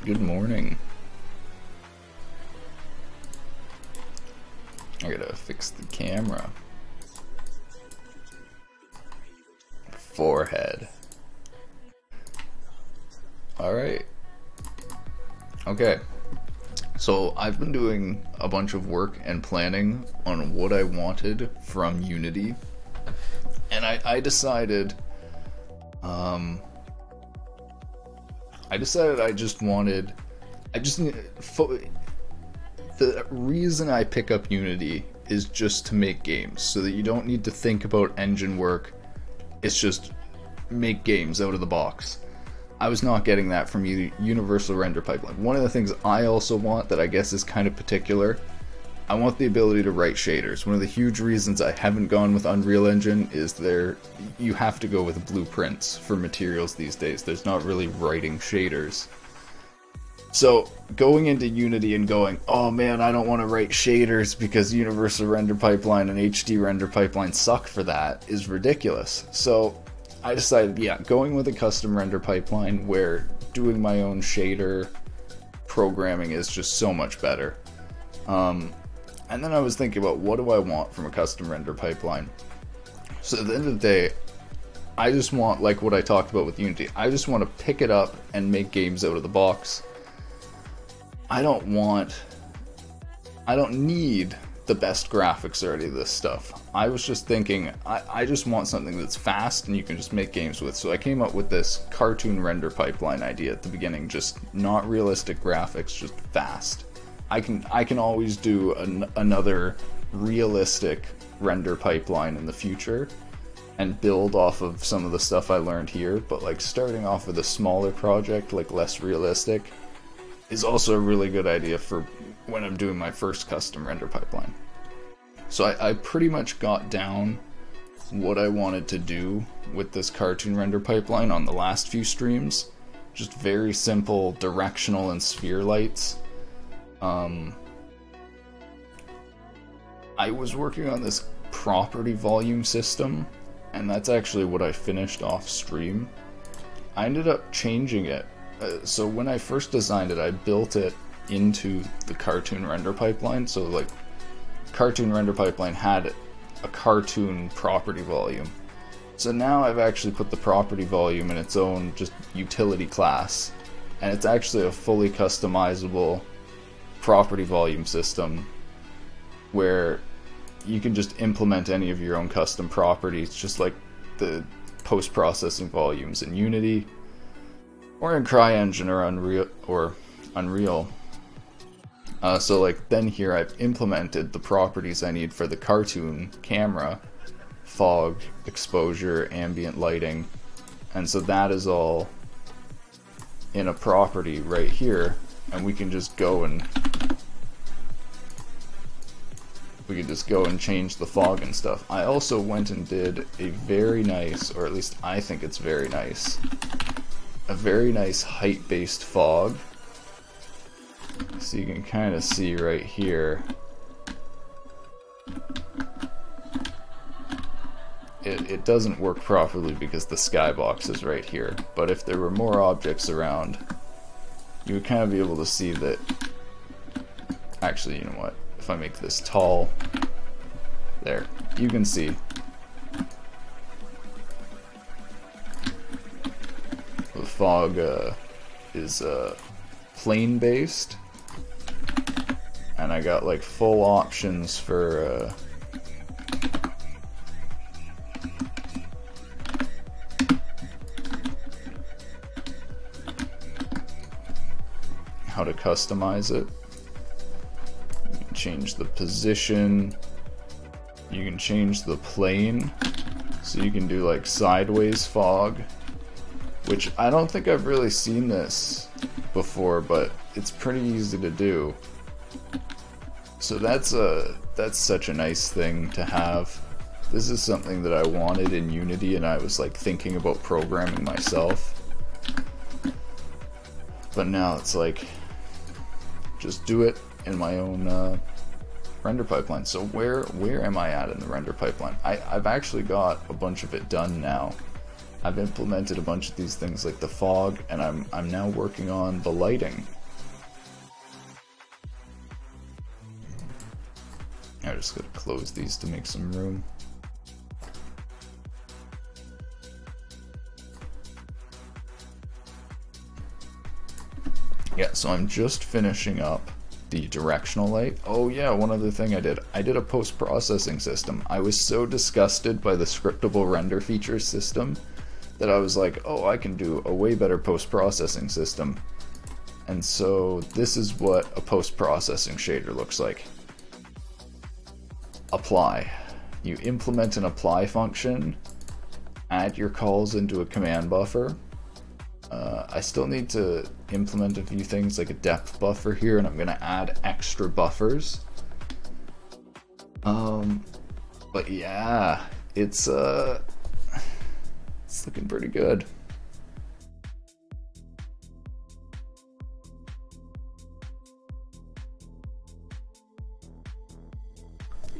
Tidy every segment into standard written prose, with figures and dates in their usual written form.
Good morning. I gotta fix the camera. Forehead. Alright. Okay. So I've been doing a bunch of work and planning on what I wanted from Unity. And I decided I just wanted, the reason I pick up Unity is just to make games, so that you don't need to think about engine work. It's just make games out of the box. I was not getting that from Universal Render Pipeline. One of the things I also want that I guess is kind of particular, I want the ability to write shaders. One of the huge reasons I haven't gone with Unreal Engine is you have to go with blueprints for materials these days. There's not really writing shaders. So going into Unity and going, oh man, I don't want to write shaders because Universal Render Pipeline and HD Render Pipeline suck for that is ridiculous. So I decided, yeah, going with a custom render pipeline where doing my own shader programming is just so much better. And then I was thinking about, what do I want from a custom render pipeline? So at the end of the day, I just want, like what I talked about with Unity, I just want to pick it up and make games out of the box. I don't need the best graphics or any of this stuff. I was just thinking, I just want something that's fast and you can just make games with. So I came up with this cartoon render pipeline idea at the beginning, just not realistic graphics, just fast. I can always do another realistic render pipeline in the future and build off of some of the stuff I learned here, but like starting off with a smaller project, like less realistic, is also a really good idea for when I'm doing my first custom render pipeline. So I pretty much got down what I wanted to do with this cartoon render pipeline on the last few streams. Just very simple directional and sphere lights. I was working on this property volume system, and that's actually what I finished off stream. I ended up changing it. So when I first designed it, I built it into the cartoon render pipeline. So like, cartoon render pipeline had a cartoon property volume. So now I've actually put the property volume in its own just utility class, and it's actually a fully customizable property volume system where you can just implement any of your own custom properties, just like the post-processing volumes in Unity or in CryEngine or Unreal. So like then here I've implemented the properties I need for the cartoon camera, fog, exposure, ambient lighting, and so that is all in a property right here, and we can just go and change the fog and stuff. I also went and did a very nice, or at least I think it's very nice, a very nice height-based fog. So you can kind of see right here, it doesn't work properly because the skybox is right here, but if there were more objects around, you would kind of be able to see that. Actually, you know what, if I make this tall, there, you can see the fog is plane based, and I got like full options for how to customize it. You can change the position, you can change the plane, so you can do like sideways fog, which I don't think I've really seen this before, but it's pretty easy to do. So that's such a nice thing to have. This is something that I wanted in Unity, and I was like thinking about programming myself. But now it's like, just do it in my own render pipeline. So where am I at in the render pipeline? I've actually got a bunch of it done now. I've implemented a bunch of these things like the fog, and I'm now working on the lighting. I just gotta close these to make some room. Yeah, so I'm just finishing up the directional light. Oh yeah, one other thing I did a post-processing system. I was so disgusted by the scriptable render features system that I was like, oh, I can do a way better post-processing system. And so this is what a post-processing shader looks like. Apply. You implement an apply function, add your calls into a command buffer. I still need to implement a few things like a depth buffer here, and I'm gonna add extra buffers. But yeah, it's looking pretty good.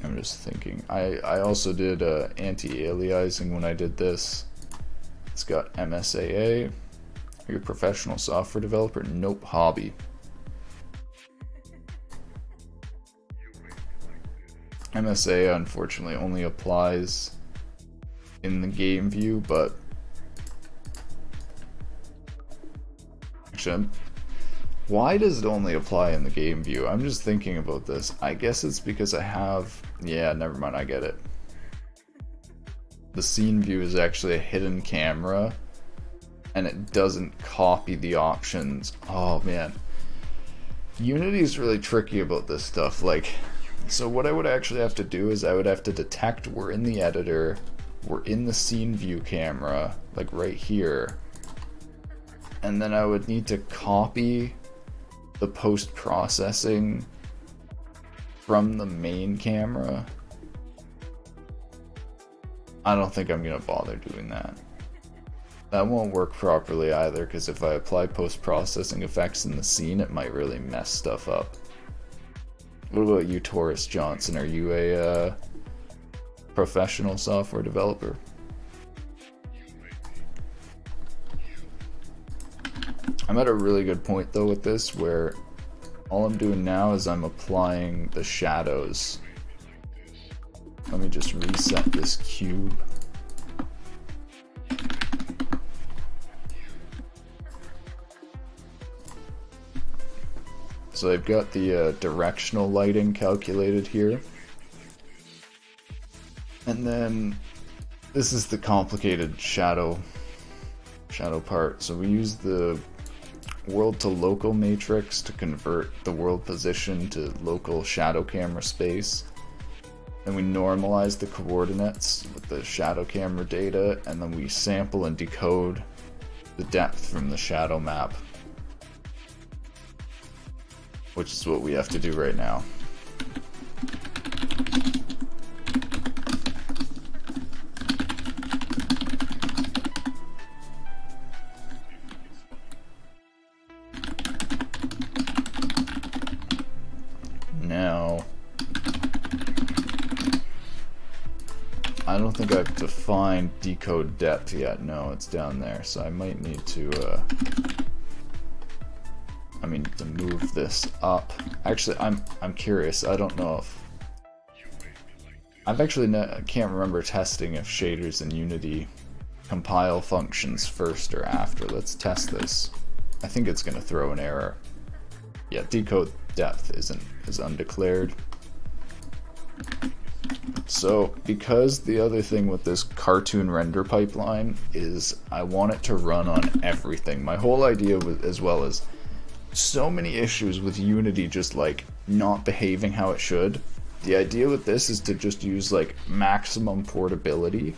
I'm just thinking. I also did anti-aliasing when I did this. It's got MSAA. Are you a professional software developer? Nope, hobby. MSA unfortunately only applies in the game view, but actually, why does it only apply in the game view? I'm just thinking about this. I guess it's because I have, yeah, never mind, I get it. The scene view is actually a hidden camera, and it doesn't copy the options. Oh man, Unity is really tricky about this stuff. Like, so what I would actually have to do is I would have to detect we're in the editor, we're in the scene view camera, like right here, and then I would need to copy the post-processing from the main camera. I don't think I'm gonna bother doing that. That won't work properly either, because if I apply post-processing effects in the scene, it might really mess stuff up. What about you, Taurus Johnson? Are you a professional software developer? I'm at a really good point though with this, where all I'm doing now is I'm applying the shadows. Let me just reset this cube. So I've got the directional lighting calculated here. And then this is the complicated shadow part. So we use the world to local matrix to convert the world position to local shadow camera space. Then we normalize the coordinates with the shadow camera data, and then we sample and decode the depth from the shadow map, which is what we have to do right now. Now, I don't think I've defined decode depth yet. No, it's down there, so I might need to to move this up. Actually, I'm curious. I don't know if I've actually can't remember testing if shaders in Unity compile functions first or after. Let's test this. I think it's gonna throw an error. Yeah, decode depth is undeclared. So because the other thing with this cartoon render pipeline is I want it to run on everything. My whole idea was, as well as so many issues with Unity just like not behaving how it should. The idea with this is to just use like maximum portability.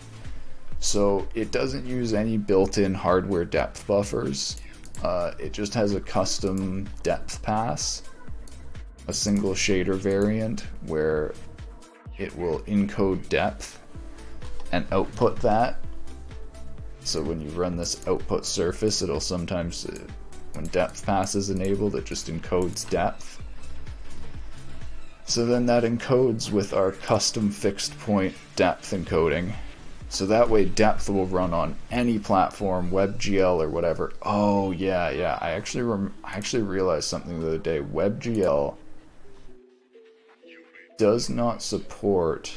So it doesn't use any built-in hardware depth buffers. It just has a custom depth pass, a single shader variant where it will encode depth and output that. So when you run this output surface, it'll sometimes, when depth pass is enabled, it just encodes depth. So then that encodes with our custom fixed point depth encoding. So that way depth will run on any platform, WebGL or whatever. Oh yeah. I actually realized something the other day. WebGL does not support.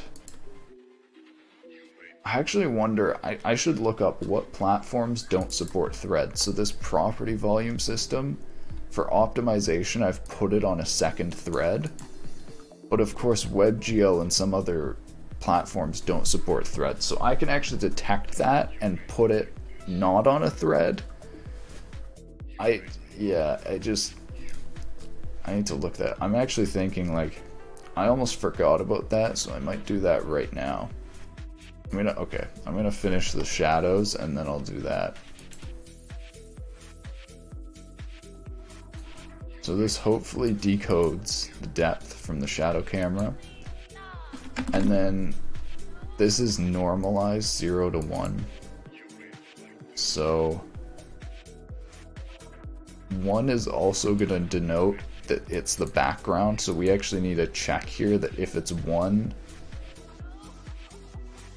I actually wonder, I should look up what platforms don't support threads. So this property volume system, for optimization, I've put it on a second thread. But of course, WebGL and some other platforms don't support threads. So I can actually detect that and put it not on a thread. I need to look that. I'm actually thinking, like, I almost forgot about that, so I might do that right now. I'm gonna finish the shadows and then I'll do that. So this hopefully decodes the depth from the shadow camera. And then this is normalized 0 to 1. So 1 is also gonna denote that it's the background, so we actually need to check here that if it's 1,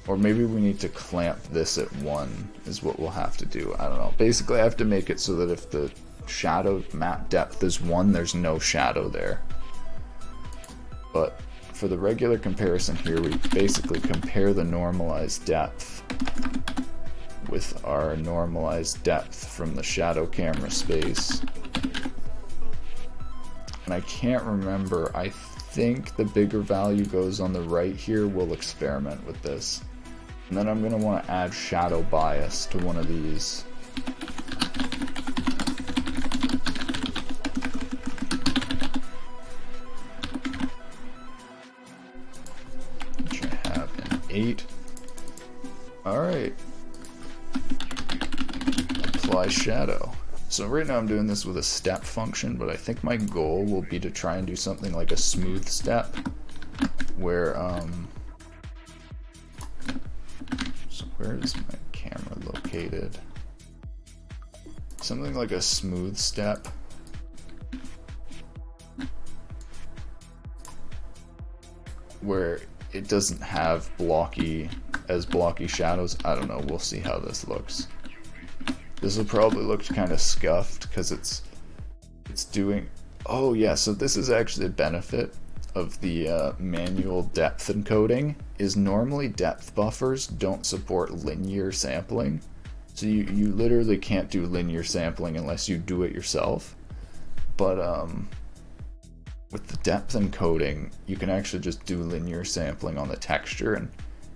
or maybe we need to clamp this at 1 is what we'll have to do. I don't know. Basically I have to make it so that if the shadow map depth is 1, there's no shadow there. But for the regular comparison here, we basically compare the normalized depth with our normalized depth from the shadow camera space. And I can't remember, I think the bigger value goes on the right here. We'll experiment with this. And then I'm going to want to add shadow bias to one of these. Which I have an 8. Alright. Apply shadow. So right now I'm doing this with a step function, but I think my goal will be to try and do something like a smooth step, where, so where is my camera located? Something like a smooth step. Where it doesn't have blocky shadows. I don't know, we'll see how this looks. This will probably look kind of scuffed because it's doing, oh yeah, so this is actually a benefit of the manual depth encoding, is normally depth buffers don't support linear sampling. So you literally can't do linear sampling unless you do it yourself. But with the depth encoding, you can actually just do linear sampling on the texture, and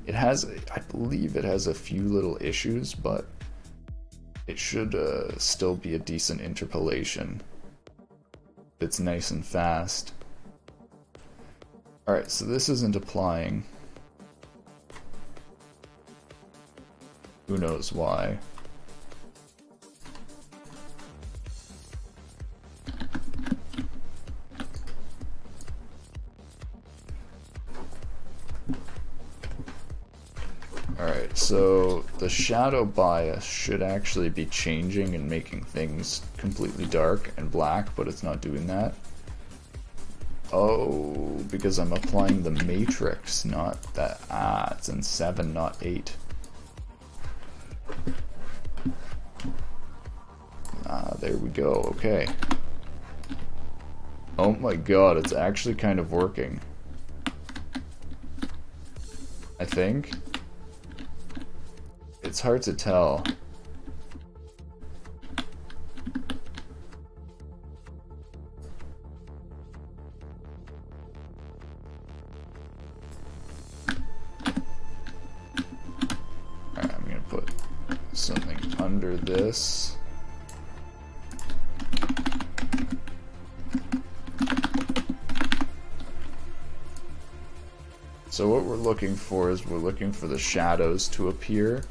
it has, I believe it has a few little issues, but it should still be a decent interpolation. It's nice and fast. Alright, so this isn't applying. Who knows why. Alright, so the shadow bias should actually be changing and making things completely dark and black, but it's not doing that. Oh, because I'm applying the matrix, not that. Ah, it's in 7, not 8. Ah, there we go, okay. Oh my god, it's actually kind of working. I think. It's hard to tell. Alright, I'm gonna put something under this. So what we're looking for is we're looking for the shadows to appear.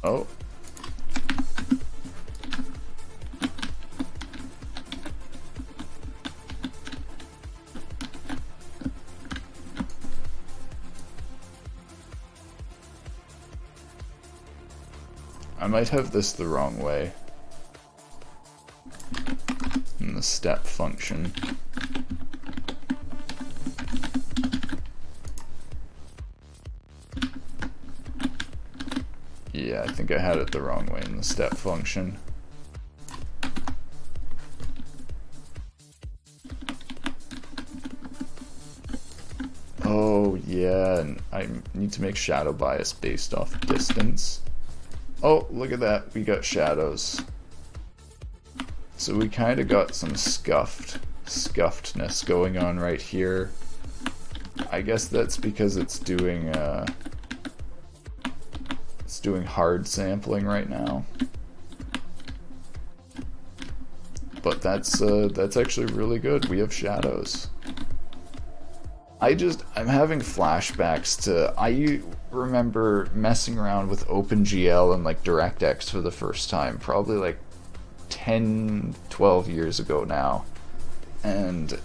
Oh. I might have this the wrong way. the step function. Yeah, I think I had it the wrong way in the step function. Oh yeah, and I need to make shadow bias based off distance. Oh, look at that, we got shadows. So we kind of got some scuffedness going on right here. I guess that's because it's doing hard sampling right now. But that's actually really good. We have shadows. I'm having flashbacks to, I remember messing around with OpenGL and like DirectX for the first time, probably like 10, 12 years ago now. And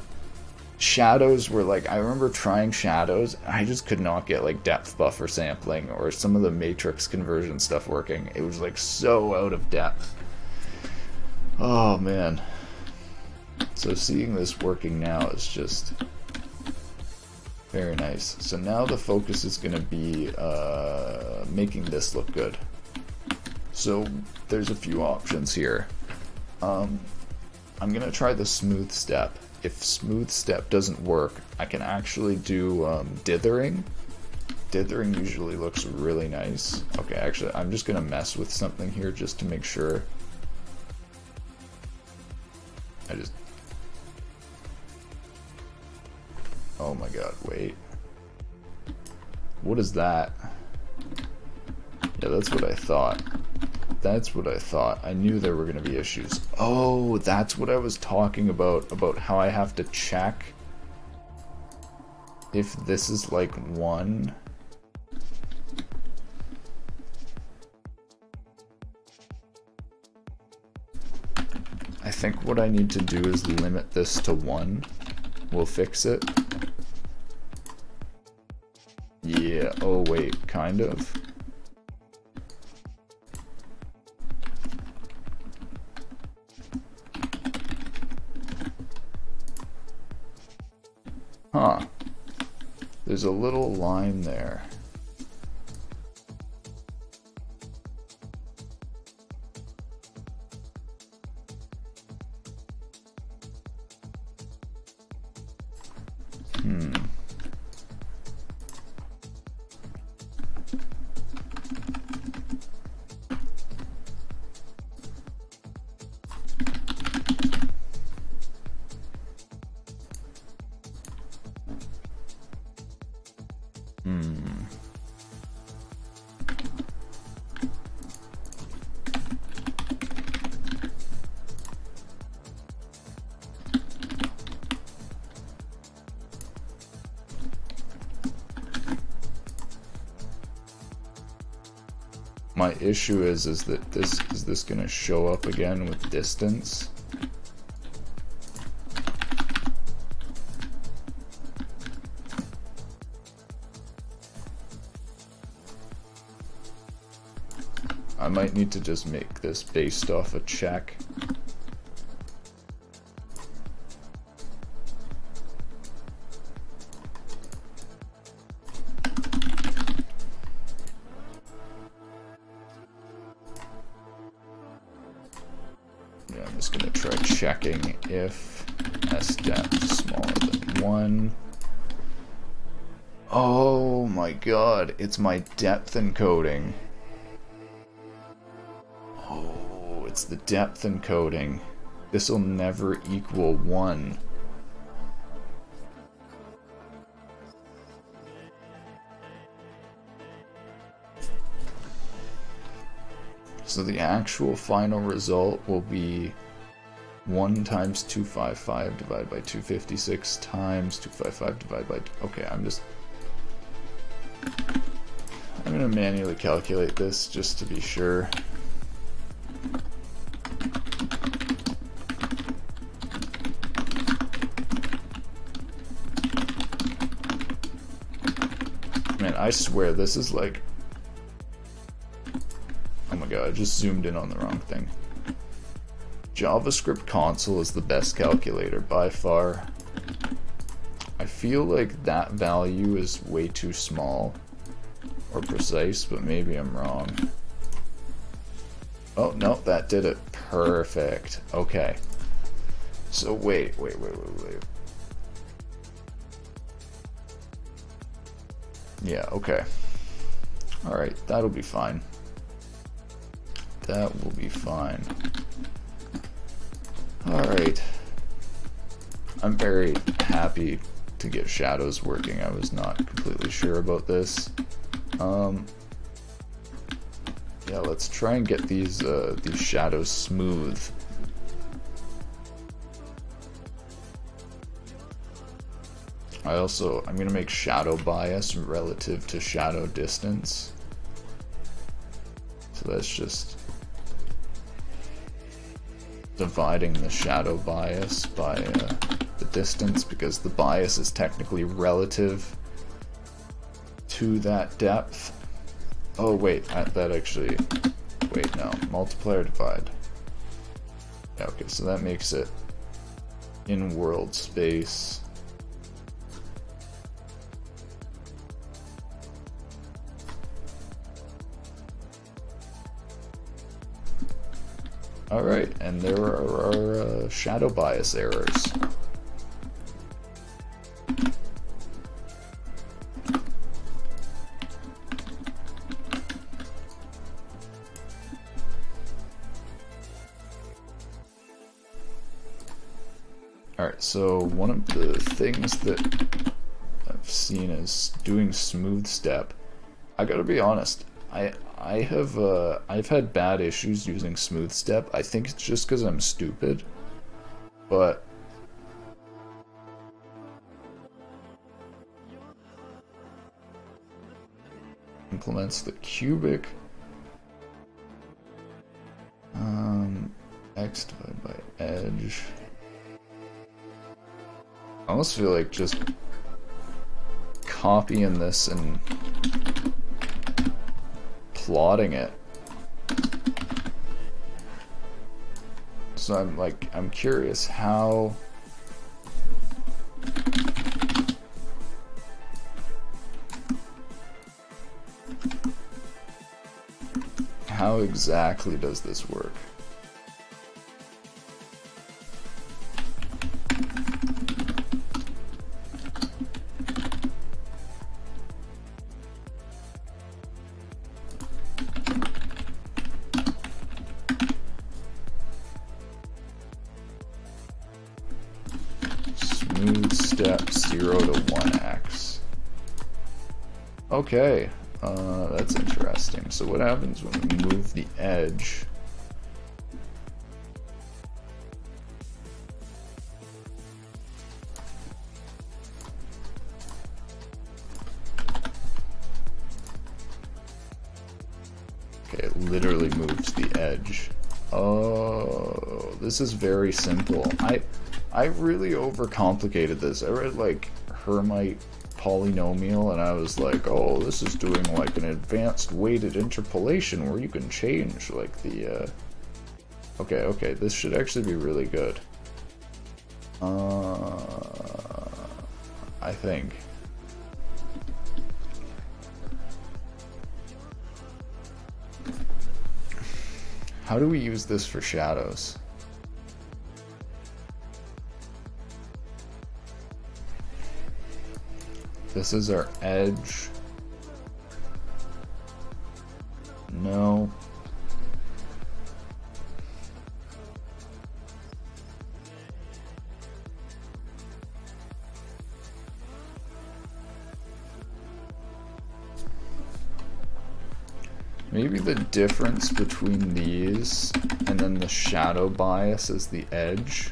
shadows were like, I remember trying shadows, I just could not get like depth buffer sampling or some of the matrix conversion stuff working. It was like so out of depth. Oh man. So seeing this working now is just very nice. So now the focus is going to be making this look good. So there's a few options here. I'm going to try the smooth step. If smooth step doesn't work, I can actually do dithering. Dithering usually looks really nice. Okay, actually, I'm just going to mess with something here just to make sure. Oh my god, wait. What is that? Yeah, that's what I thought. That's what I thought. I knew there were going to be issues. Oh, that's what I was talking about how I have to check if this is like 1. I think what I need to do is limit this to 1. We'll fix it. Yeah, oh wait, kind of. Huh. There's a little line there. My issue is that this gonna show up again with distance? I might need to just make this based off a check. I'm just going to try checking if sdepth is smaller than 1. Oh my god, it's my depth encoding. Oh, it's the depth encoding. This will never equal 1. So the actual final result will be 1 times 255 divided by 256 times 255 divided by... Okay, I'm going to manually calculate this just to be sure. Man, I swear this is like... Oh my god, I just zoomed in on the wrong thing. JavaScript console is the best calculator by far. I feel like that value is way too small or precise, but maybe I'm wrong. Oh, no, that did it. Perfect. Okay. So wait. Yeah, okay. Alright, that'll be fine. That will be fine. Alright. I'm very happy to get shadows working. I was not completely sure about this. Yeah, let's try and get these shadows smooth. I'm gonna make shadow bias relative to shadow distance. So that's just dividing the shadow bias by the distance, because the bias is technically relative to that depth. Oh wait, that actually, wait, no, multiply or divide. Yeah, okay, so that makes it in world space. Alright, and there are our shadow bias errors. Alright, so one of the things that I've seen is doing smooth step. I gotta be honest, I've had bad issues using smooth step. I think it's just because I'm stupid, but implements the cubic x divided by edge. I almost feel like just copying this and plotting it. So I'm curious how exactly does this work? Smooth step 0 to 1x. Okay, that's interesting. So what happens when we move the edge? Okay, it literally moves the edge. Oh, this is very simple. I really overcomplicated this. I read like Hermite polynomial and I was like, oh, this is doing like an advanced weighted interpolation where you can change like the okay, this should actually be really good. I think. How do we use this for shadows? This is our edge. No. Maybe the difference between these and then the shadow bias is the edge.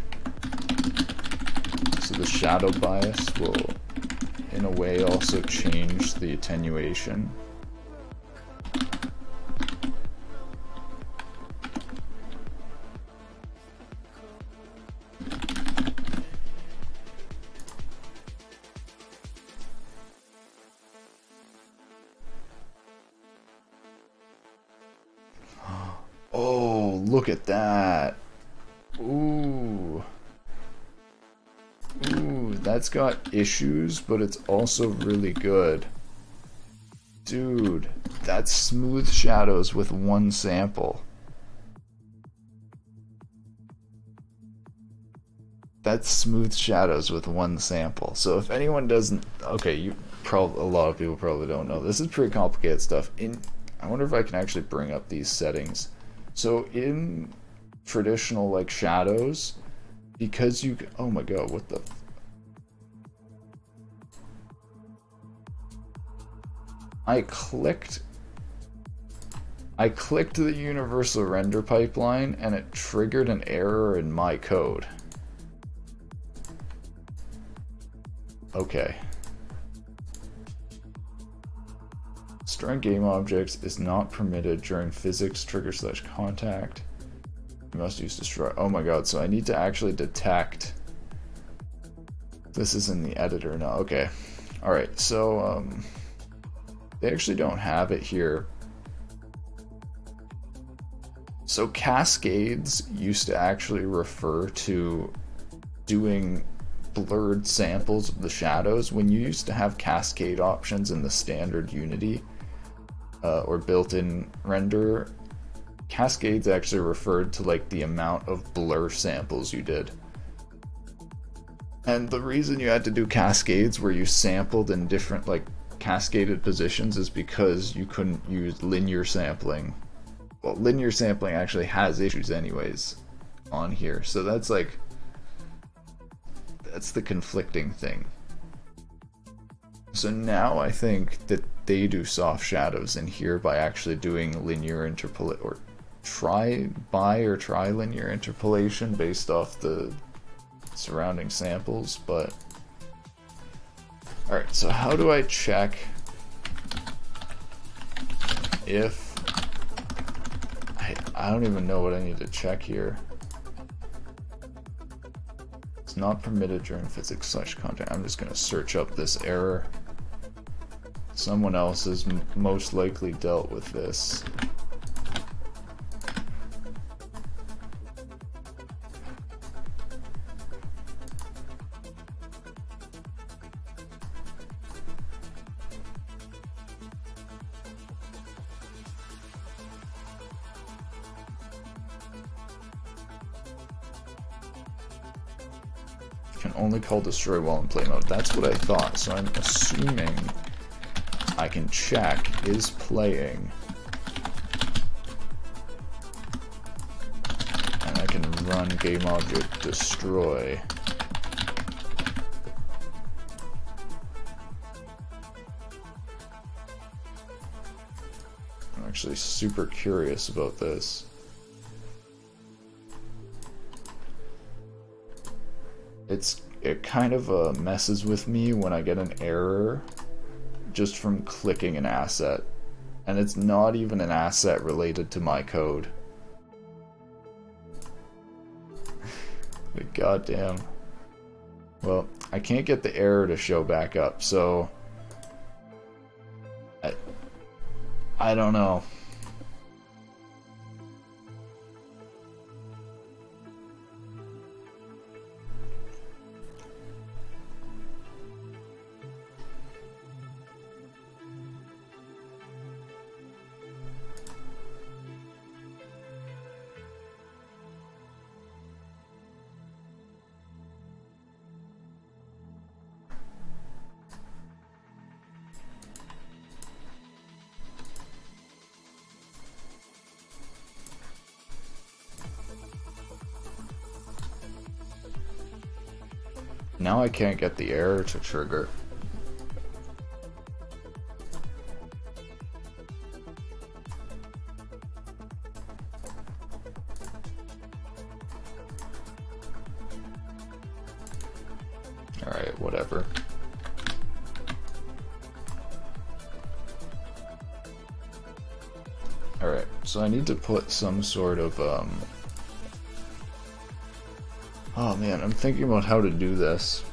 So the shadow bias will, in a way, also change the attenuation. Oh, look at that. Ooh. Ooh, that's got issues, but it's also really good. Dude, that's smooth shadows with one sample. That's smooth shadows with one sample. So if anyone doesn't, okay, a lot of people probably don't know. This is pretty complicated stuff. I wonder if I can actually bring up these settings. So in traditional like shadows, because you, oh my god, what the, I clicked the universal render pipeline and it triggered an error in my code. Okay. Storing game objects is not permitted during physics trigger / contact. You must use destroy. Oh my god, so I need to actually detect. This is in the editor now. Okay. Alright, so they actually don't have it here. So cascades used to actually refer to doing blurred samples of the shadows. When you used to have cascade options in the standard Unity or built-in render, cascades actually referred to like the amount of blur samples you did. And the reason you had to do cascades where you sampled in different like cascaded positions is because you couldn't use linear sampling. Well, linear sampling actually has issues anyways on here, so that's like, that's the conflicting thing. So now I think that they do soft shadows in here by actually doing linear interpolation or trilinear interpolation based off the surrounding samples. But alright, so how do I check if I don't even know what I need to check here. It's not permitted during physics / content. I'm just gonna search up this error. Someone else has most likely dealt with this. Can only call destroy while in play mode. That's what I thought, so I'm assuming I can check is playing and I can run game object destroy. I'm actually super curious about this. It kind of messes with me when I get an error just from clicking an asset, and it's not even an asset related to my code. Like, goddamn. Well, I can't get the error to show back up, so I don't know. Now I can't get the error to trigger. Alright, whatever. Alright, so I need to put some sort of oh man, I'm thinking about how to do this.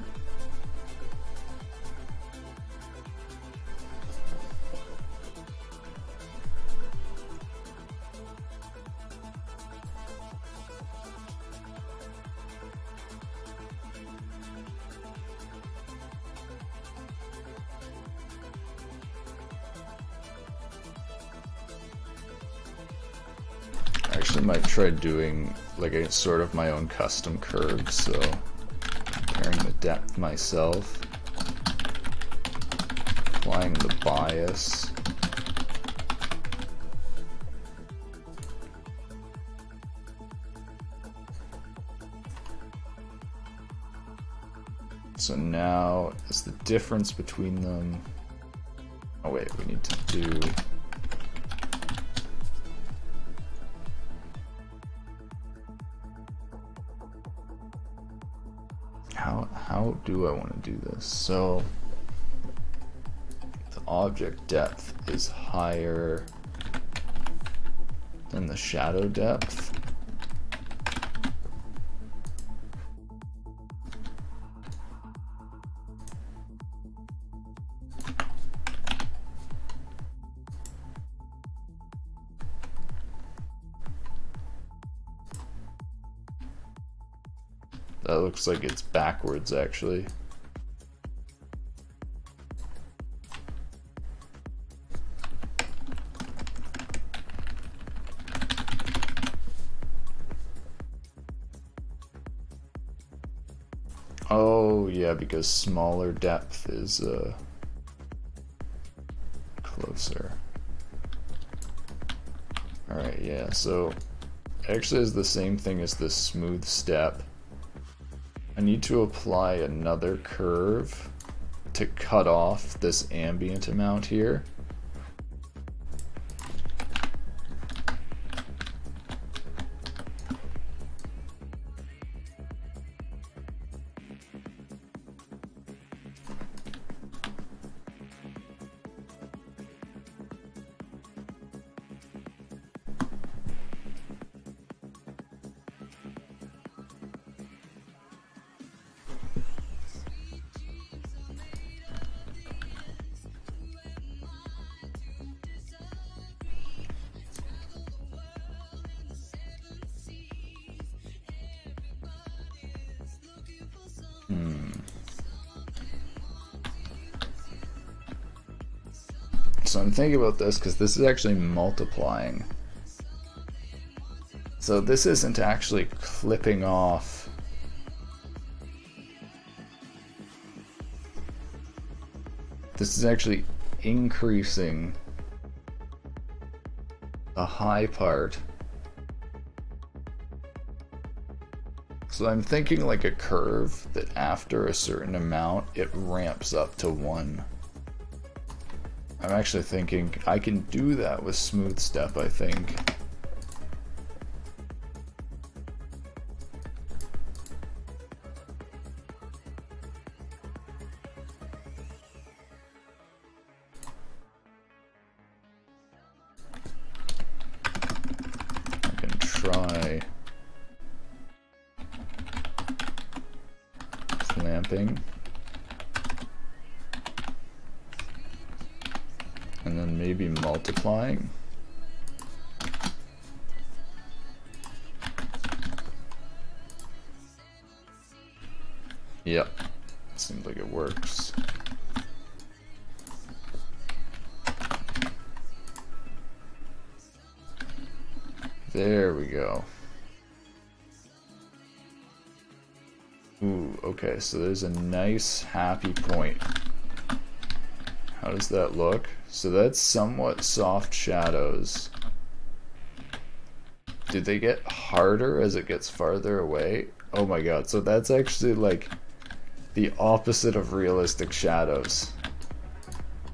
actually might try doing like a sort of my own custom curve, so comparing the depth myself, applying the bias. So now is the difference between them. Oh wait, we need to do how do I want to do this? So the object depth is higher than the shadow depth. That looks like it's backwards, actually. Oh, yeah, because smaller depth is closer. Alright, yeah, so actually is the same thing as the smooth step. I need to apply another curve to cut off this ambient amount here. So I'm thinking about this because this is actually multiplying. So this isn't actually clipping off. This is actually increasing the high part. So I'm thinking like a curve that after a certain amount, it ramps up to 1. I'm actually thinking I can do that with smooth step, I think. I can try clamping. And then maybe multiplying. Yep, seems like it works. There we go. Ooh, okay, so there's a nice happy point. How does that look? So that's somewhat soft shadows. Do they get harder as it gets farther away? Oh my god, so that's actually like the opposite of realistic shadows.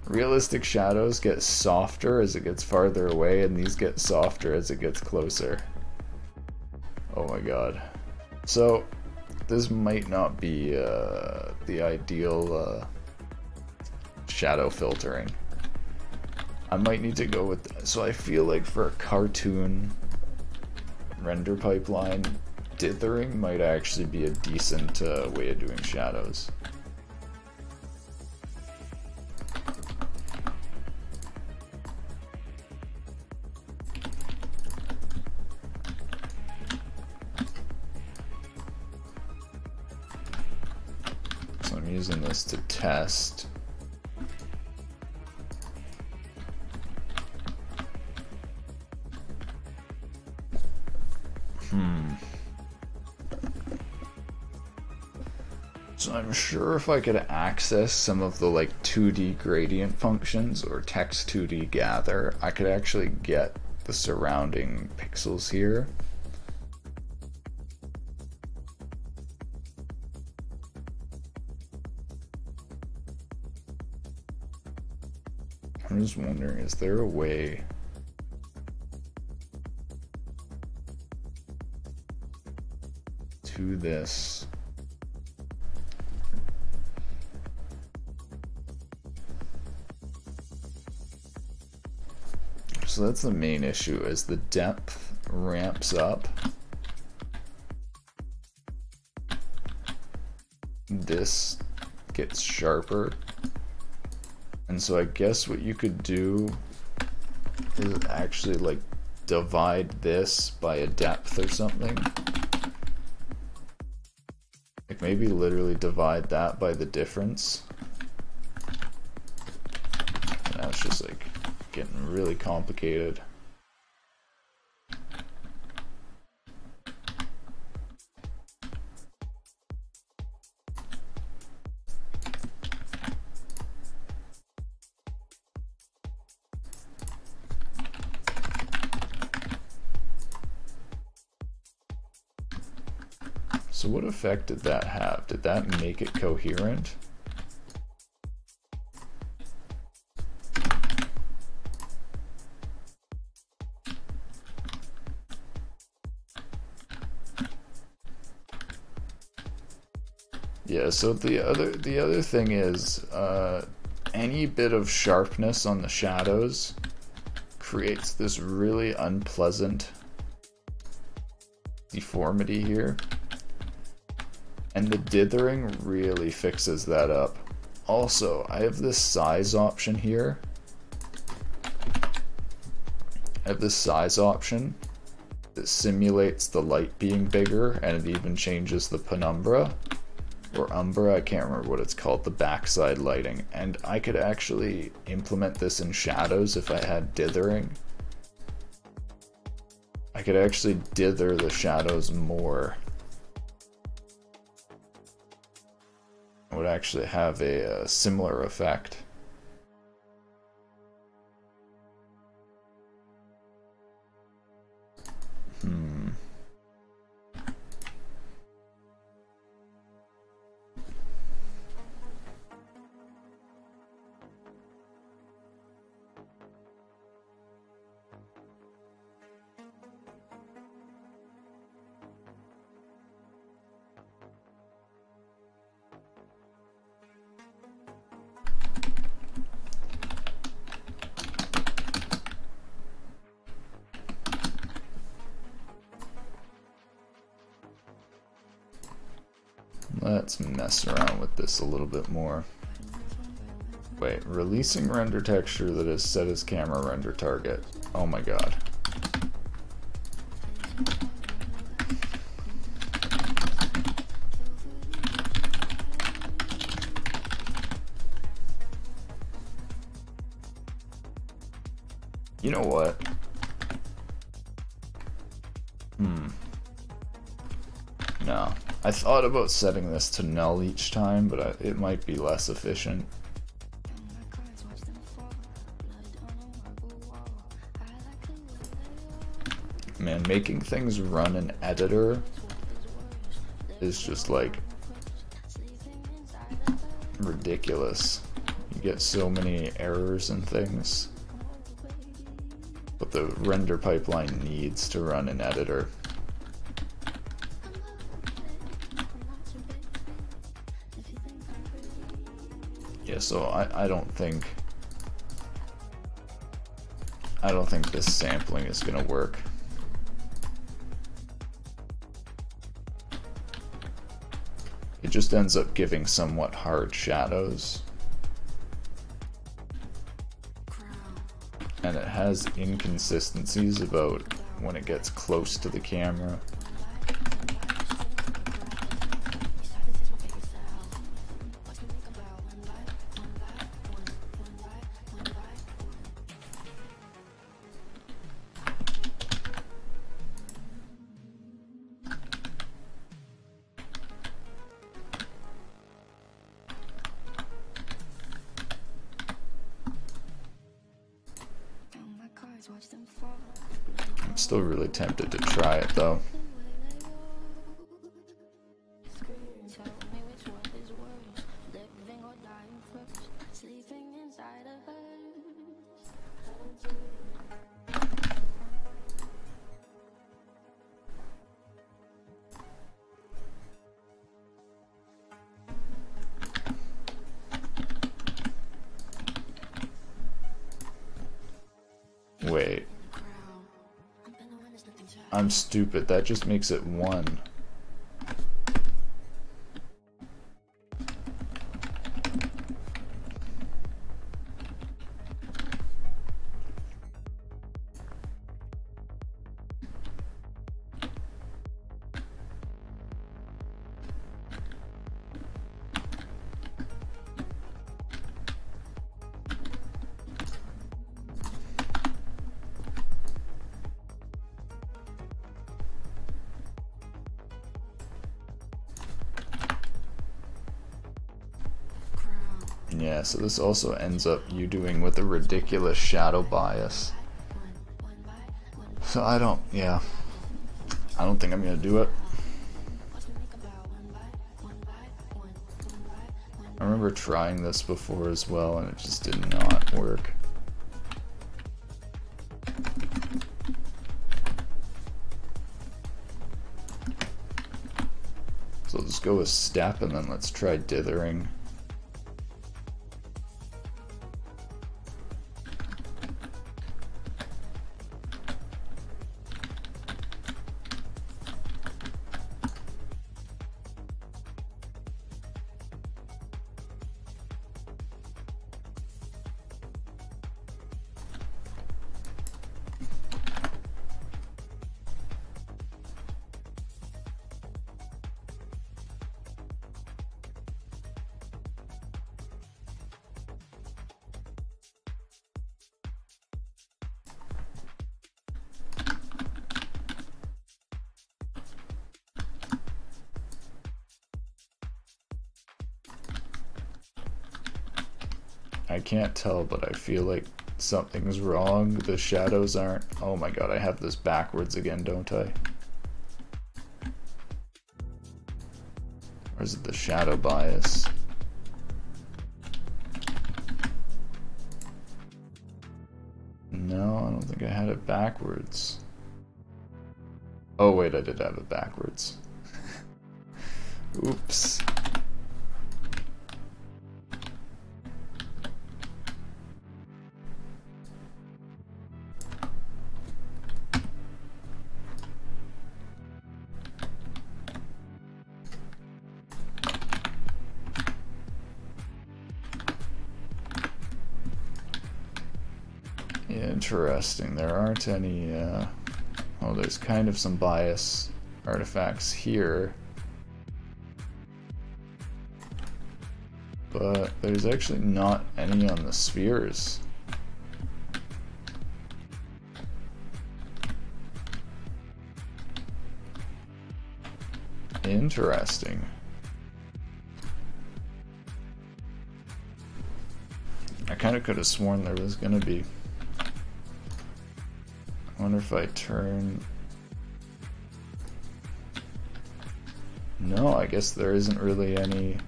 Realistic shadows get softer as it gets farther away, and these get softer as it gets closer. Oh my god. So this might not be the ideal shadow filtering. I might need to go with, so I feel like for a cartoon render pipeline, dithering might actually be a decent way of doing shadows. So I'm using this to test. So I'm sure if I could access some of the like 2D gradient functions or text 2D gather, I could actually get the surrounding pixels here. I'm just wondering, is there a way to this? So that's the main issue, as the depth ramps up, this gets sharper. And so I guess what you could do is actually like divide this by a depth or something. Like maybe literally divide that by the difference. Now it's just like getting really complicated. So what effect did that have? Did that make it coherent? Yeah, so the other thing is any bit of sharpness on the shadows creates this really unpleasant deformity here. And the dithering really fixes that up. Also, I have this size option here. I have this size option that simulates the light being bigger, and it even changes the penumbra or umbra, I can't remember what it's called, the backside lighting. And I could actually implement this in shadows if I had dithering. I could actually dither the shadows more. It would actually have a similar effect. Let's mess around with this a little bit more. Wait, releasing render texture that is set as camera render target. Oh my god. You know what? No. I thought about setting this to null each time, but it might be less efficient. Man, making things run in editor is just like ridiculous. You get so many errors and things. But the render pipeline needs to run in editor. Yeah, so I don't think this sampling is gonna work. It just ends up giving somewhat hard shadows. And it has inconsistencies about when it gets close to the camera. I'm still really tempted to try it though. Wait. I'm stupid. That just makes it 1. Yeah, so this also ends up you doing with a ridiculous shadow bias. So I don't think I'm gonna do it. I remember trying this before as well and it just did not work. So let's go with step and then let's try dithering. I can't tell, but I feel like something's wrong. The shadows aren't... Oh my god, I have this backwards again, don't I? Or is it the shadow bias? No, I don't think I had it backwards. Oh wait, I did have it backwards. Oops. Interesting. There aren't any, oh, there's kind of some bias artifacts here. But there's actually not any on the spheres. Interesting. I kind of could have sworn there was going to be. I wonder if I turn... No, I guess there isn't really any...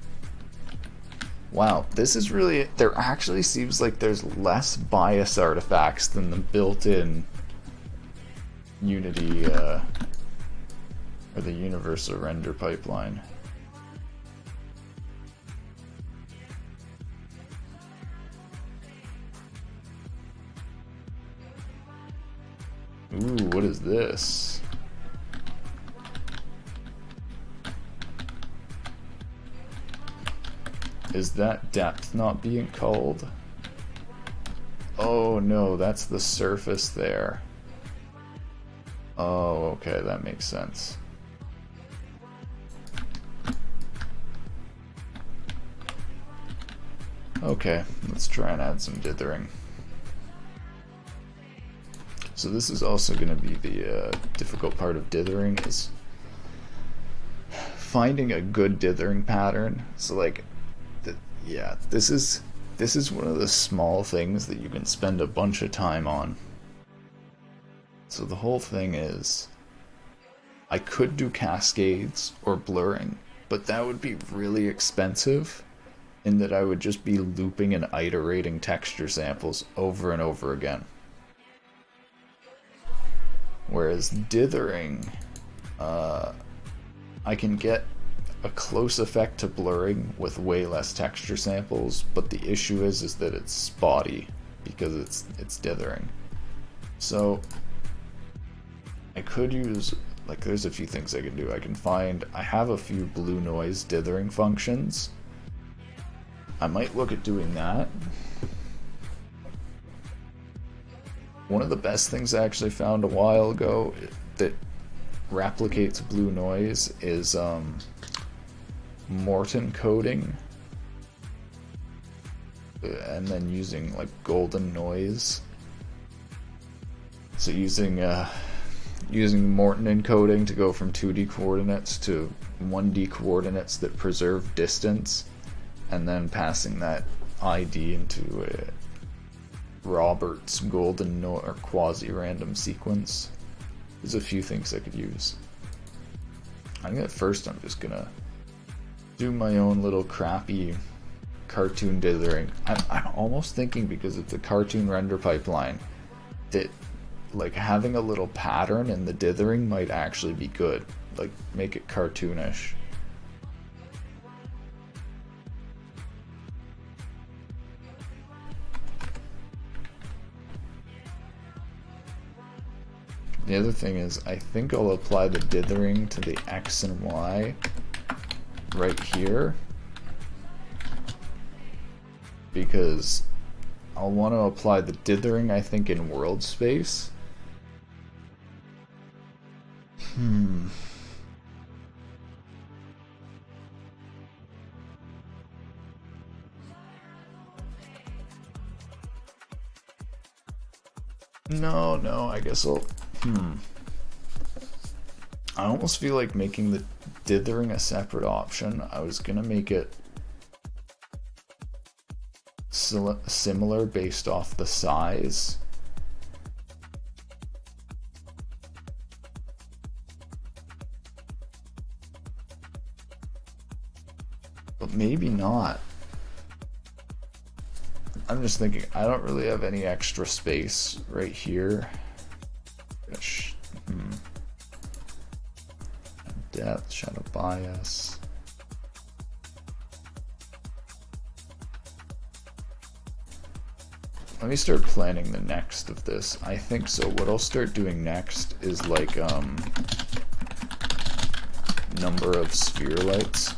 Wow, this is really... There actually seems like there's less bias artifacts than the built-in Unity, or the universal render pipeline. Ooh, what is this? Is that depth not being called? Oh no, that's the surface there. Oh, okay, that makes sense. Okay, let's try and add some dithering. So this is also going to be the difficult part of dithering, is finding a good dithering pattern. So like, yeah, this is one of the small things that you can spend a bunch of time on. So the whole thing is, I could do cascades or blurring, but that would be really expensive in that I would just be looping and iterating texture samples over and over again. Whereas dithering, I can get a close effect to blurring with way less texture samples, but the issue is that it's spotty because it's dithering. So I could use, like, there's a few things I can do. I have a few blue noise dithering functions. I might look at doing that. One of the best things I actually found a while ago that replicates blue noise is Morton coding, and then using like golden noise. So using Morton encoding to go from 2D coordinates to 1D coordinates that preserve distance, and then passing that ID into a Robert's golden or quasi-random sequence. There's a few things I could use. I think at first I'm just gonna do my own little crappy cartoon dithering. I'm almost thinking, because it's a cartoon render pipeline, that like having a little pattern in the dithering might actually be good. Like, make it cartoonish. The other thing is, I think I'll apply the dithering to the X and Y right here, because I'll want to apply the dithering, I think, in world space. No, I guess I'll... I almost feel like making the dithering a separate option. I was gonna make it similar based off the size. But maybe not. I'm just thinking, I don't really have any extra space right here. Depth, shadow bias. Let me start planning the next of this. I think so. What I'll start doing next is like number of sphere lights.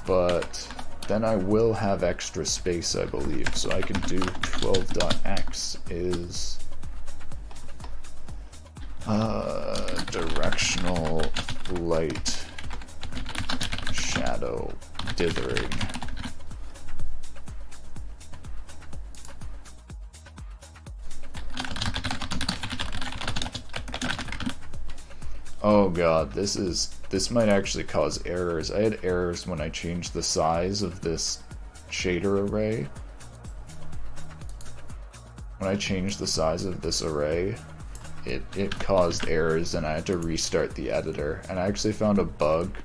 But then I will have extra space, I believe, so I can do 12.x is directional light shadow dithering. Oh god, this might actually cause errors. I had errors when I changed the size of this shader array. When I changed the size of this array, it caused errors and I had to restart the editor. And I actually found a bug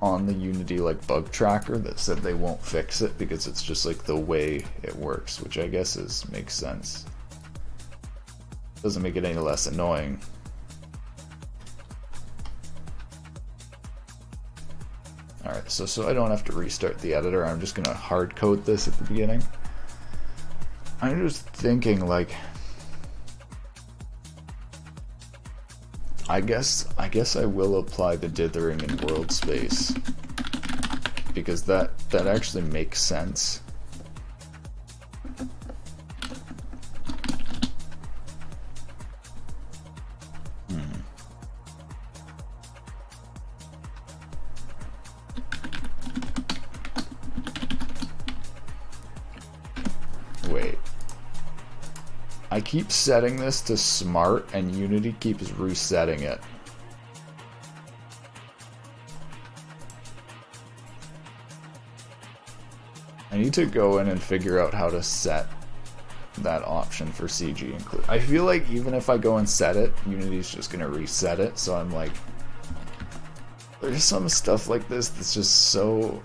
on the Unity like bug tracker that said they won't fix it because it's just like the way it works, which I guess makes sense. Doesn't make it any less annoying. Alright, so I don't have to restart the editor, I'm just gonna hard code this at the beginning. I'm just thinking, like, I guess I will apply the dithering in world space, because that actually makes sense. Wait. I keep setting this to smart and Unity keeps resetting it. I need to go in and figure out how to set that option for CG include. I feel like even if I go and set it, Unity's just gonna reset it, so I'm like, there's some stuff like this that's just so,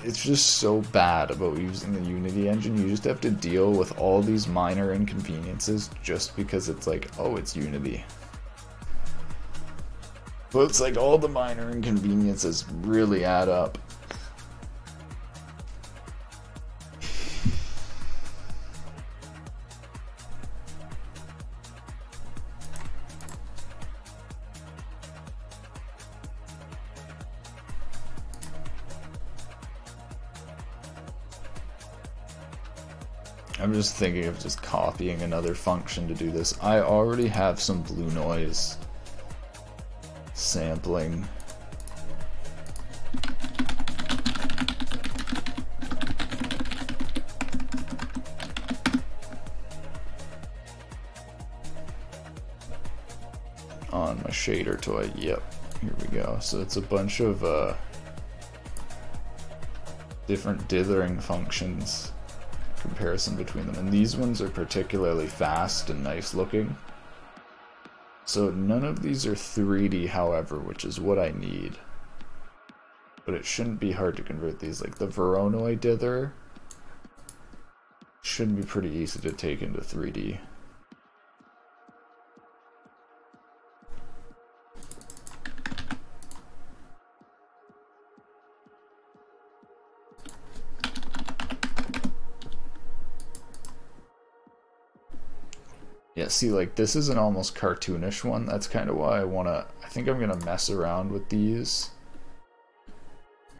it's just so bad about using the Unity engine. You just have to deal with all these minor inconveniences just because it's like, oh, it's Unity. But it's like all the minor inconveniences really add up. I'm just thinking of just copying another function to do this. I already have some blue noise sampling. On my shader toy. Yep, here we go. So it's a bunch of different dithering functions, comparison between them, and these ones are particularly fast and nice looking. So none of these are 3D, however, which is what I need. But it shouldn't be hard to convert these. Like the Voronoi dither should be pretty easy to take into 3D. Yeah, see, like, this is an almost cartoonish one. That's kind of why I think I'm gonna mess around with these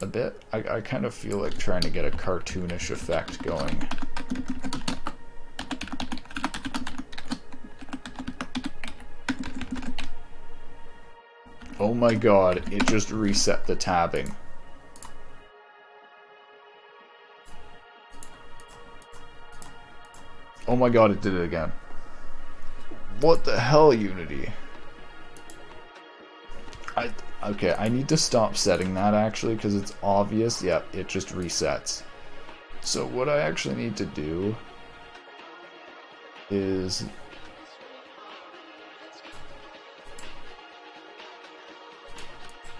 a bit. I kind of feel like trying to get a cartoonish effect going. Oh my god, it just reset the tabbing. Oh my god, it did it again. What the hell, Unity? Okay, I need to stop setting that actually, because it's obvious. Yep, it just resets. So what I actually need to do is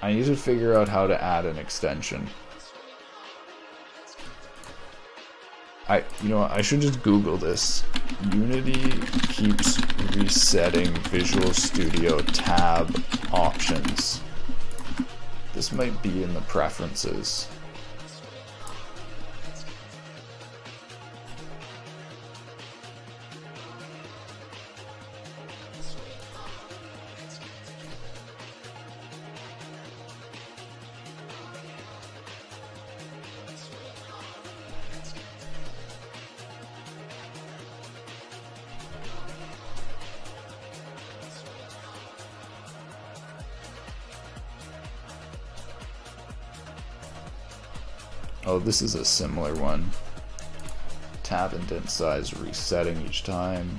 I need to figure out how to add an extension. You know what, I should just Google this. Unity keeps resetting Visual Studio tab options. This might be in the preferences. Oh, this is a similar one. Tab indent size resetting each time.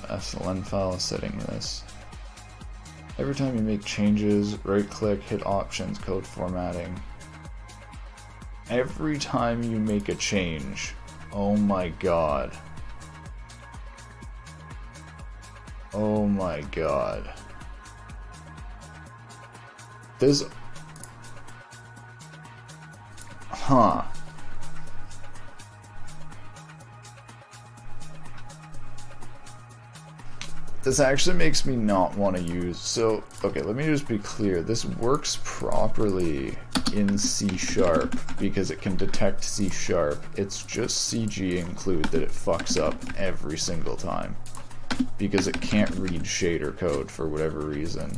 SLN file setting this. Every time you make changes, right click, hit options, code formatting. Every time you make a change, oh my god. Oh my god. This... Huh. This actually makes me not want to use... So, okay, let me just be clear. This works properly in C# because it can detect C#. It's just CG include that it fucks up every single time because it can't read shader code for whatever reason.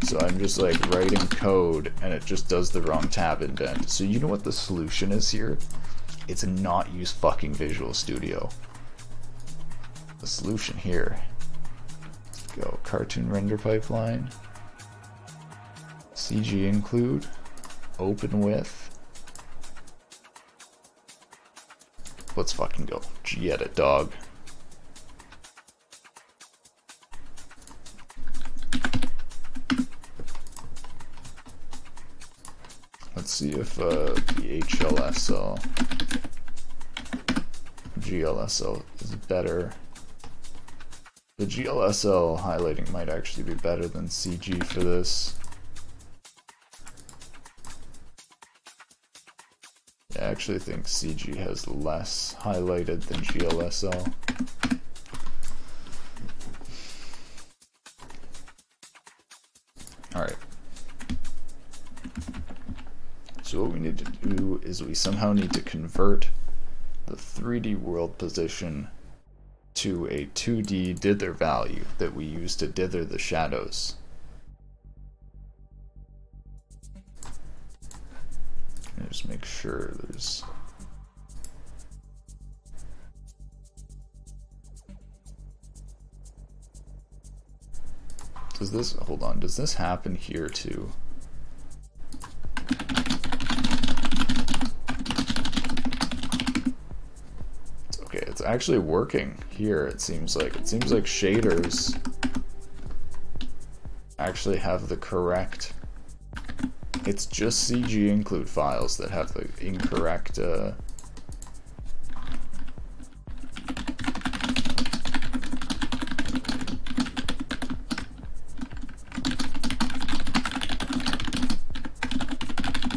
So I'm just like writing code and it just does the wrong tab indent. So you know what the solution is here? it's not use fucking Visual Studio. The solution here. Let's go cartoon render pipeline. CG include. Open with. Let's fucking go. Gedit, dog. Let's see if the HLSL, GLSL is better. The GLSL highlighting might actually be better than CG for this. I actually think CG has less highlighted than GLSL. Alright. So what we need to do is we somehow need to convert the 3D world position to a 2D dither value that we use to dither the shadows. Just make sure there's... Does this, hold on, does this happen here too? Okay, it's actually working here, it seems like. It seems like shaders actually have the correct... It's just CG include files that have the incorrect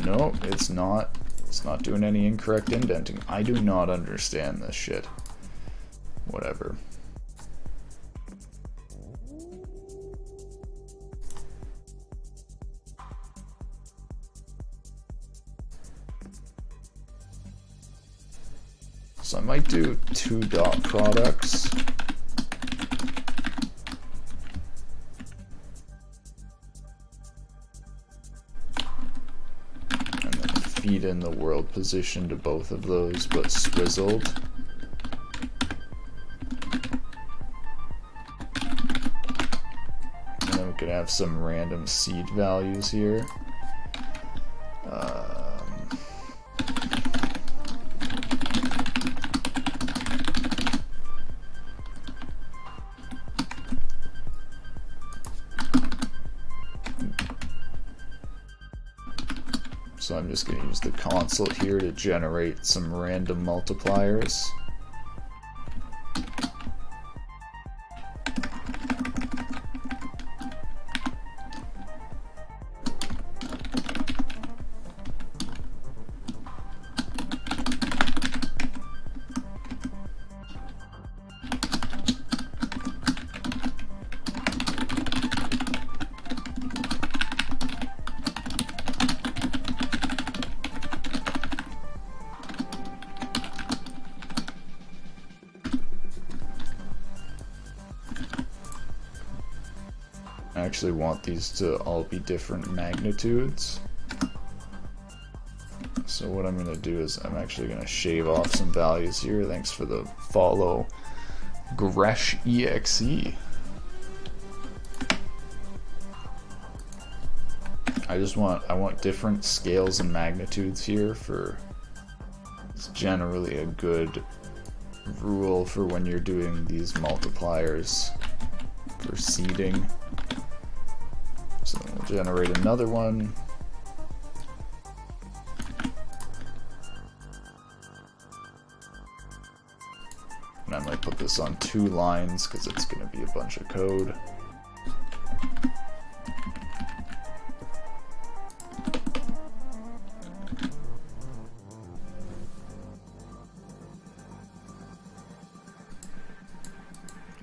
No, it's not. It's not doing any incorrect indenting. I do not understand this shit. Whatever. So I might do 2 dot products. And then feed in the world position to both of those, but swizzled. And then we could have some random seed values here. So I'm just going to use the console here to generate some random multipliers. I actually want these to all be different magnitudes. So what I'm going to do is I'm actually going to shave off some values here. Thanks for the follow, Gresh EXE. I want different scales and magnitudes here for, it's generally a good rule for when you're doing these multipliers for seeding. So we'll generate another one. And I might put this on 2 lines because it's going to be a bunch of code.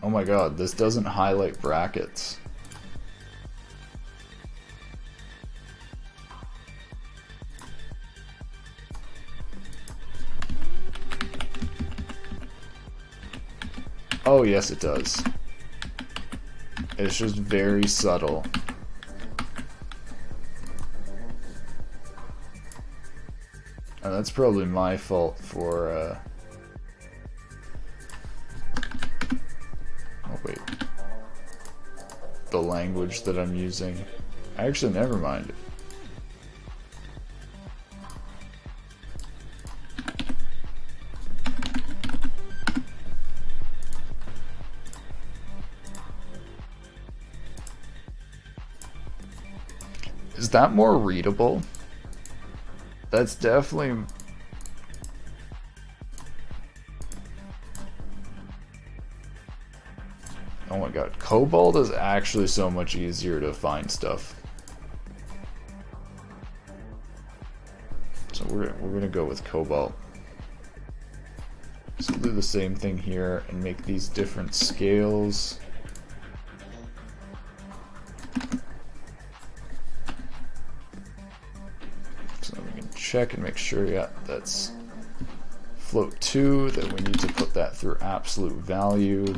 Oh my god, this doesn't highlight brackets. Oh yes it does. It's just very subtle. And that's probably my fault for, oh wait, the language that I'm using. Actually, never mind. Is that more readable? That's definitely... Oh my god, Cobalt is actually so much easier to find stuff. So we're gonna go with Cobalt. So we'll do the same thing here and make these different scales. So we can check and make sure, yeah, that's float 2, that we need to put that through absolute value.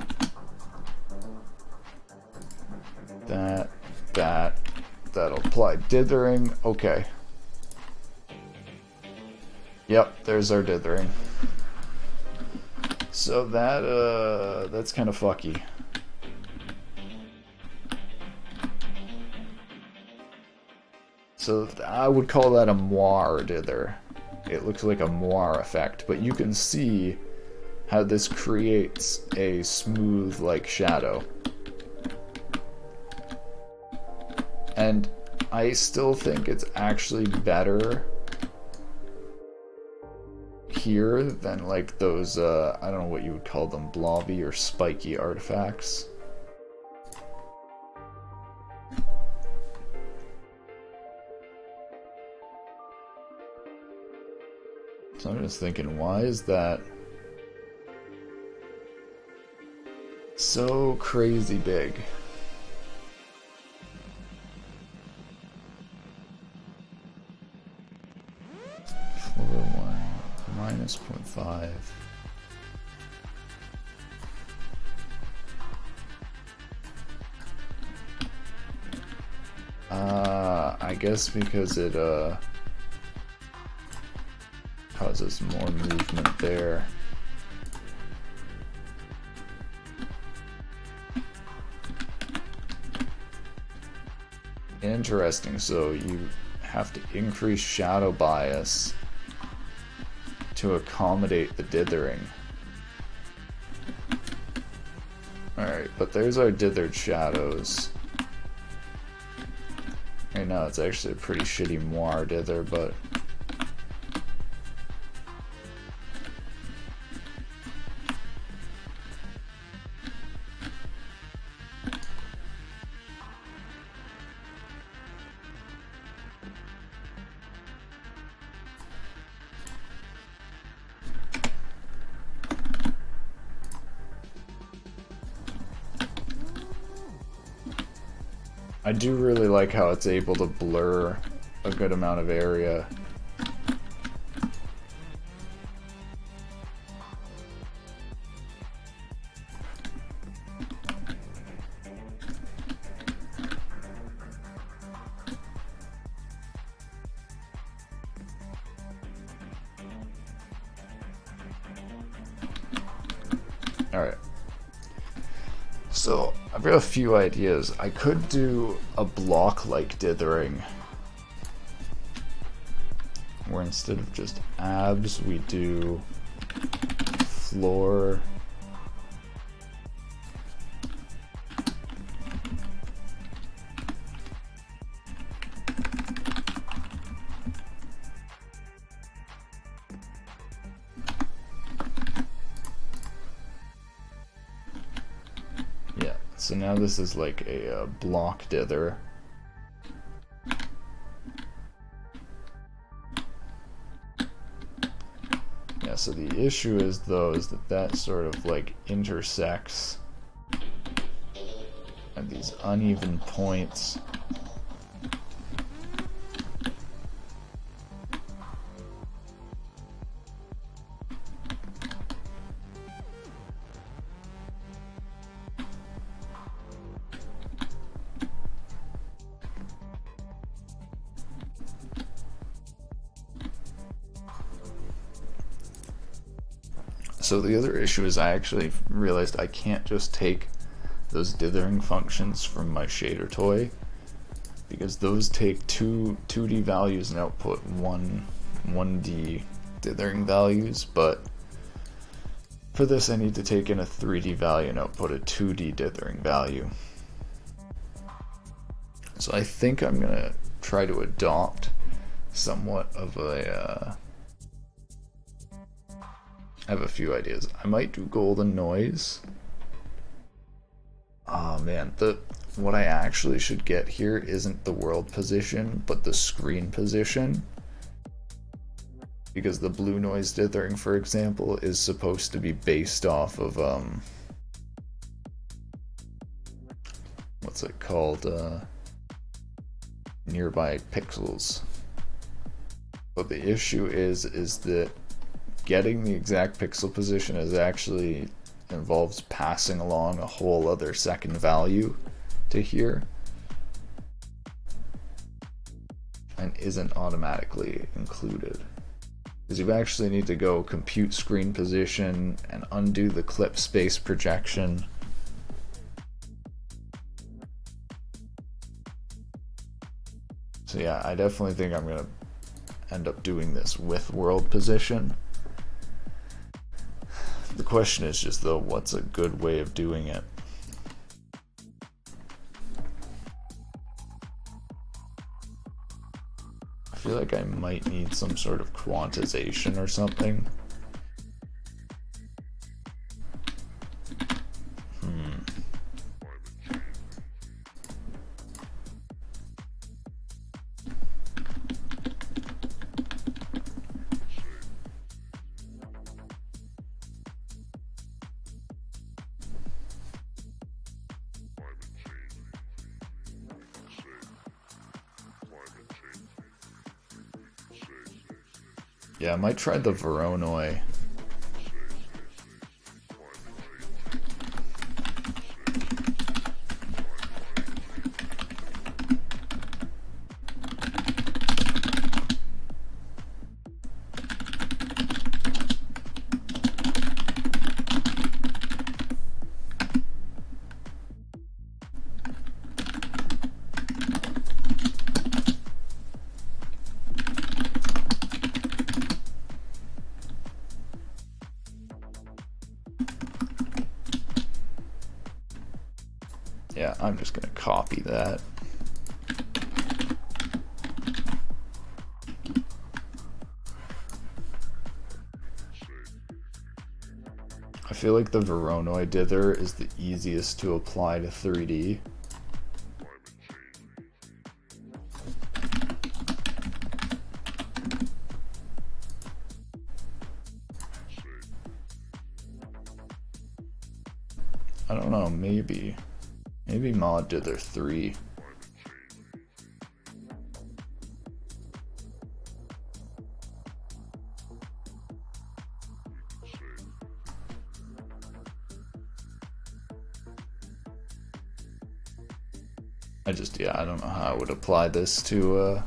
That'll apply dithering. Okay. Yep, there's our dithering. So that's kind of fucky. So I would call that a moire dither. It looks like a moire effect, but you can see how this creates a smooth like shadow. And I still think it's actually better here than like those, I don't know what you would call them, blobby or spiky artifacts. So I'm just thinking, why is that so crazy big? Floor 1, minus 0.5. I guess because it causes more movement there. Interesting, so you have to increase shadow bias to accommodate the dithering. Alright, but there's our dithered shadows. Right now it's actually a pretty shitty moire dither, but I do really like how it's able to blur a good amount of area. Alright. So, I've got a few ideas. I could do a block-like dithering, where instead of just abs, we do floor. So now this is like a block dither. Yeah, so the issue is though is that sort of like intersects at these uneven points. So the other issue is I actually realized I can't just take those dithering functions from my shader toy, because those take 2D values and output 1D dithering values, but for this I need to take in a 3D value and output a 2D dithering value. So I think I'm gonna try to adopt somewhat of a I have a few ideas. I might do golden noise. Oh man, what I actually should get here isn't the world position, but the screen position. Because the blue noise dithering, for example, is supposed to be based off of, what's it called? Nearby pixels. But the issue is that getting the exact pixel position is actually involves passing along a whole other second value to here, and isn't automatically included. Because you actually need to go compute screen position and undo the clip space projection. So yeah, I definitely think I'm gonna end up doing this with world position. The question is just though, what's a good way of doing it? I feel like I might need some sort of quantization or something. Yeah, I might try the Voronoi. Yeah, I'm just gonna copy that. I feel like the Voronoi dither is the easiest to apply to 3D. I don't know, maybe mod dither 3. I don't know how I would apply this to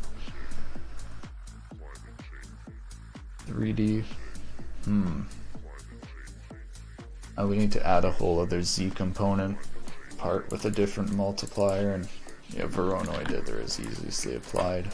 3D. I would need to add a whole other Z component part with a different multiplier, and yeah, Voronoi dither is easily applied.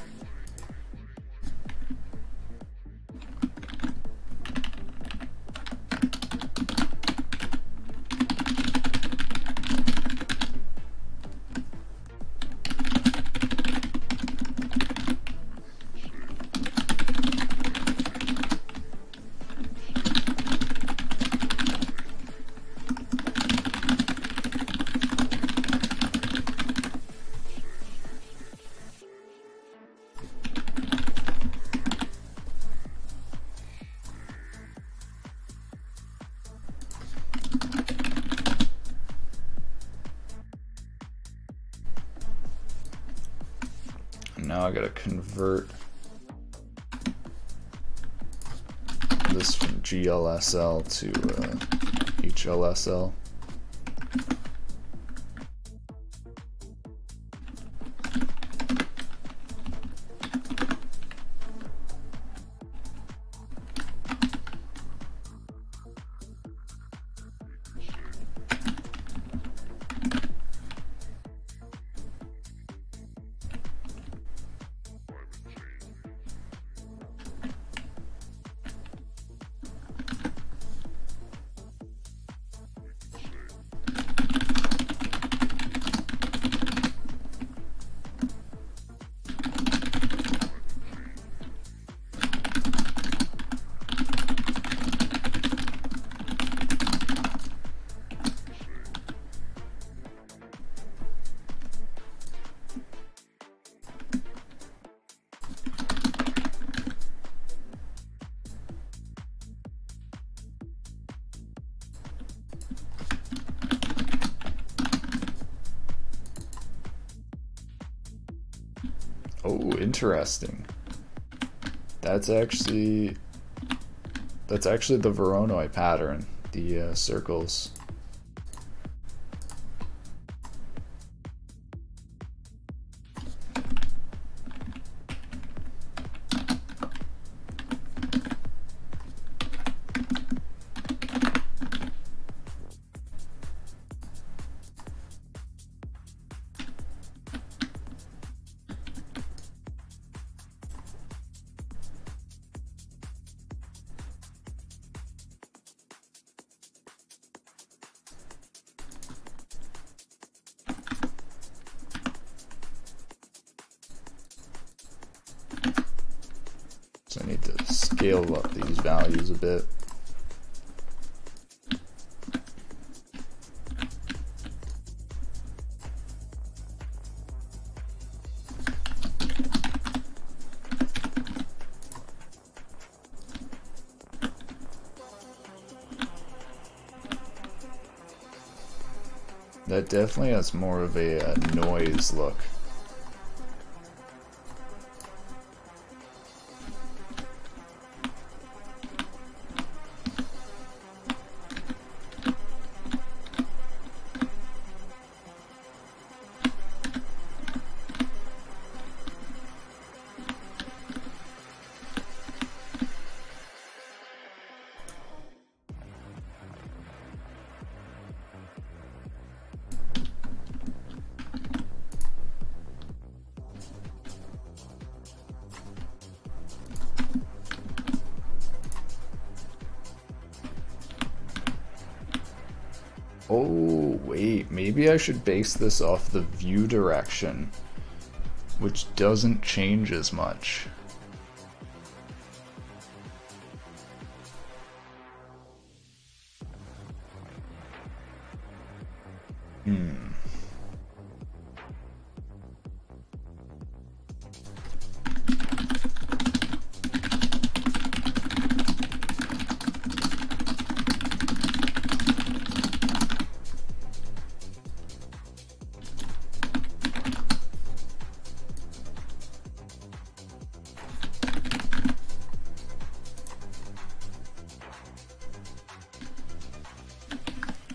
Now I gotta convert this from GLSL to HLSL. Oh, interesting. That's actually the Voronoi pattern, the circles. So I need to scale up these values a bit. That definitely has more of a noise look. Oh, wait, maybe I should base this off the view direction, which doesn't change as much.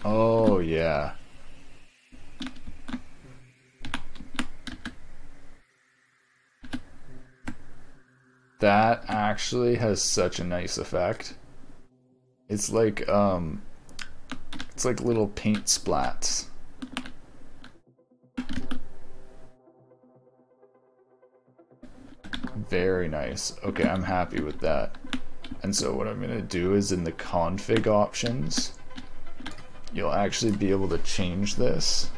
Oh, yeah. That actually has such a nice effect. It's like little paint splats. Very nice. Okay, I'm happy with that. And so what I'm gonna do is in the config options, you'll actually be able to change this.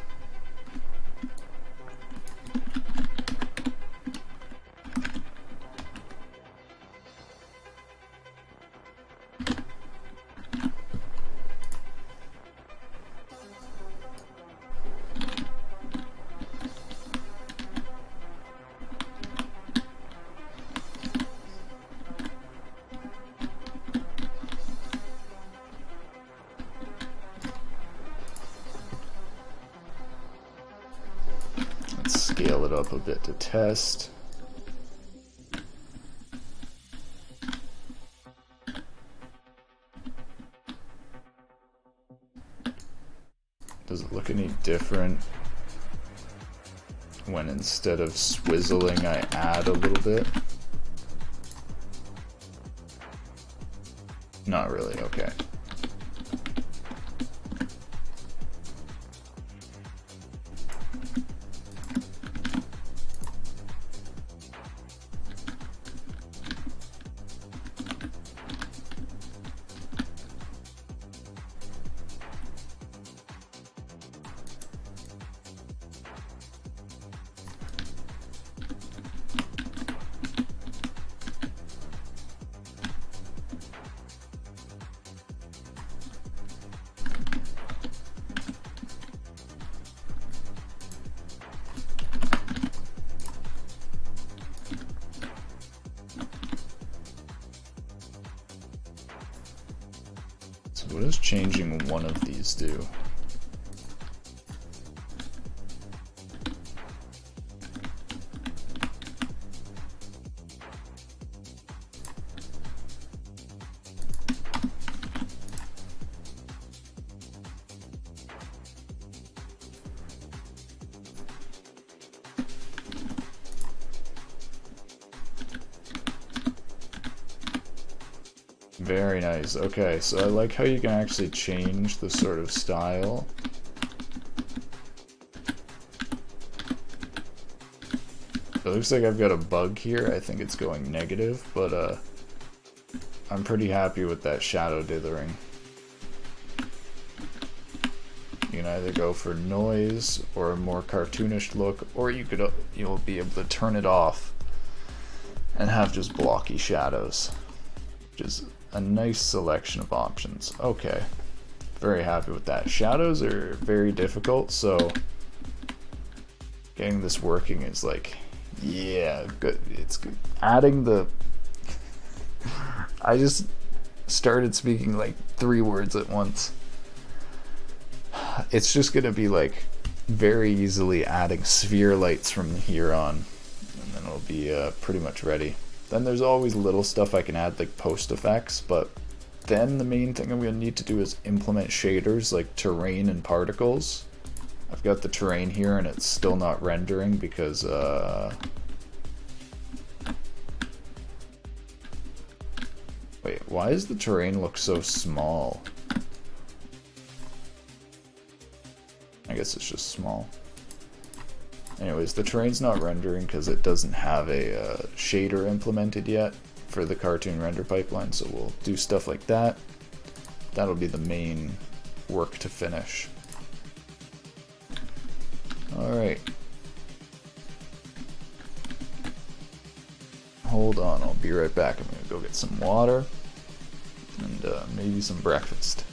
Scale it up a bit to test. Does it look any different when instead of swizzling I add a little bit? Not really, okay. So what does changing one of these do? Very nice. Okay, so I like how you can actually change the sort of style. It looks like I've got a bug here. I think it's going negative, but I'm pretty happy with that shadow dithering. You can either go for noise or a more cartoonish look, or you'll be able to turn it off and have just blocky shadows, which is a nice selection of options. Okay, very happy with that. Shadows are very difficult, so getting this working is like, yeah, good. It's good. Adding the I just started speaking like 3 words at once. It's just gonna be like very easily adding sphere lights from here on, and then it'll be pretty much ready. Then there's always little stuff I can add like post effects, but then the main thing I'm gonna need to do is implement shaders like terrain and particles. I've got the terrain here and it's still not rendering because wait, why does the terrain look so small? I guess it's just small. Anyways, the terrain's not rendering because it doesn't have a shader implemented yet for the cartoon render pipeline, so we'll do stuff like that. That'll be the main work to finish. Alright. Hold on, I'll be right back. I'm gonna go get some water and maybe some breakfast.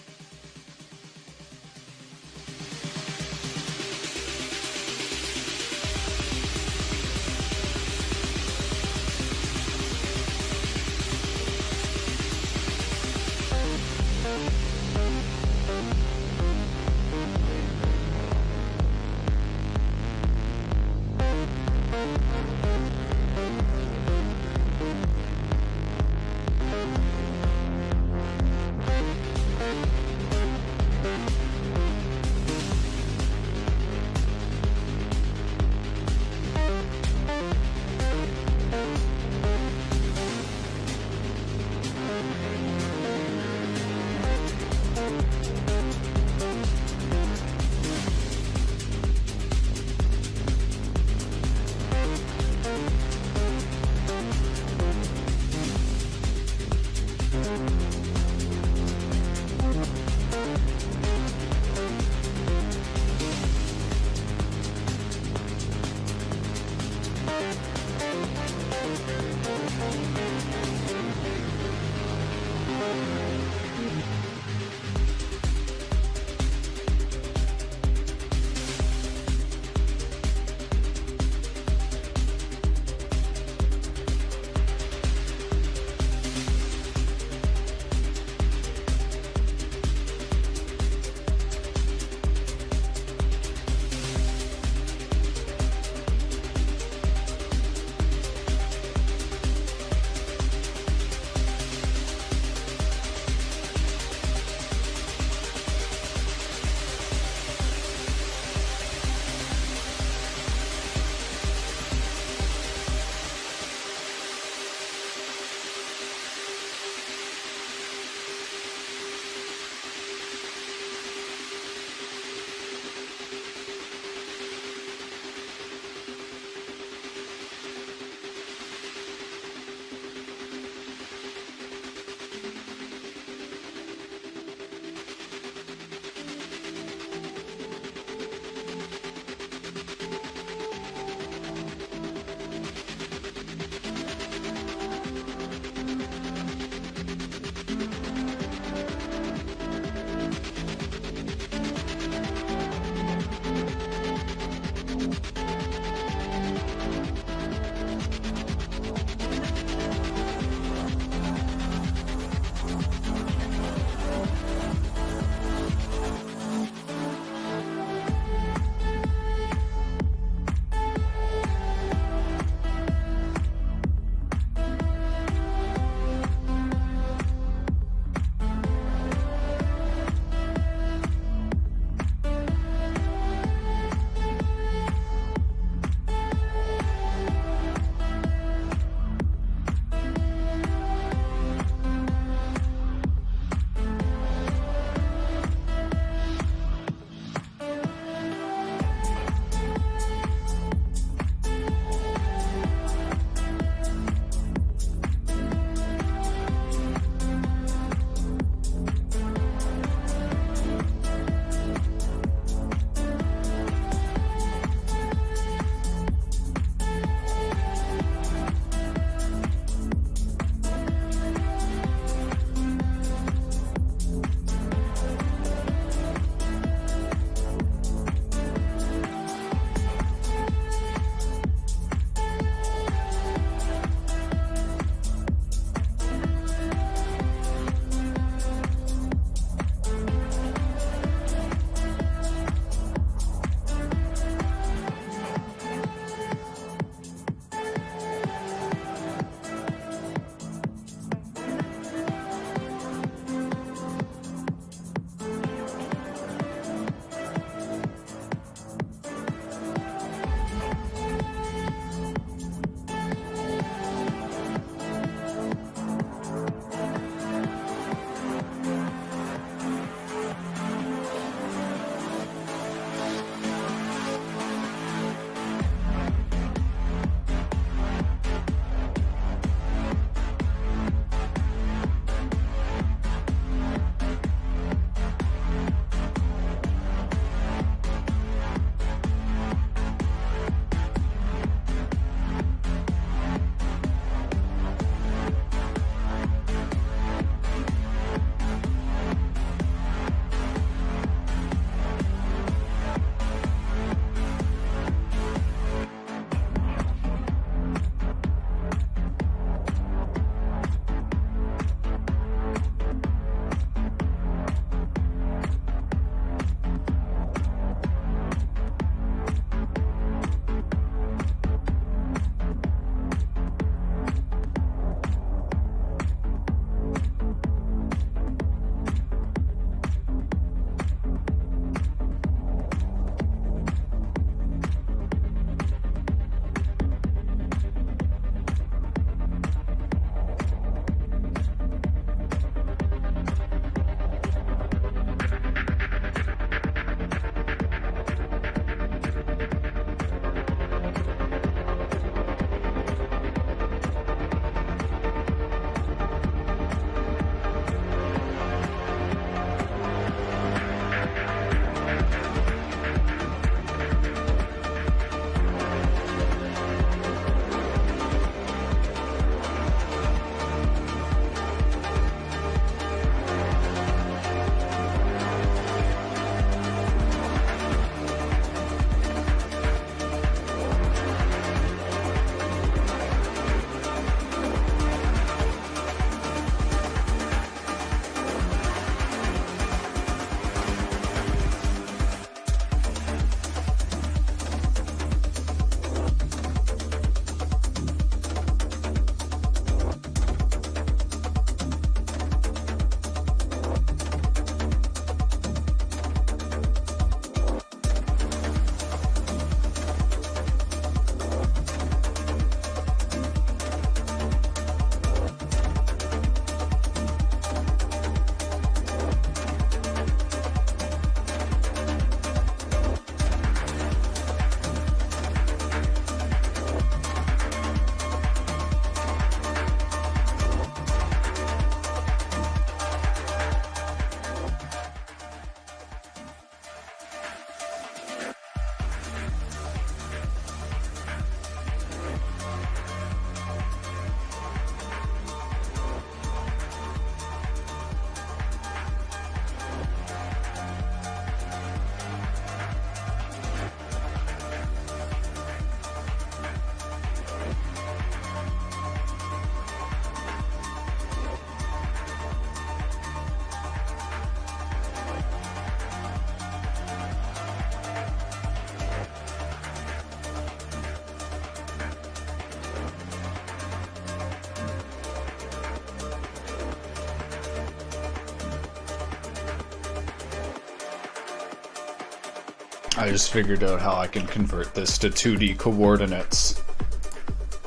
I just figured out how I can convert this to 2D coordinates.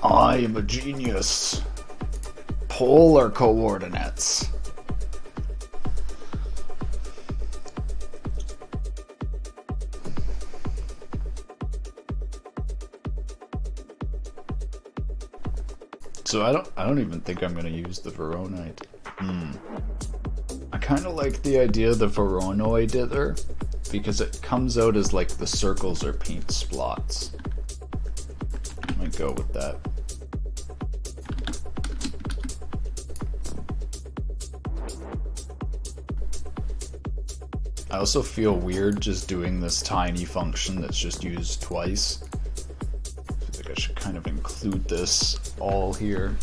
I am a genius. Polar coordinates. So I don't even think I'm gonna use the Voronite. I kind of like the idea of the Voronoi dither because it comes out as like the circles or paint splots. I'm gonna go with that. I also feel weird just doing this tiny function that's just used twice. I think I should kind of include this all here.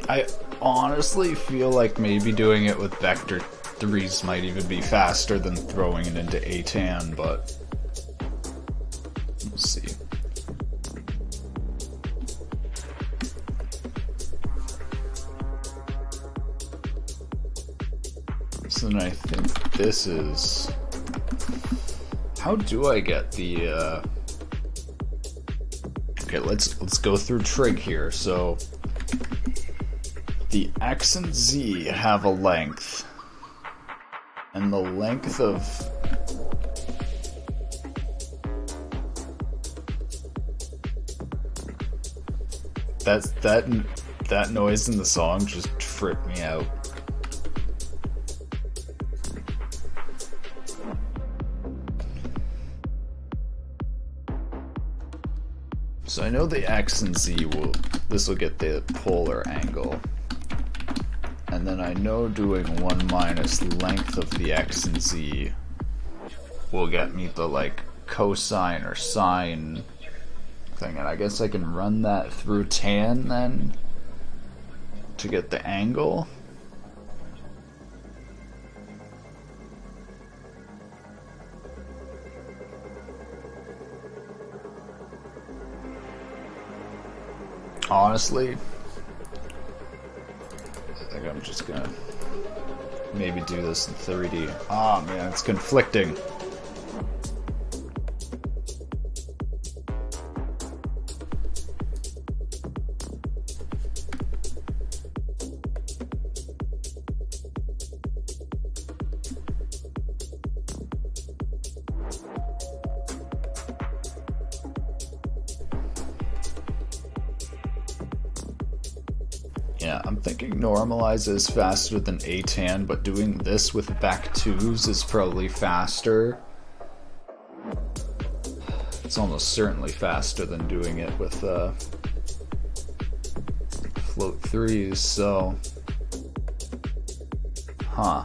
I honestly feel like maybe doing it with vector 3s might even be faster than throwing it into Atan, but we'll see. So then I think this is... How do I get the... Okay, let's go through trig here. So the X and Z have a length, and the length of that noise in the song just tripped me out. So I know the X and Z this will get the polar angle. And then I know doing 1 minus length of the X and Z will get me the like cosine or sine thing. And I guess I can run that through tan then to get the angle. Honestly, I think I'm just gonna maybe do this in 3D. Ah, man, it's conflicting. Yeah, I'm thinking normalize is faster than Atan, but doing this with back 2s is probably faster. It's almost certainly faster than doing it with float 3s, so... Huh.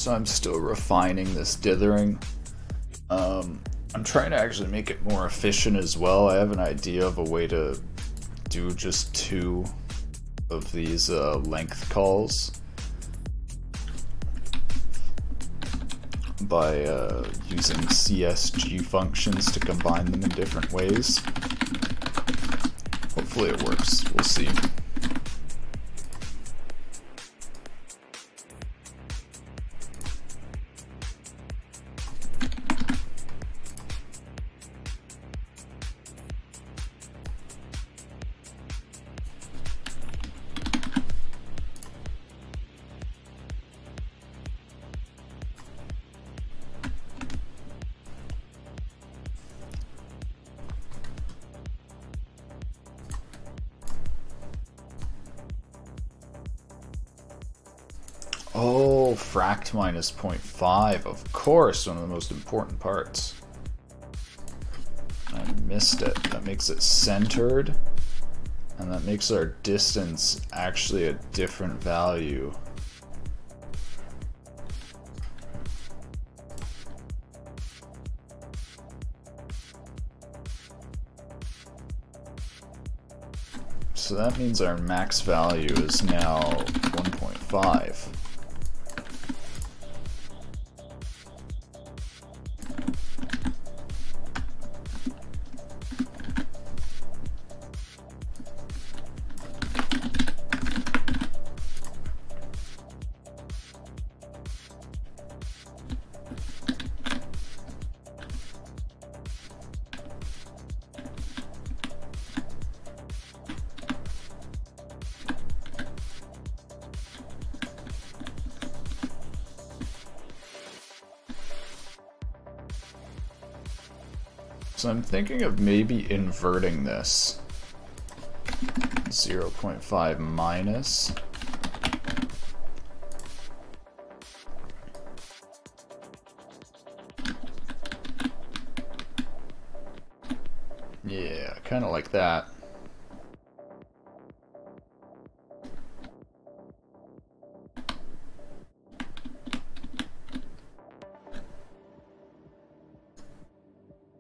So I'm still refining this dithering. I'm trying to actually make it more efficient as well. I have an idea of a way to do just 2 of these length calls by using CSG functions to combine them in different ways. Hopefully it works. We'll see. Oh, fract minus 0.5, of course, one of the most important parts. I missed it. That makes it centered, and that makes our distance actually a different value. So that means our max value is now 1.5. So I'm thinking of maybe inverting this. 0.5 minus. Yeah, kind of like that.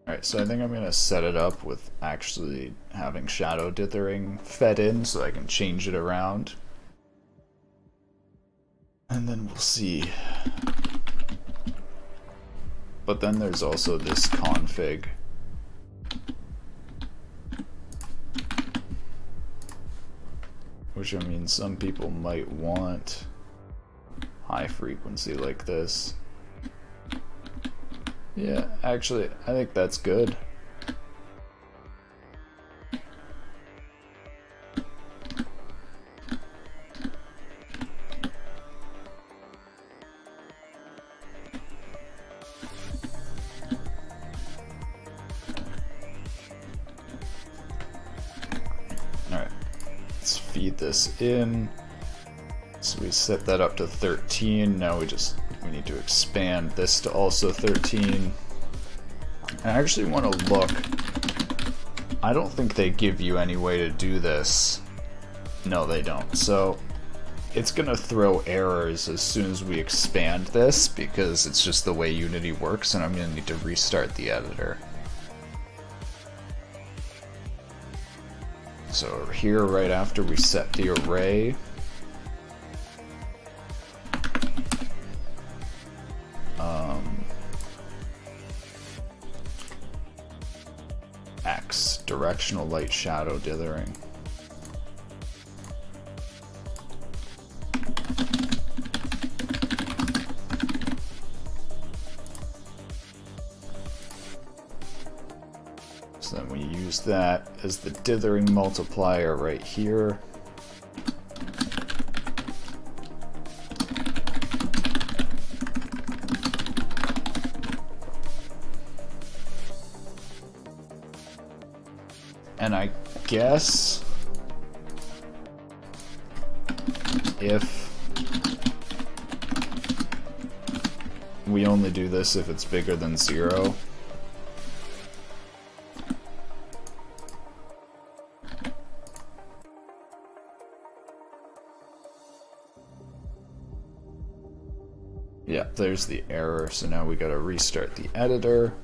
Alright, so I think I'm going to set it up with actually having shadow dithering fed in so I can change it around. And then we'll see. But then there's also this config. Which, I mean, some people might want high frequency like this. Yeah, actually, I think that's good. Alright, let's feed this in. So we set that up to 13. Now we need to expand this to also 13. I actually want to look. I don't think they give you any way to do this. No, they don't. So it's gonna throw errors as soon as we expand this because it's just the way Unity works, and I'm gonna need to restart the editor. So here, right after we set the array, X, directional light shadow dithering. So then we use that as the dithering multiplier right here. And I guess if we only do this if it's bigger than 0. Yeah. Yep, there's the error, so now we gotta restart the editor.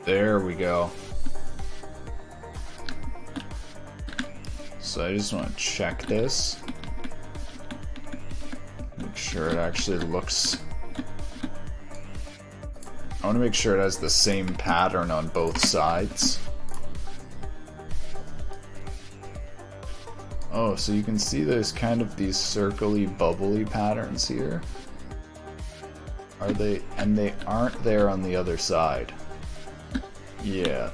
There we go. So I just want to check this. Make sure it actually looks... I want to make sure it has the same pattern on both sides. Oh, so you can see there's kind of these circly, bubbly patterns here. Are they? And they aren't there on the other side. Yeah,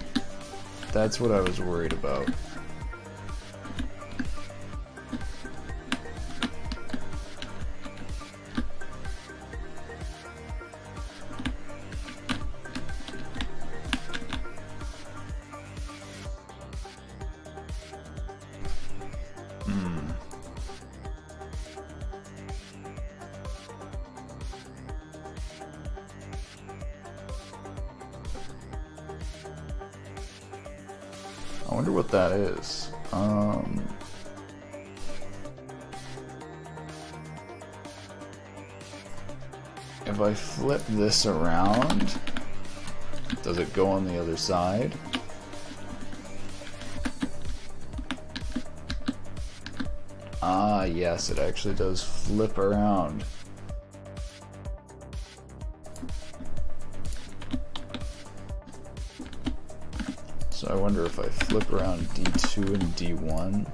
that's what I was worried about. I wonder what that is. If I flip this around, does it go on the other side? Ah, yes, it actually does flip around. So I wonder if I flip around D2 and D1.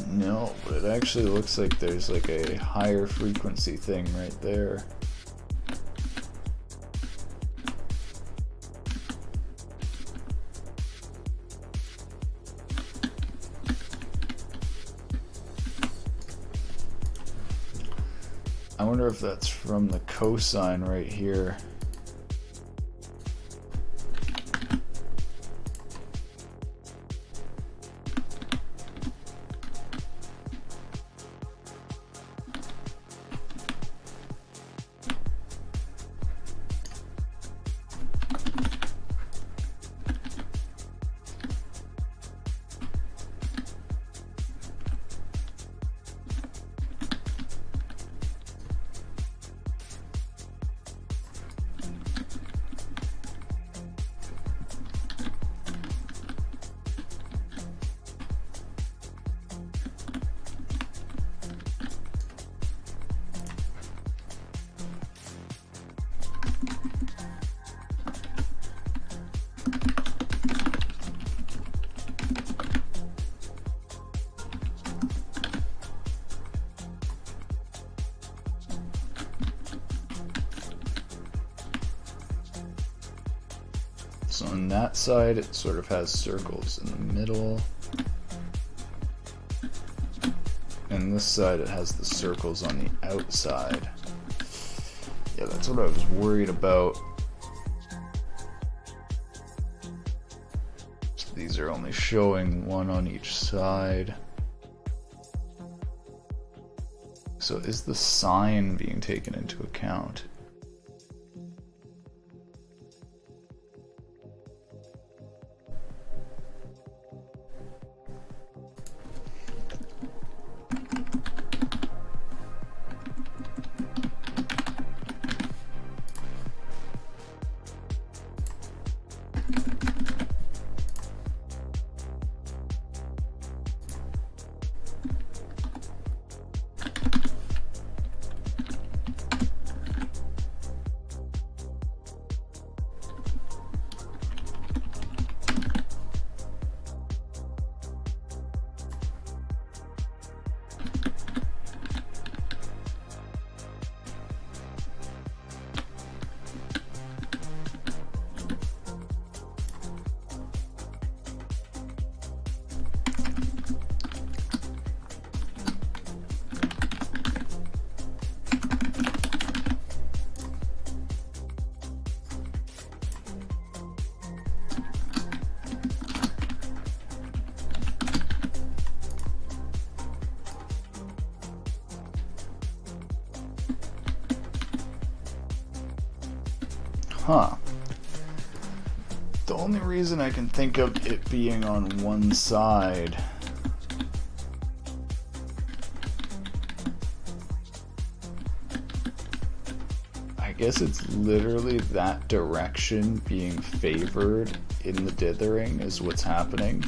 No, but it actually looks like there's like a higher frequency thing right there. I wonder if that's from the cosine right here. So on that side, it sort of has circles in the middle. And this side, it has the circles on the outside. Yeah, that's what I was worried about. So these are only showing one on each side. So is the sine being taken into account? Huh. The only reason I can think of it being on one side... I guess it's literally that direction being favored in the dithering is what's happening.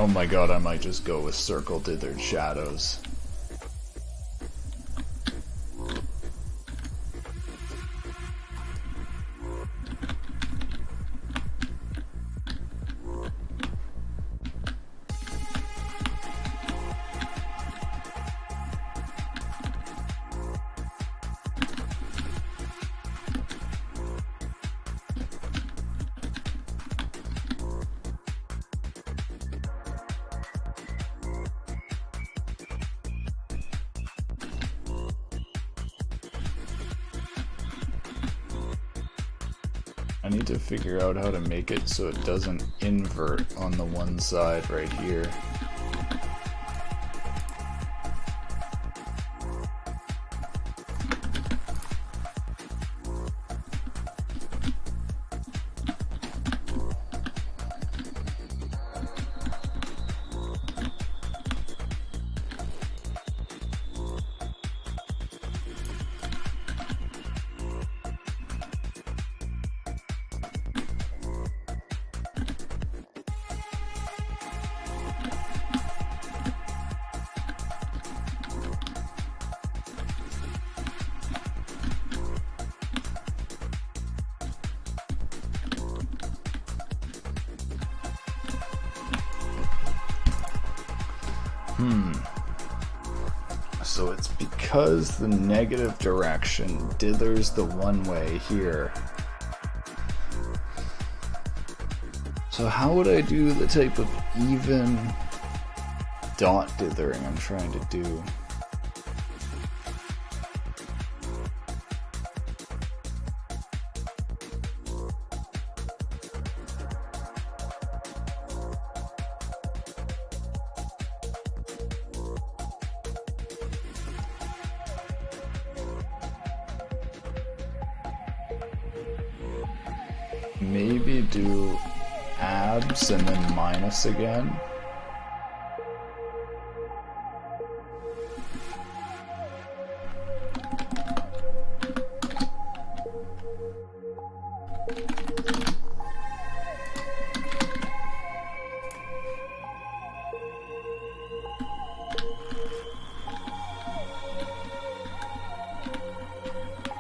Oh my god, I might just go with circle dithered shadows. I need to figure out how to make it so it doesn't invert on the one side right here. So it's because the negative direction dithers the one way here. So how would I do the type of even dot dithering I'm trying to do? Maybe do abs and then minus again.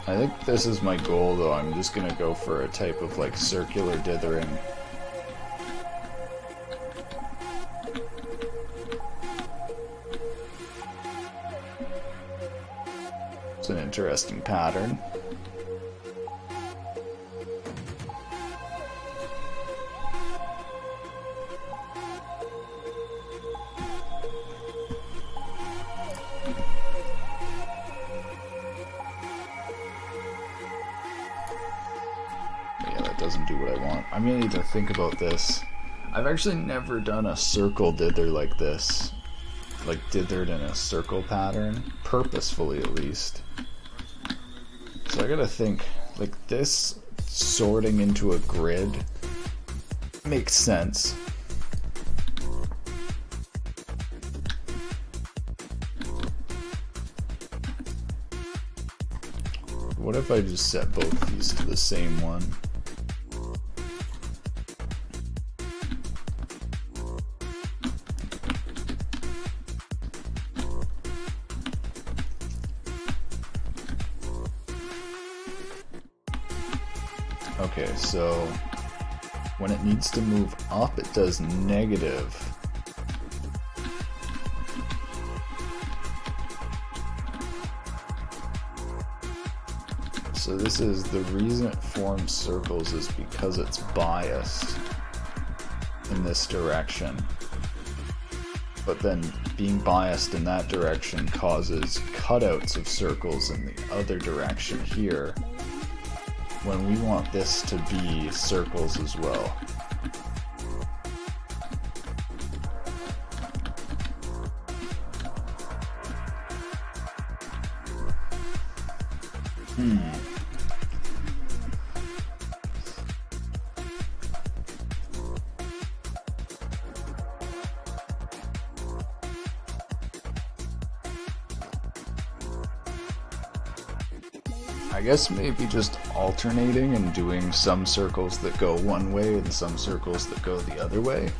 I think this is my goal though. I'm just gonna go for a type of like circular dithering. It's an interesting pattern. Doesn't do what I want. I'm gonna need to think about this. I've actually never done a circle dither like this. Like dithered in a circle pattern. Purposefully at least. So I gotta think, like this sorting into a grid makes sense. What if I just set both these to the same one? Okay, so when it needs to move up, it does negative. So this is the reason it forms circles is because it's biased in this direction. But then being biased in that direction causes cutouts of circles in the other direction here, when we want this to be circles as well. I guess maybe just alternating and doing some circles that go one way and some circles that go the other way.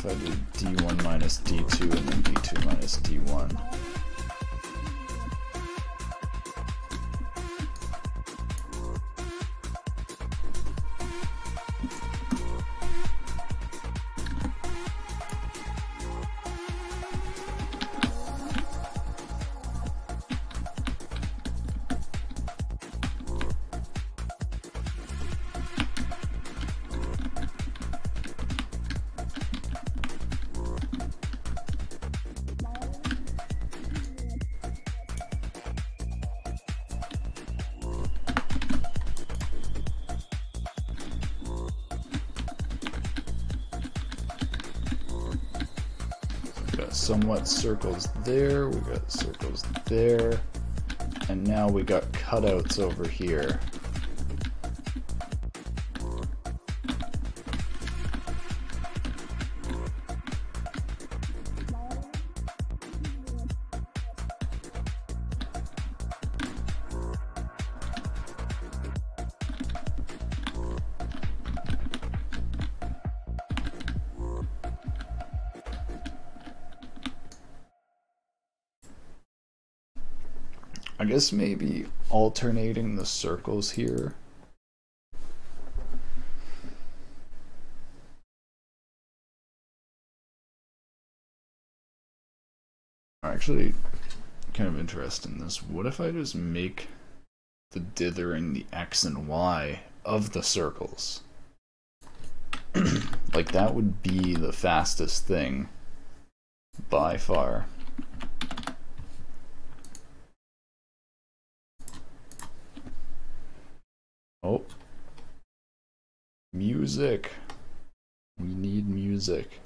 if I did D1 minus D2 and then D2 minus D1? Somewhat circles there, we got circles there, and now we got cutouts over here. I guess maybe alternating the circles here. I'm actually kind of interested in this. What if I just make the dithering the X and Y of the circles? Like, that would be the fastest thing by far. Oh, music. We need music.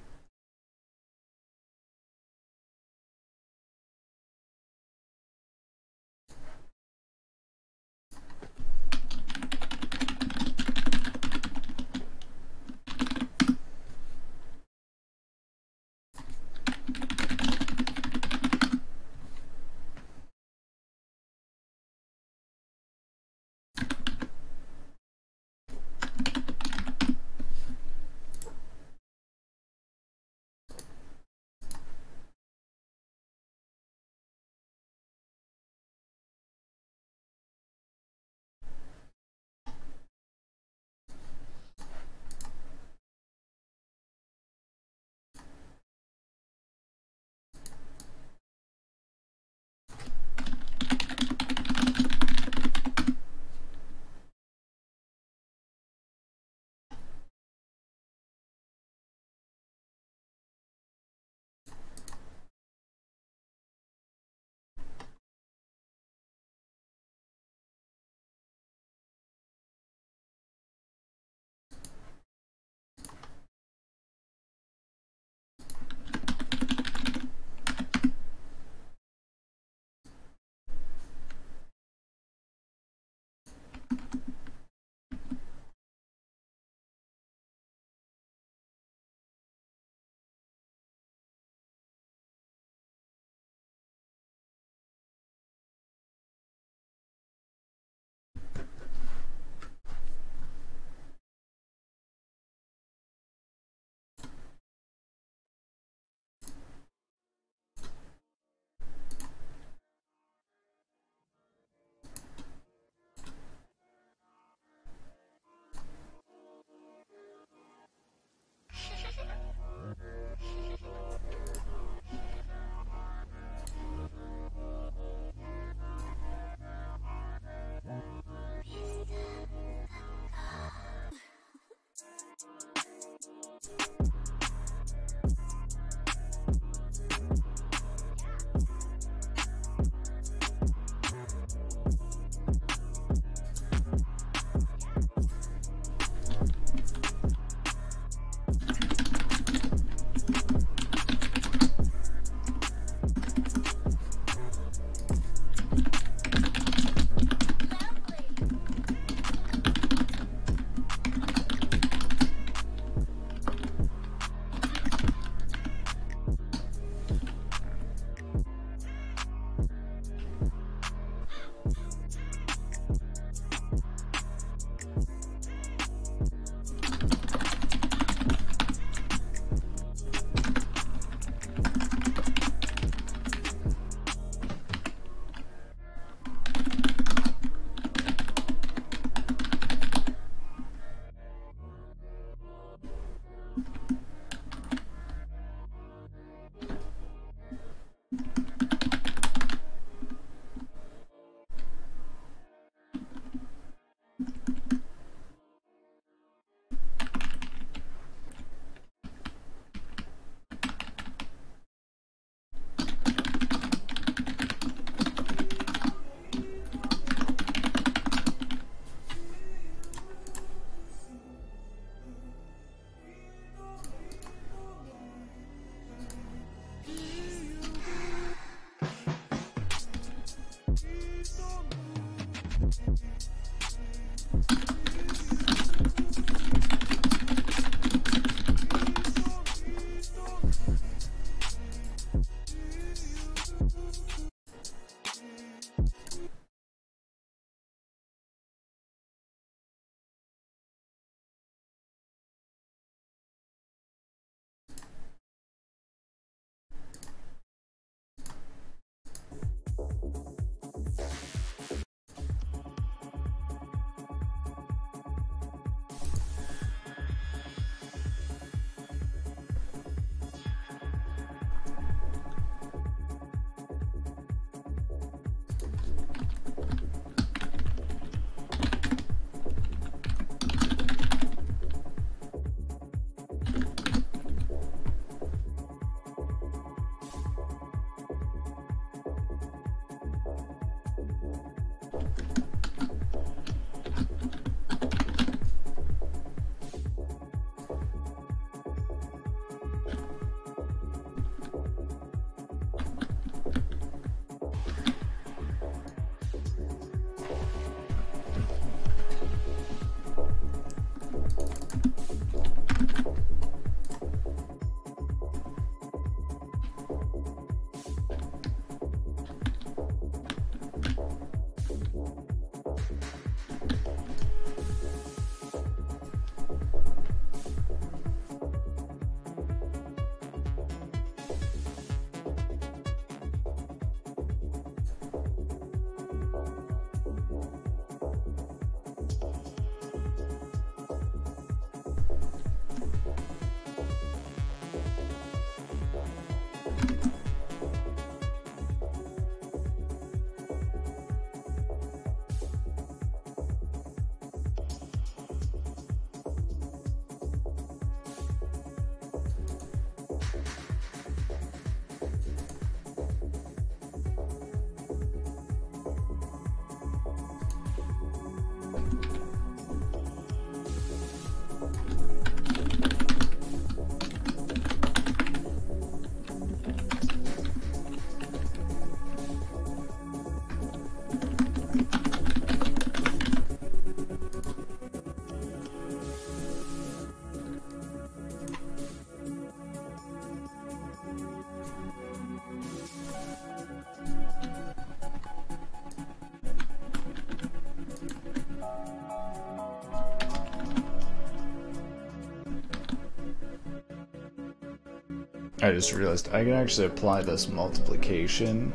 I just realized I can actually apply this multiplication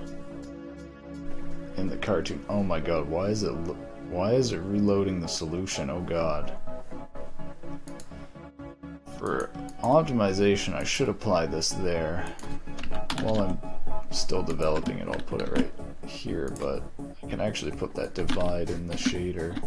in the cartoon. Oh my god, why is it reloading the solution? Oh god. For optimization, I should apply this there. While I'm still developing it, I'll put it right here, but I can actually put that divide in the shader.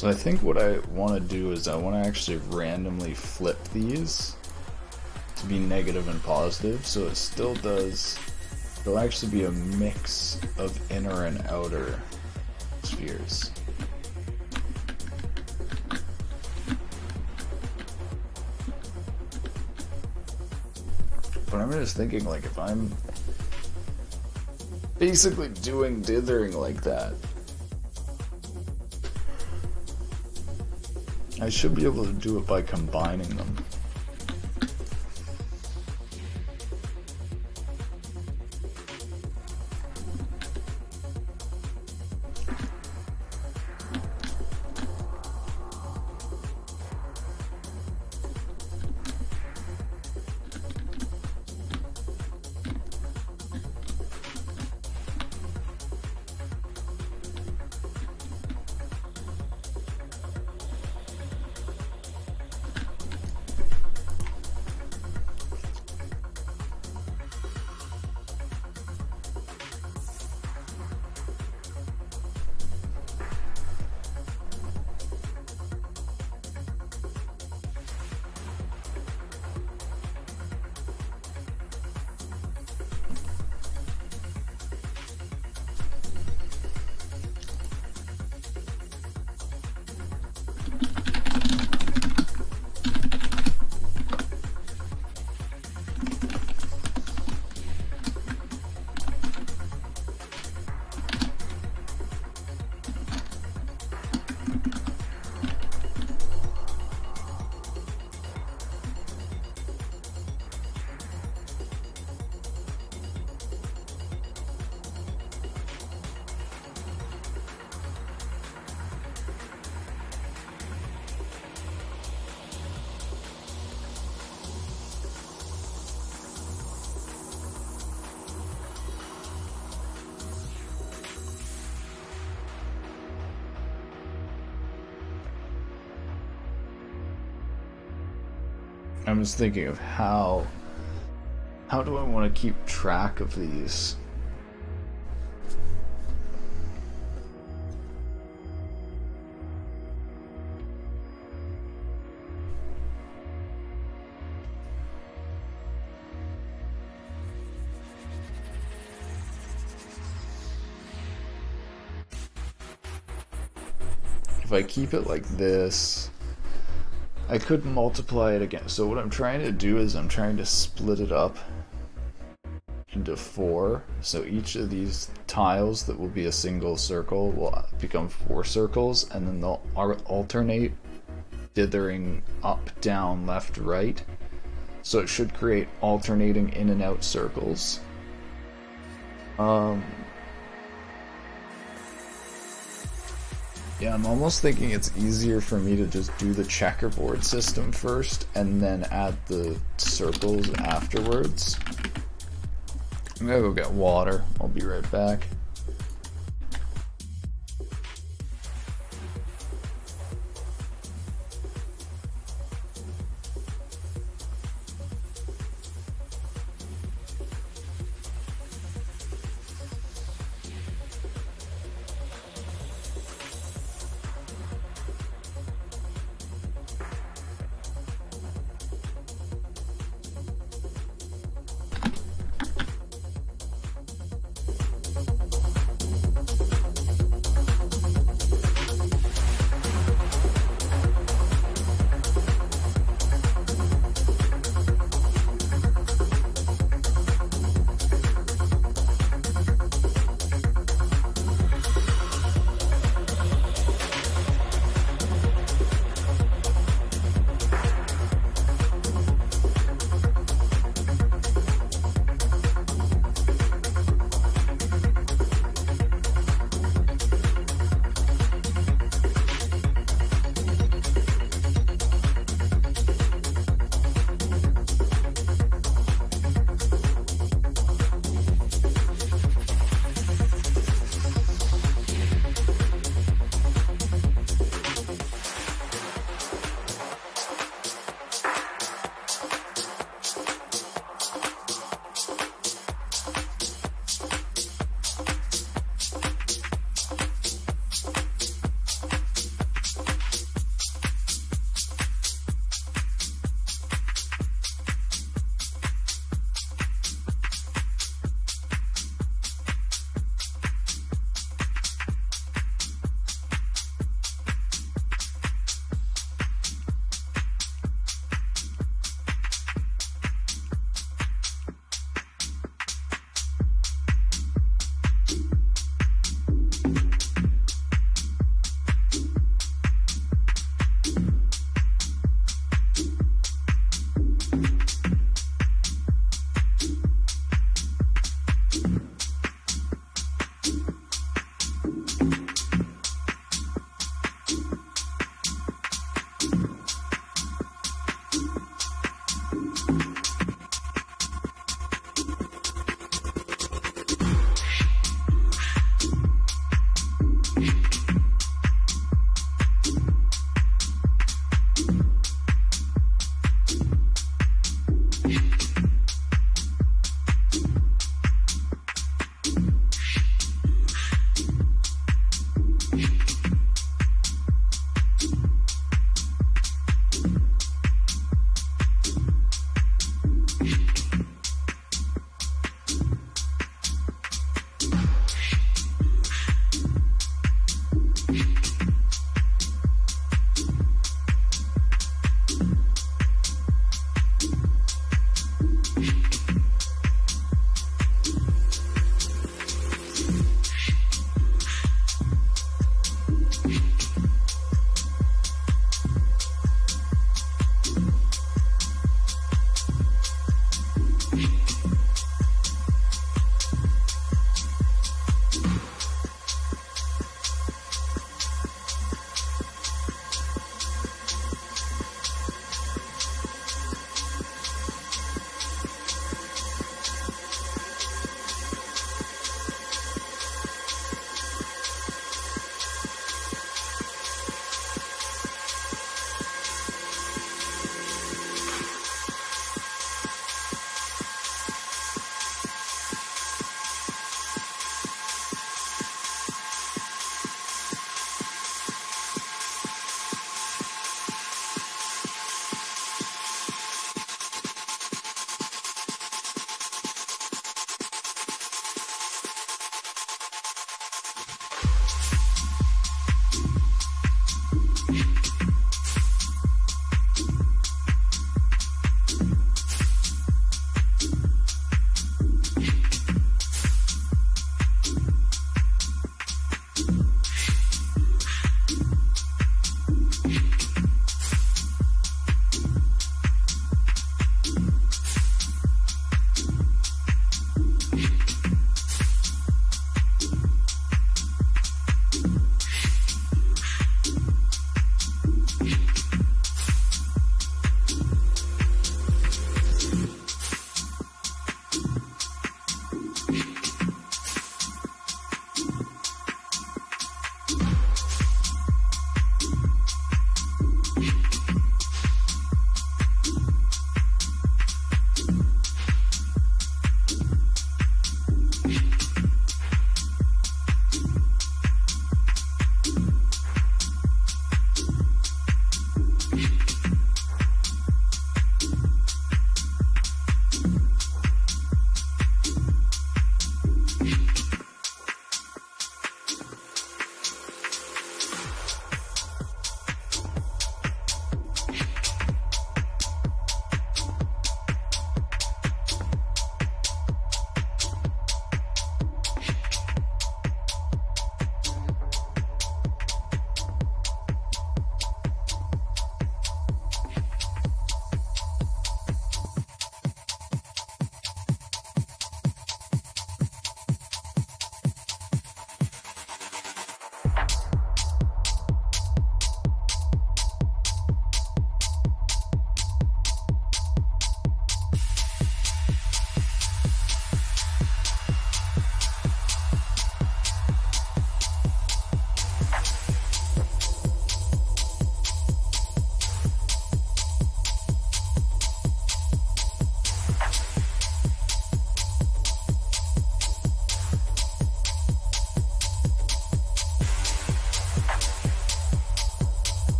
So I think what I want to do is I want to actually randomly flip these to be negative and positive, so it still does, there'll actually be a mix of inner and outer spheres. But I'm just thinking, like, if I'm basically doing dithering like that, I should be able to do it by combining them. I'm just thinking of how do I want to keep track of these? If I keep it like this, I could multiply it again. So what I'm trying to do is I'm trying to split it up into 4. So each of these tiles that will be a single circle will become 4 circles, and then they'll alternate dithering up, down, left, right. So it should create alternating in and out circles. Yeah, I'm almost thinking it's easier for me to just do the checkerboard system first and then add the circles afterwards. I'm gonna go get water. I'll be right back.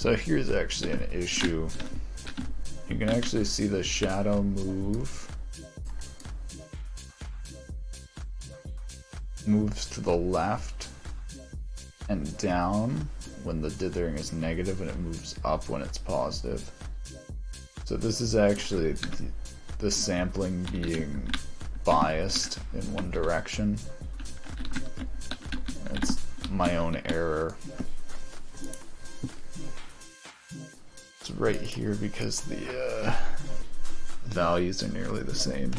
So here's actually an issue. You can actually see the shadow moves to the left and down when the dithering is negative, and it moves up when it's positive. So this is actually the sampling being biased in one direction. It's my own error. It's right here because the values are nearly the same.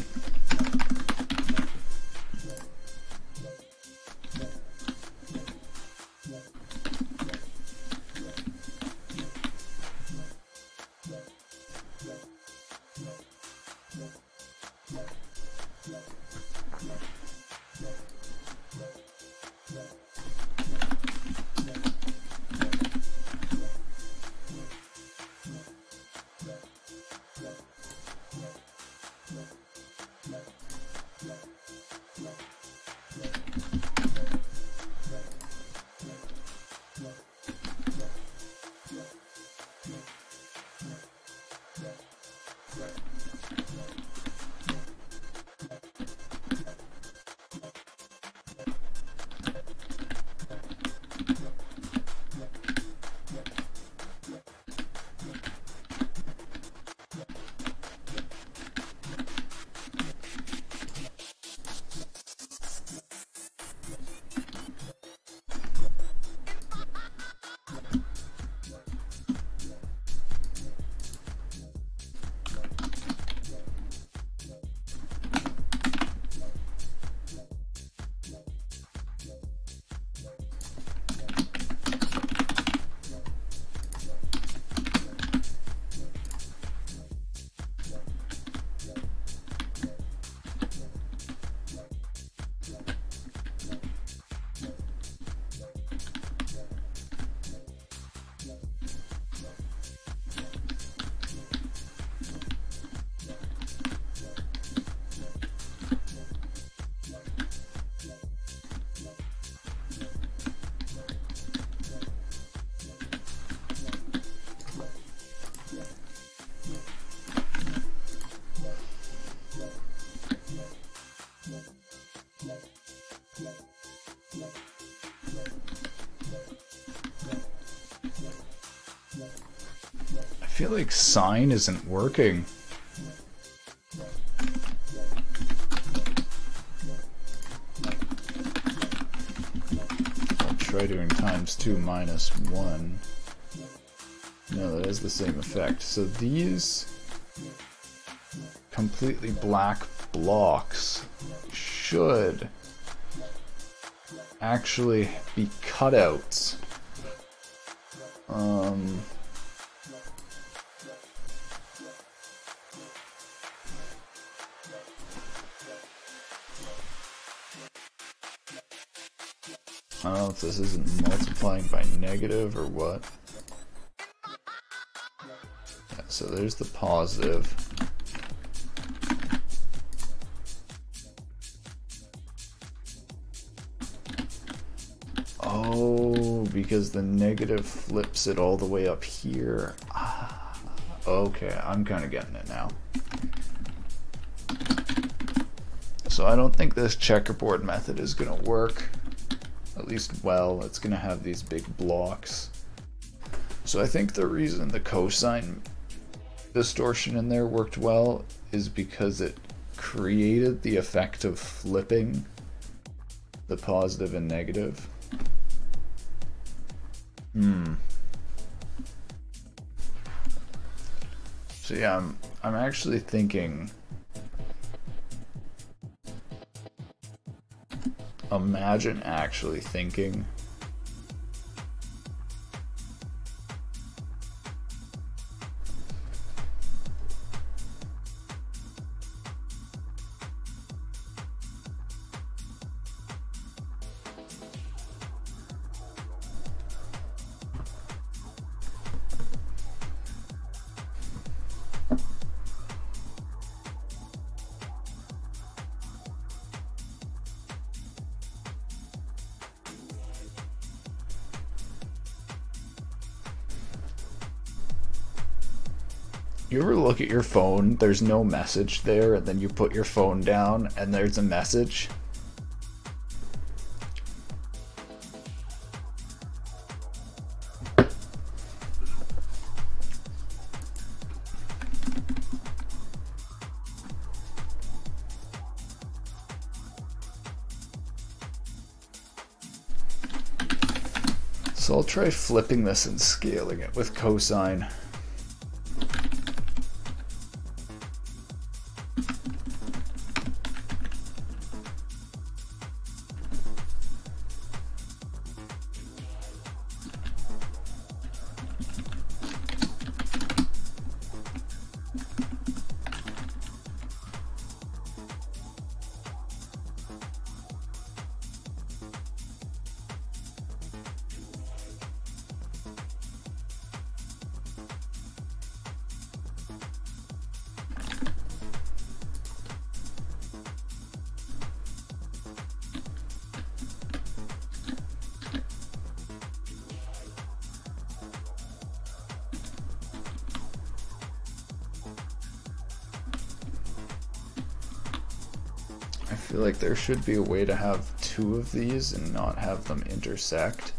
I feel like sine isn't working. I'll try doing ×2 minus 1. No, that has the same effect. So these completely black blocks should actually be cutouts. I don't know if this isn't multiplying by negative or what. Yeah, so there's the positive. Oh, because the negative flips it all the way up here. Ah, okay, I'm kind of getting it now. So I don't think this checkerboard method is going to work. At least, well, it's going to have these big blocks. So I think the reason the cosine distortion in there worked well is because it created the effect of flipping the positive and negative. So yeah, I'm actually thinking, imagine actually thinking You ever look at your phone, there's no message there, and then you put your phone down and there's a message? So I'll try flipping this and scaling it with cosine. I feel like there should be a way to have two of these and not have them intersect.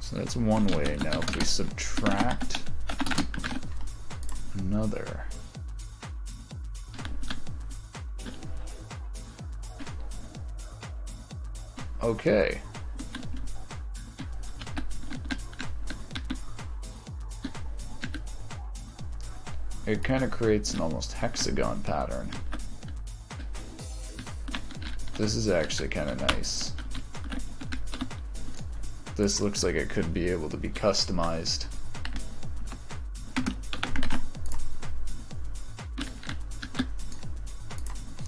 So that's one way. Now if we subtract another, okay. It kind of creates an almost hexagon pattern. This is actually kind of nice. This looks like it could be able to be customized.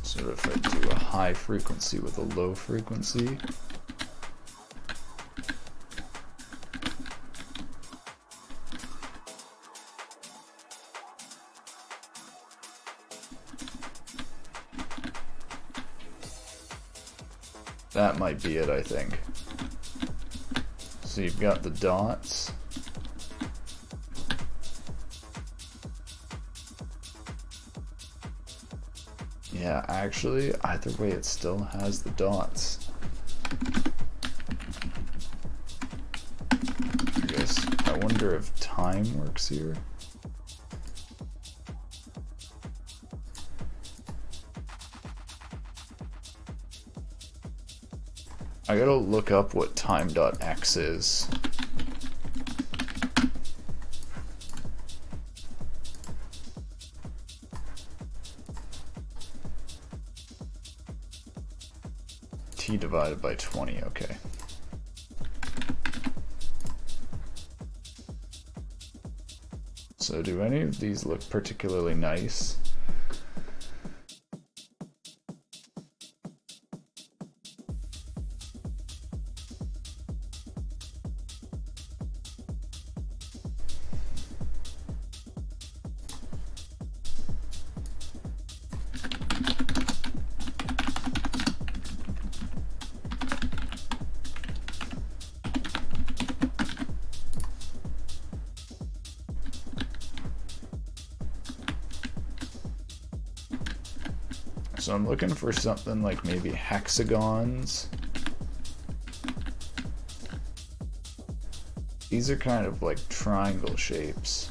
Sort of if I do a high frequency with a low frequency. That might be it, I think. So you've got the dots. Yeah, actually, either way it still has the dots. I guess, I wonder if time works here. I gotta look up what time.x is. T divided by 20, okay. So do any of these look particularly nice? So I'm looking for something like maybe hexagons. These are kind of like triangle shapes.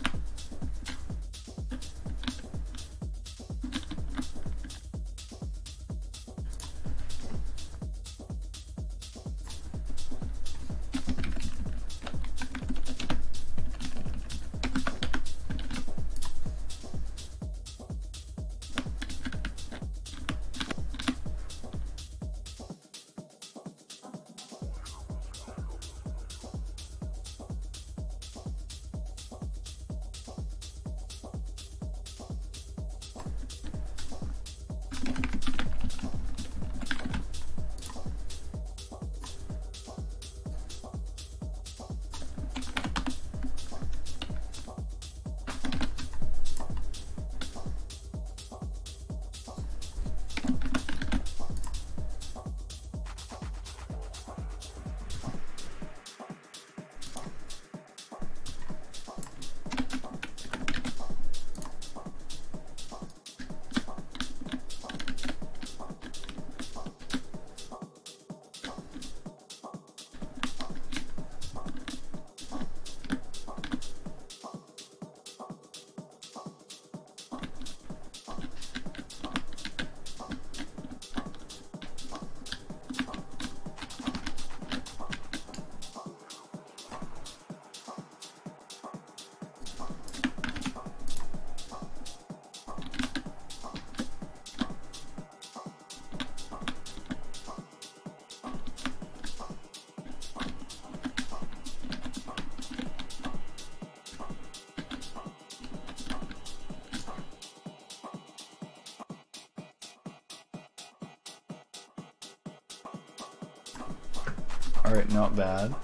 Alright, not bad.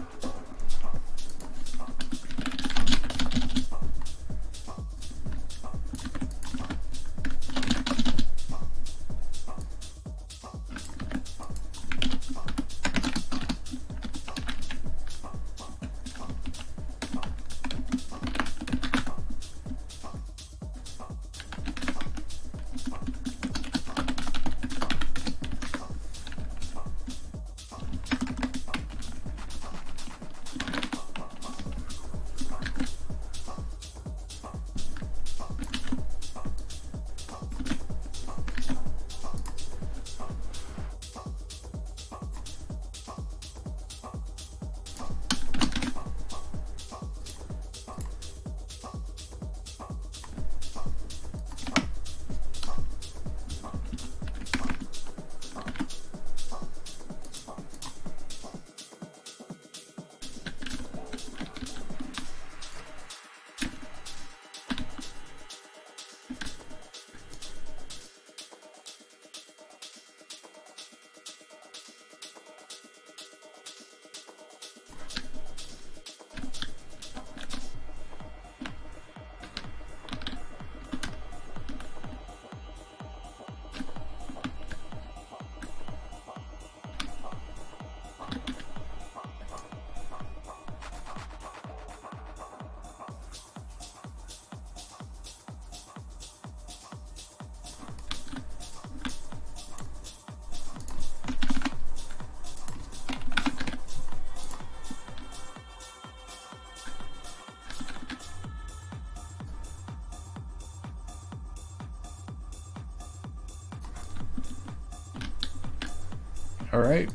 Alright.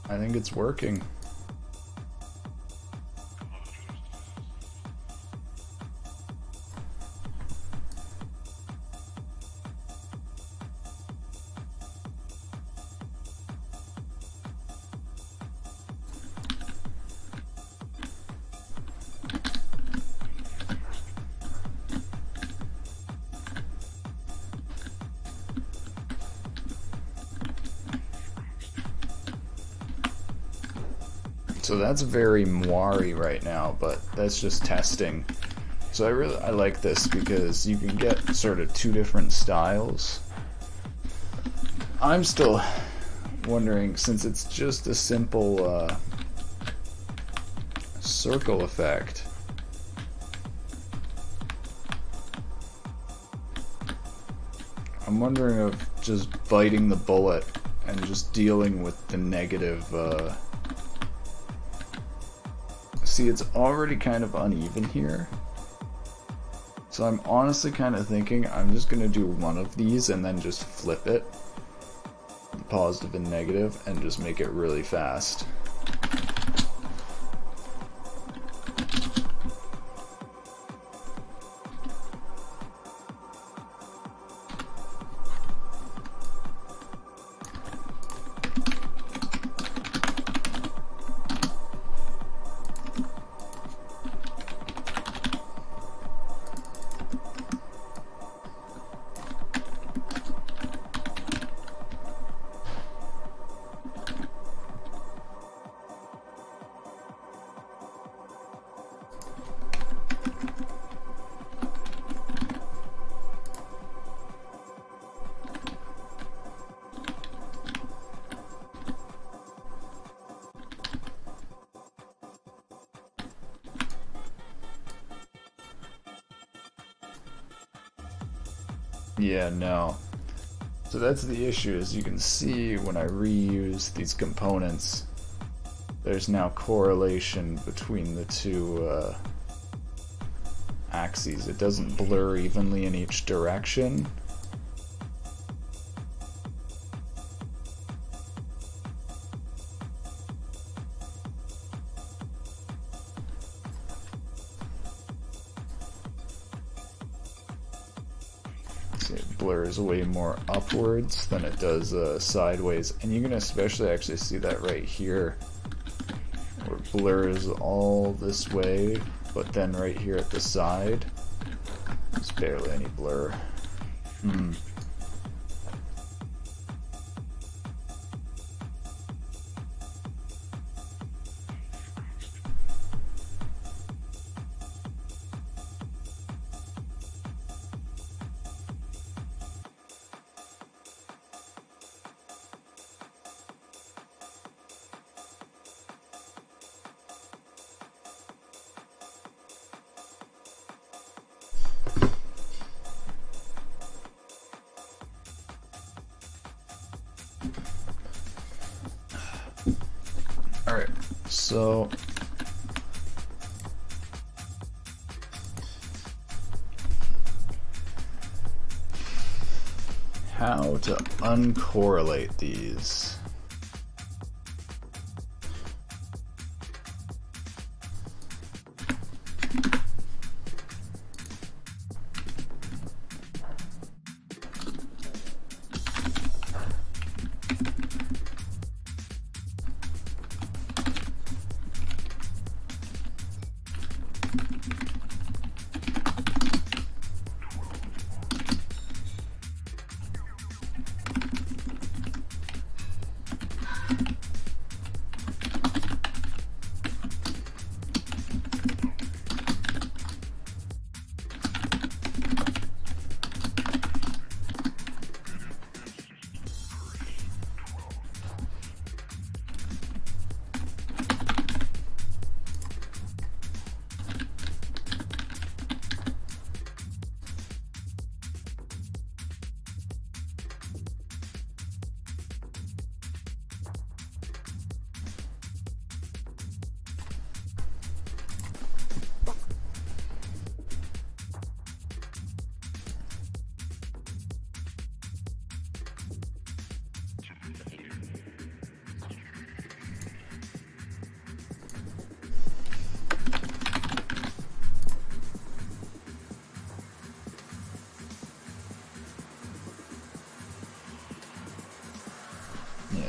I think it's working. So that's very moirey right now, but that's just testing. So I like this because you can get sort of two different styles. I'm still wondering, since it's just a simple circle effect, I'm wondering of just biting the bullet and just dealing with the negative. See, it's already kind of uneven here. So I'm honestly kind of thinking I'm just going to do one of these and then just flip it, positive and negative, and just make it really fast. Yeah, no. So that's the issue, as you can see when I reuse these components, there's now correlation between the two axes. It doesn't blur evenly in each direction. It blurs way more upwards than it does sideways, and you can especially actually see that right here, where it blurs all this way, but then right here at the side, there's barely any blur. Alright, so how to uncorrelate these.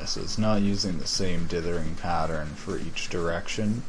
So it's not using the same dithering pattern for each direction.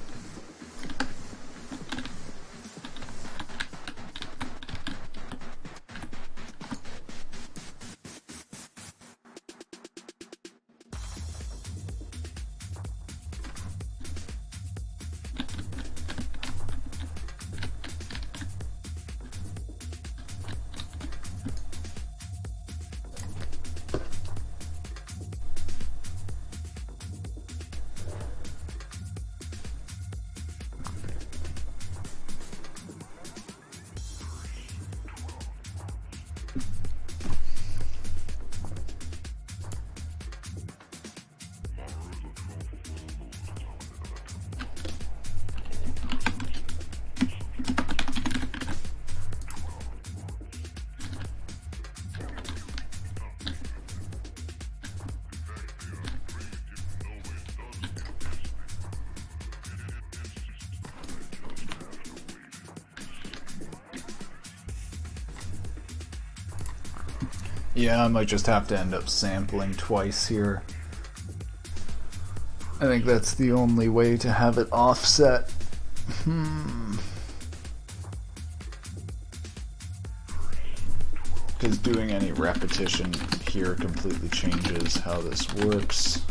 Yeah, I might just have to end up sampling twice here. I think that's the only way to have it offset. Because doing any repetition here completely changes how this works.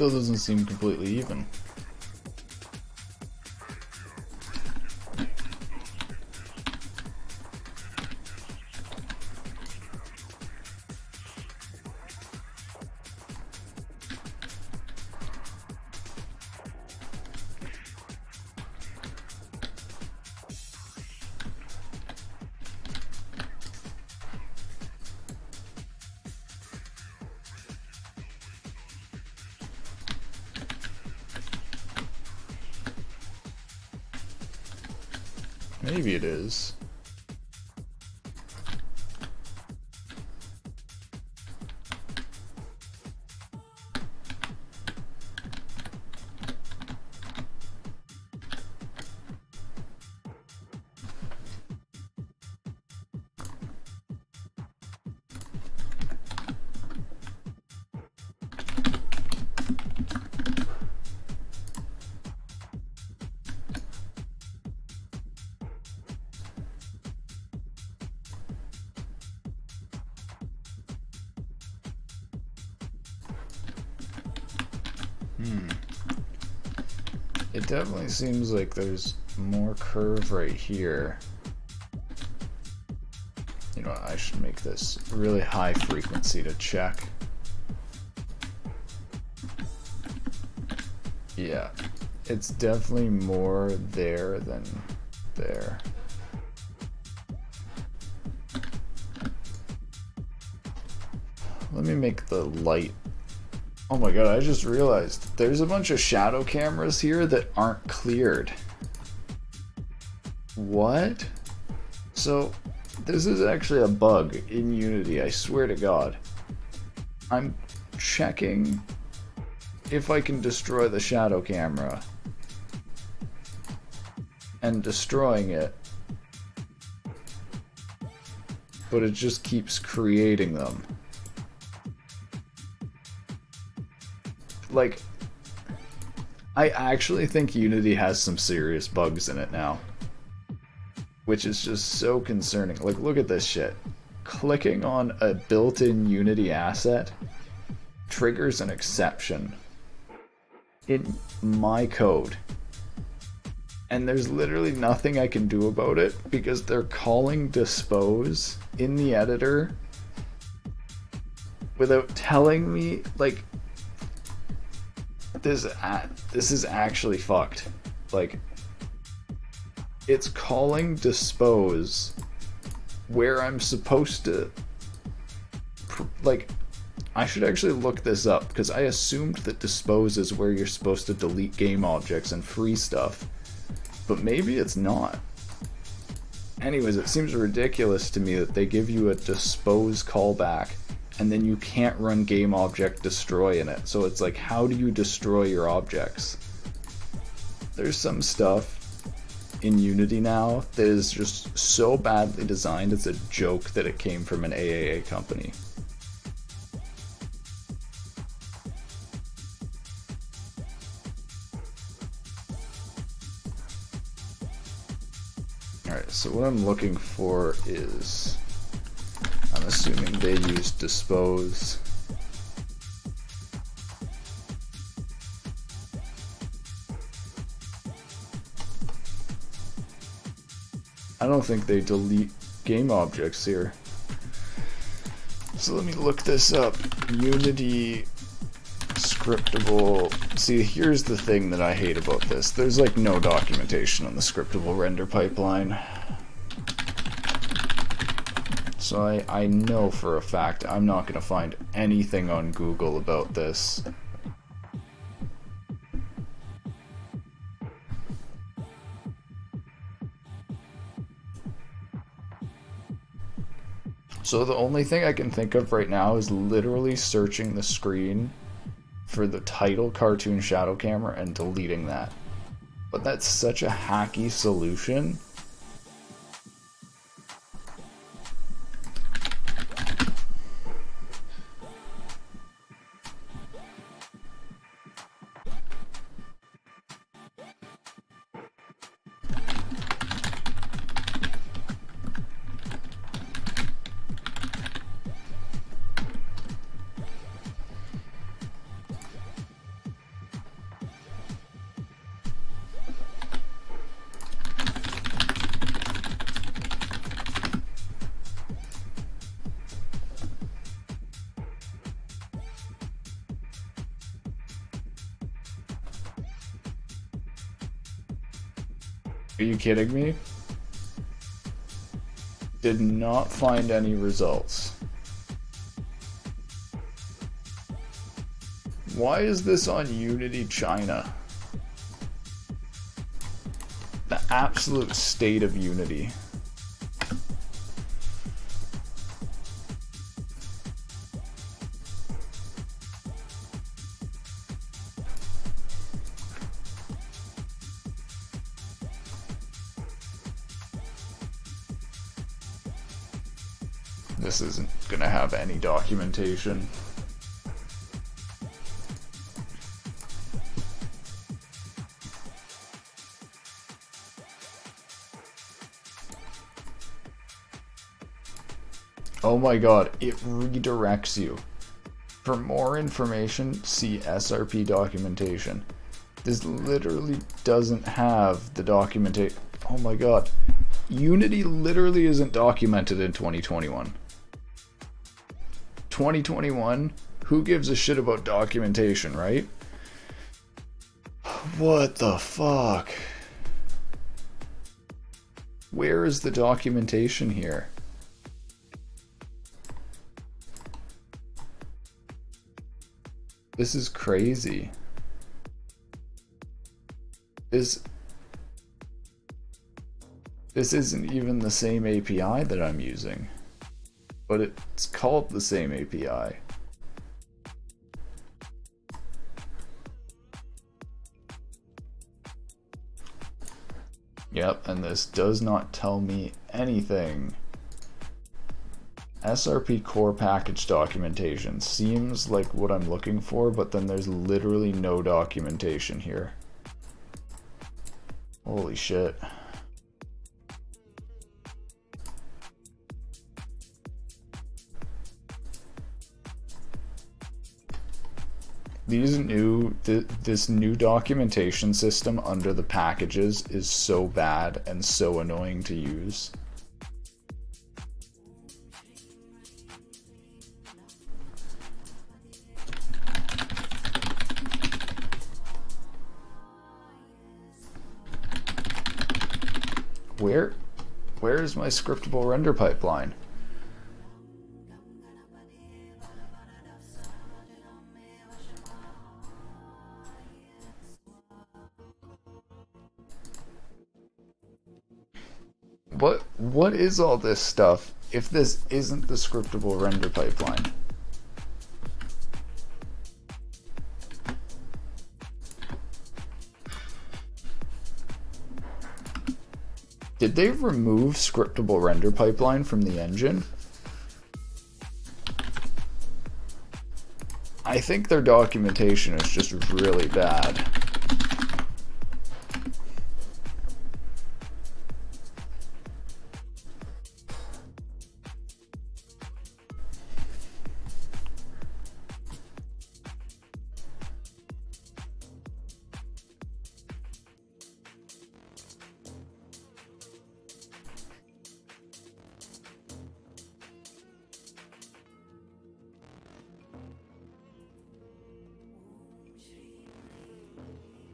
Still doesn't seem completely even. Maybe it is. It definitely seems like there's more curve right here. You know what, I should make this really high frequency to check. Yeah, it's definitely more there than there. Let me make the light. Oh my god, I just realized there's a bunch of shadow cameras here that aren't cleared. What? So, this is actually a bug in Unity, I swear to god. I'm checking if I can destroy the shadow camera and destroying it, but it just keeps creating them. Like, I actually think Unity has some serious bugs in it now, which is just so concerning. Like, look at this shit. Clicking on a built-in Unity asset triggers an exception in my code, and there's literally nothing I can do about it because they're calling dispose in the editor without telling me. Like, this is actually fucked. Like, it's calling dispose where I'm supposed to, like, I should actually look this up because I assumed that dispose is where you're supposed to delete game objects and free stuff, but maybe it's not. Anyways, it seems ridiculous to me that they give you a dispose callback and then you can't run game object destroy in it. So it's like, how do you destroy your objects? There's some stuff in Unity now that is just so badly designed, it's a joke that it came from an AAA company. Alright, so what I'm looking for is, I'm assuming they use dispose. I don't think they delete game objects here. So let me look this up. Unity scriptable. See, here's the thing that I hate about this. There's like no documentation on the scriptable render pipeline. So I know for a fact I'm not going to find anything on Google about this. So the only thing I can think of right now is literally searching the screen for the title Cartoon Shadow Camera and deleting that. But that's such a hacky solution. Are you kidding me? Did not find any results. Why is this on Unity China? The absolute state of Unity. This isn't gonna have any documentation. Oh my god, it redirects you. For more information, see SRP documentation. This literally doesn't have the documentation. Oh my god. Unity literally isn't documented in 2021. 2021? Who gives a shit about documentation, right? What the fuck? Where is the documentation here? This is crazy. This isn't even the same API that I'm using, but it's called the same API. Yep, and this does not tell me anything. SRP core package documentation seems like what I'm looking for, but then there's literally no documentation here. Holy shit. This new documentation system under the packages is so bad and so annoying to use. Where is my scriptable render pipeline? What is all this stuff if this isn't the scriptable render pipeline? Did they remove scriptable render pipeline from the engine? I think their documentation is just really bad.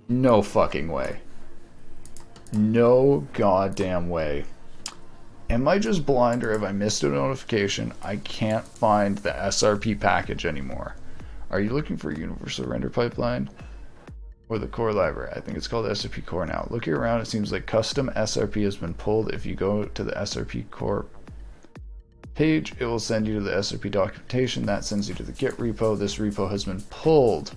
No fucking way. No goddamn way. Am I just blind or have I missed a notification? I can't find the SRP package anymore. Are you looking for a universal render pipeline? Or the core library? I think it's called SRP core now. Looking around, it seems like custom SRP has been pulled. If you go to the SRP core page, it will send you to the SRP documentation. That sends you to the Git repo. This repo has been pulled.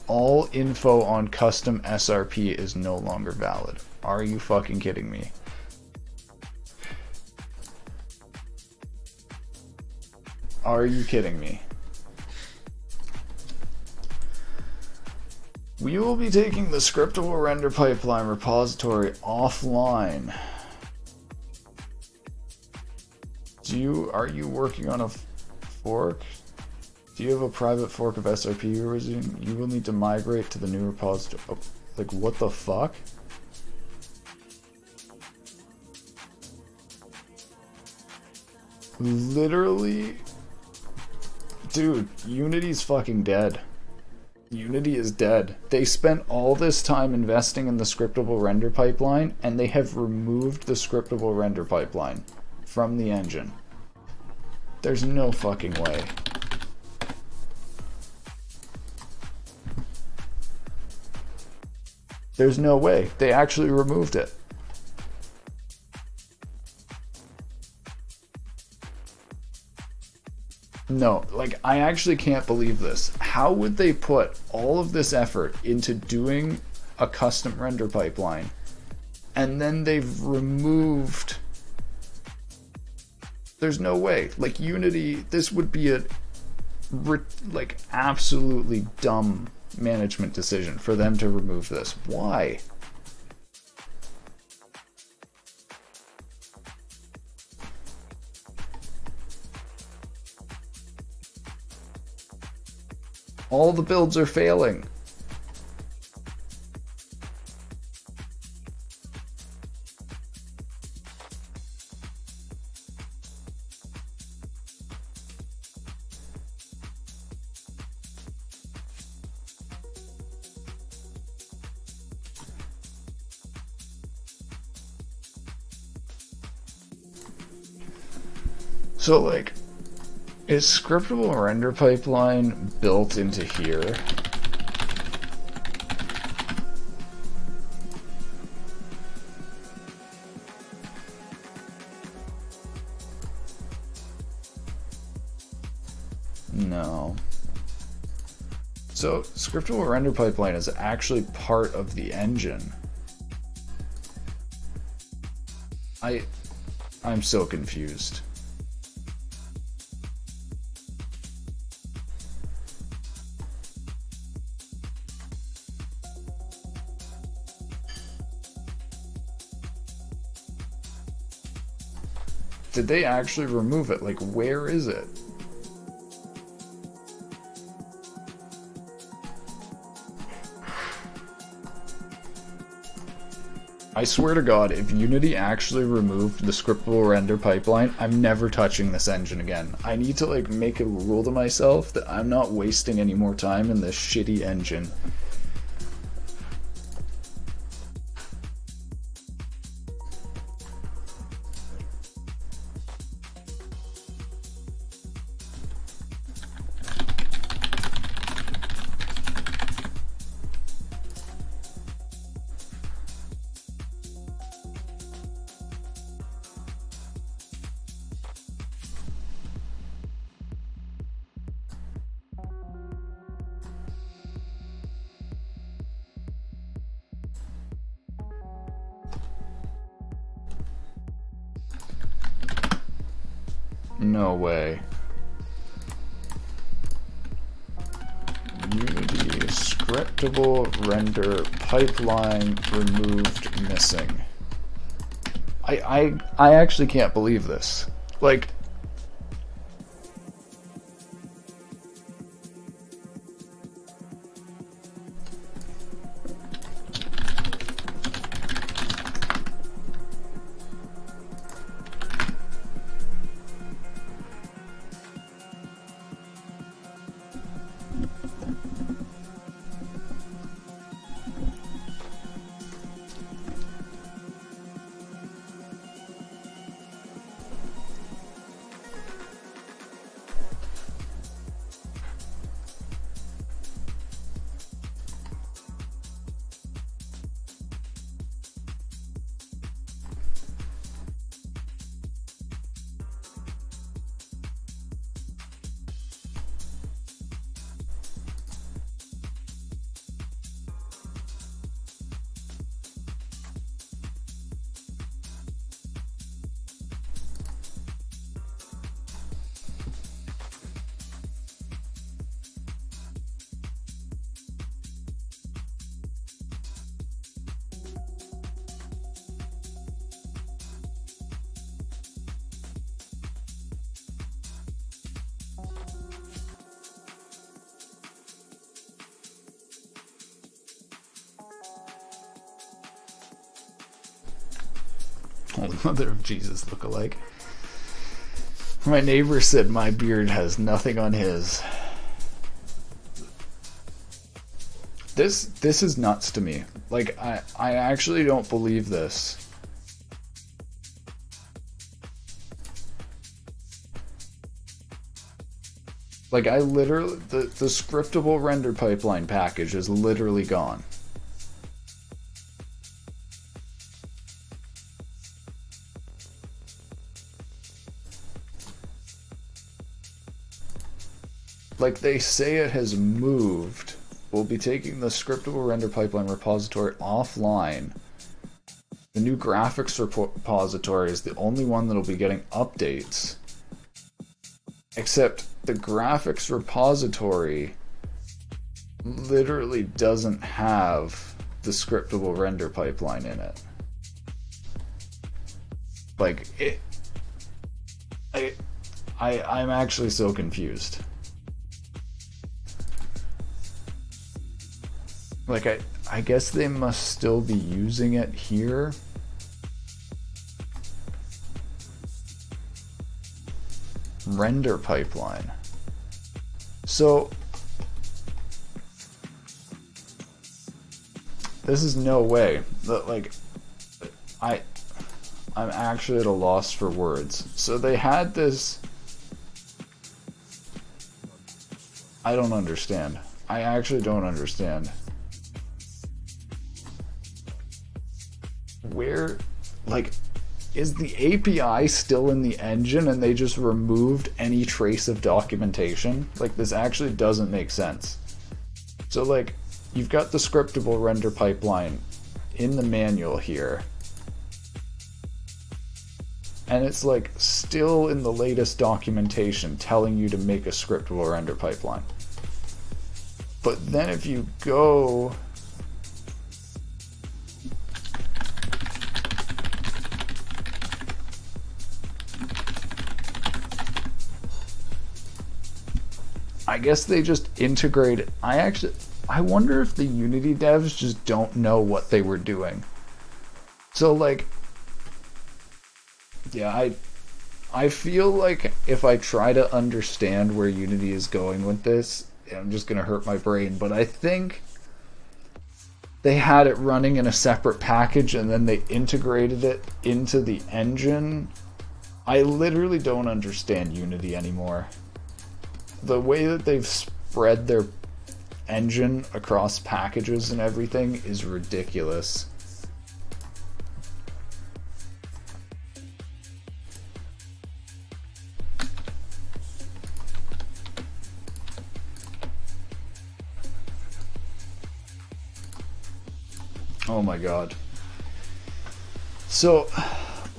All info on custom SRP is no longer valid. Are you fucking kidding me? Are you kidding me? We will be taking the scriptable render pipeline repository offline. Are you working on a fork? Do you have a private fork of SRP you're using? You will need to migrate to the new repository. Oh, like, what the fuck? Literally? Dude, Unity's fucking dead. Unity is dead. They spent all this time investing in the scriptable render pipeline, and they have removed the scriptable render pipeline from the engine. There's no fucking way. There's no way. They actually removed it. No, like, I actually can't believe this. How would they put all of this effort into doing a custom render pipeline, and then they've removed... There's no way. Like, Unity, this would be a, like, absolutely dumb management decision for them to remove this. Why? All the builds are failing. So, like, is scriptable render pipeline built into here? No. So, scriptable render pipeline is actually part of the engine. I'm so confused. Did they actually remove it? Like, where is it? I swear to God, if Unity actually removed the scriptable render pipeline, I'm never touching this engine again. I need to, like, make a rule to myself that I'm not wasting any more time in this shitty engine. No way. Unity scriptable render pipeline removed missing. I actually can't believe this. Like, Holy Mother of Jesus lookalike. My neighbor said my beard has nothing on his. This is nuts to me. Like, I actually don't believe this. Like, I literally, the scriptable render pipeline package is literally gone. Like, they say it has moved. We'll be taking the scriptable render pipeline repository offline. The new graphics repository is the only one that'll be getting updates. Except the graphics repository literally doesn't have the scriptable render pipeline in it. Like, I'm actually so confused. Like, I guess they must still be using it here. Render pipeline. So this is no way. Like, I'm actually at a loss for words. So they had this. I don't understand. I actually don't understand. Where, like, is the API still in the engine and they just removed any trace of documentation? Like, this actually doesn't make sense. So, like, you've got the scriptable render pipeline in the manual here. And it's, like, still in the latest documentation telling you to make a scriptable render pipeline. But then if you go... I guess they just integrated. I wonder if the Unity devs just don't know what they were doing. So, like, yeah, I feel like if I try to understand where Unity is going with this, I'm just gonna hurt my brain. But I think they had it running in a separate package and then they integrated it into the engine. I literally don't understand Unity anymore. The way that they've spread their engine across packages and everything is ridiculous. Oh my god. So,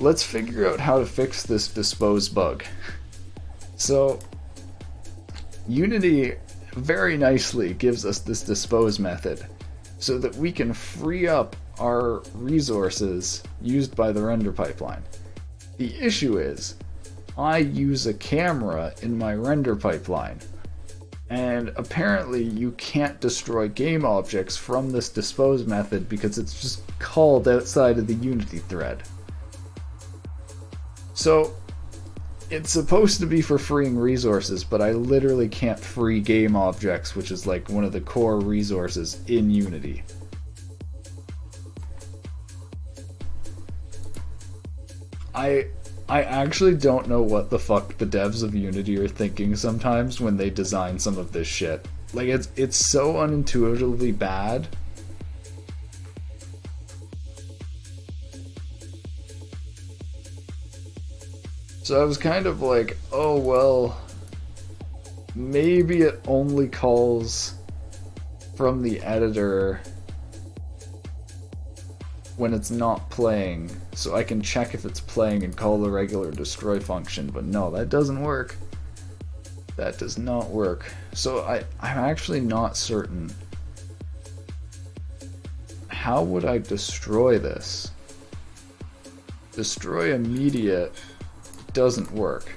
let's figure out how to fix this dispose bug. So, Unity very nicely gives us this dispose method so that we can free up our resources used by the render pipeline. The issue is, I use a camera in my render pipeline, and apparently you can't destroy game objects from this dispose method because it's just called outside of the Unity thread. So, it's supposed to be for freeing resources, but I literally can't free game objects, which is like one of the core resources in Unity. I actually don't know what the fuck the devs of Unity are thinking sometimes when they design some of this shit. Like, it's so unintuitively bad. So I was kind of like, oh well, maybe it only calls from the editor when it's not playing, so I can check if it's playing and call the regular destroy function, but no, that doesn't work. That does not work. So I'm actually not certain. How would I destroy this? Destroy immediate doesn't work.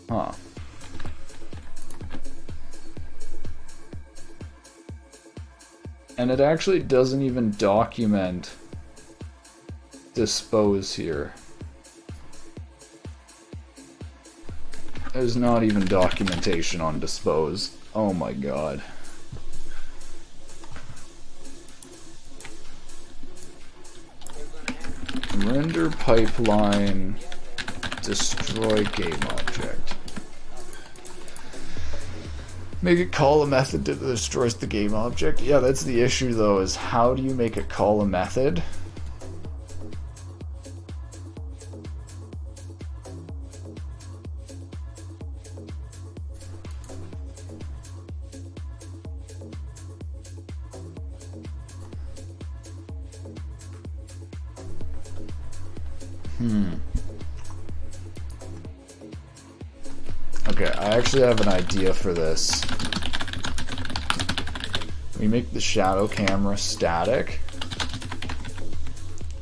Huh. And it actually doesn't even document dispose here. There's not even documentation on dispose. Oh my god. Render pipeline, destroy game object. Make it call a method that destroys the game object. Yeah, that's the issue though, is how do you make it call a method? Okay, I actually have an idea for this. We make the shadow camera static,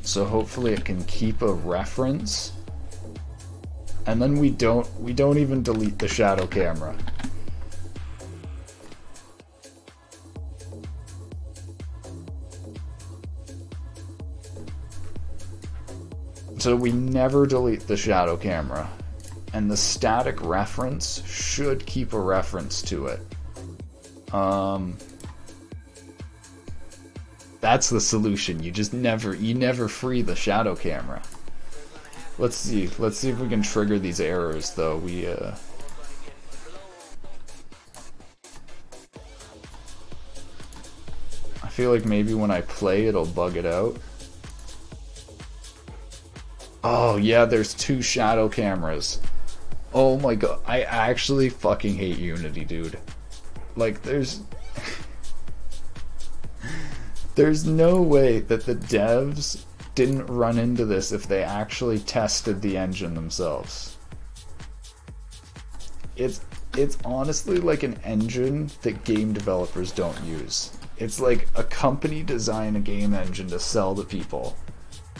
so hopefully it can keep a reference, and then we don't even delete the shadow camera. So we never delete the shadow camera, and the static reference should keep a reference to it. That's the solution. You never free the shadow camera. Let's see if we can trigger these errors though. I feel like maybe when I play it'll bug it out. Oh yeah, there's 2 shadow cameras. Oh my god, I actually fucking hate Unity, dude. Like, there's no way that the devs didn't run into this if they actually tested the engine themselves. It's honestly like an engine that game developers don't use. It's like a company design a game engine to sell to people,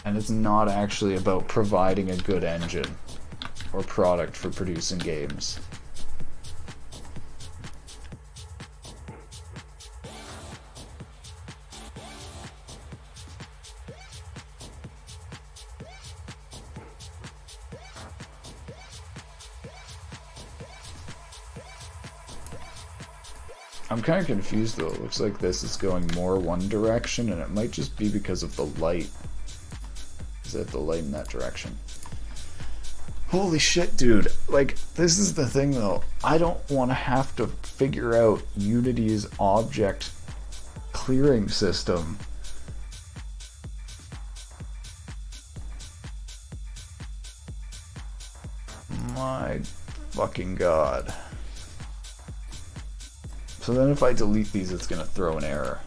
and it's not actually about providing a good engine or product for producing games. I'm kind of confused though. It looks like this is going more one direction, and it might just be because of the light. Is that the light in that direction? Holy shit, dude. Like, this is the thing though. I don't want to have to figure out Unity's object clearing system. My fucking god. So then if I delete these, it's gonna throw an error.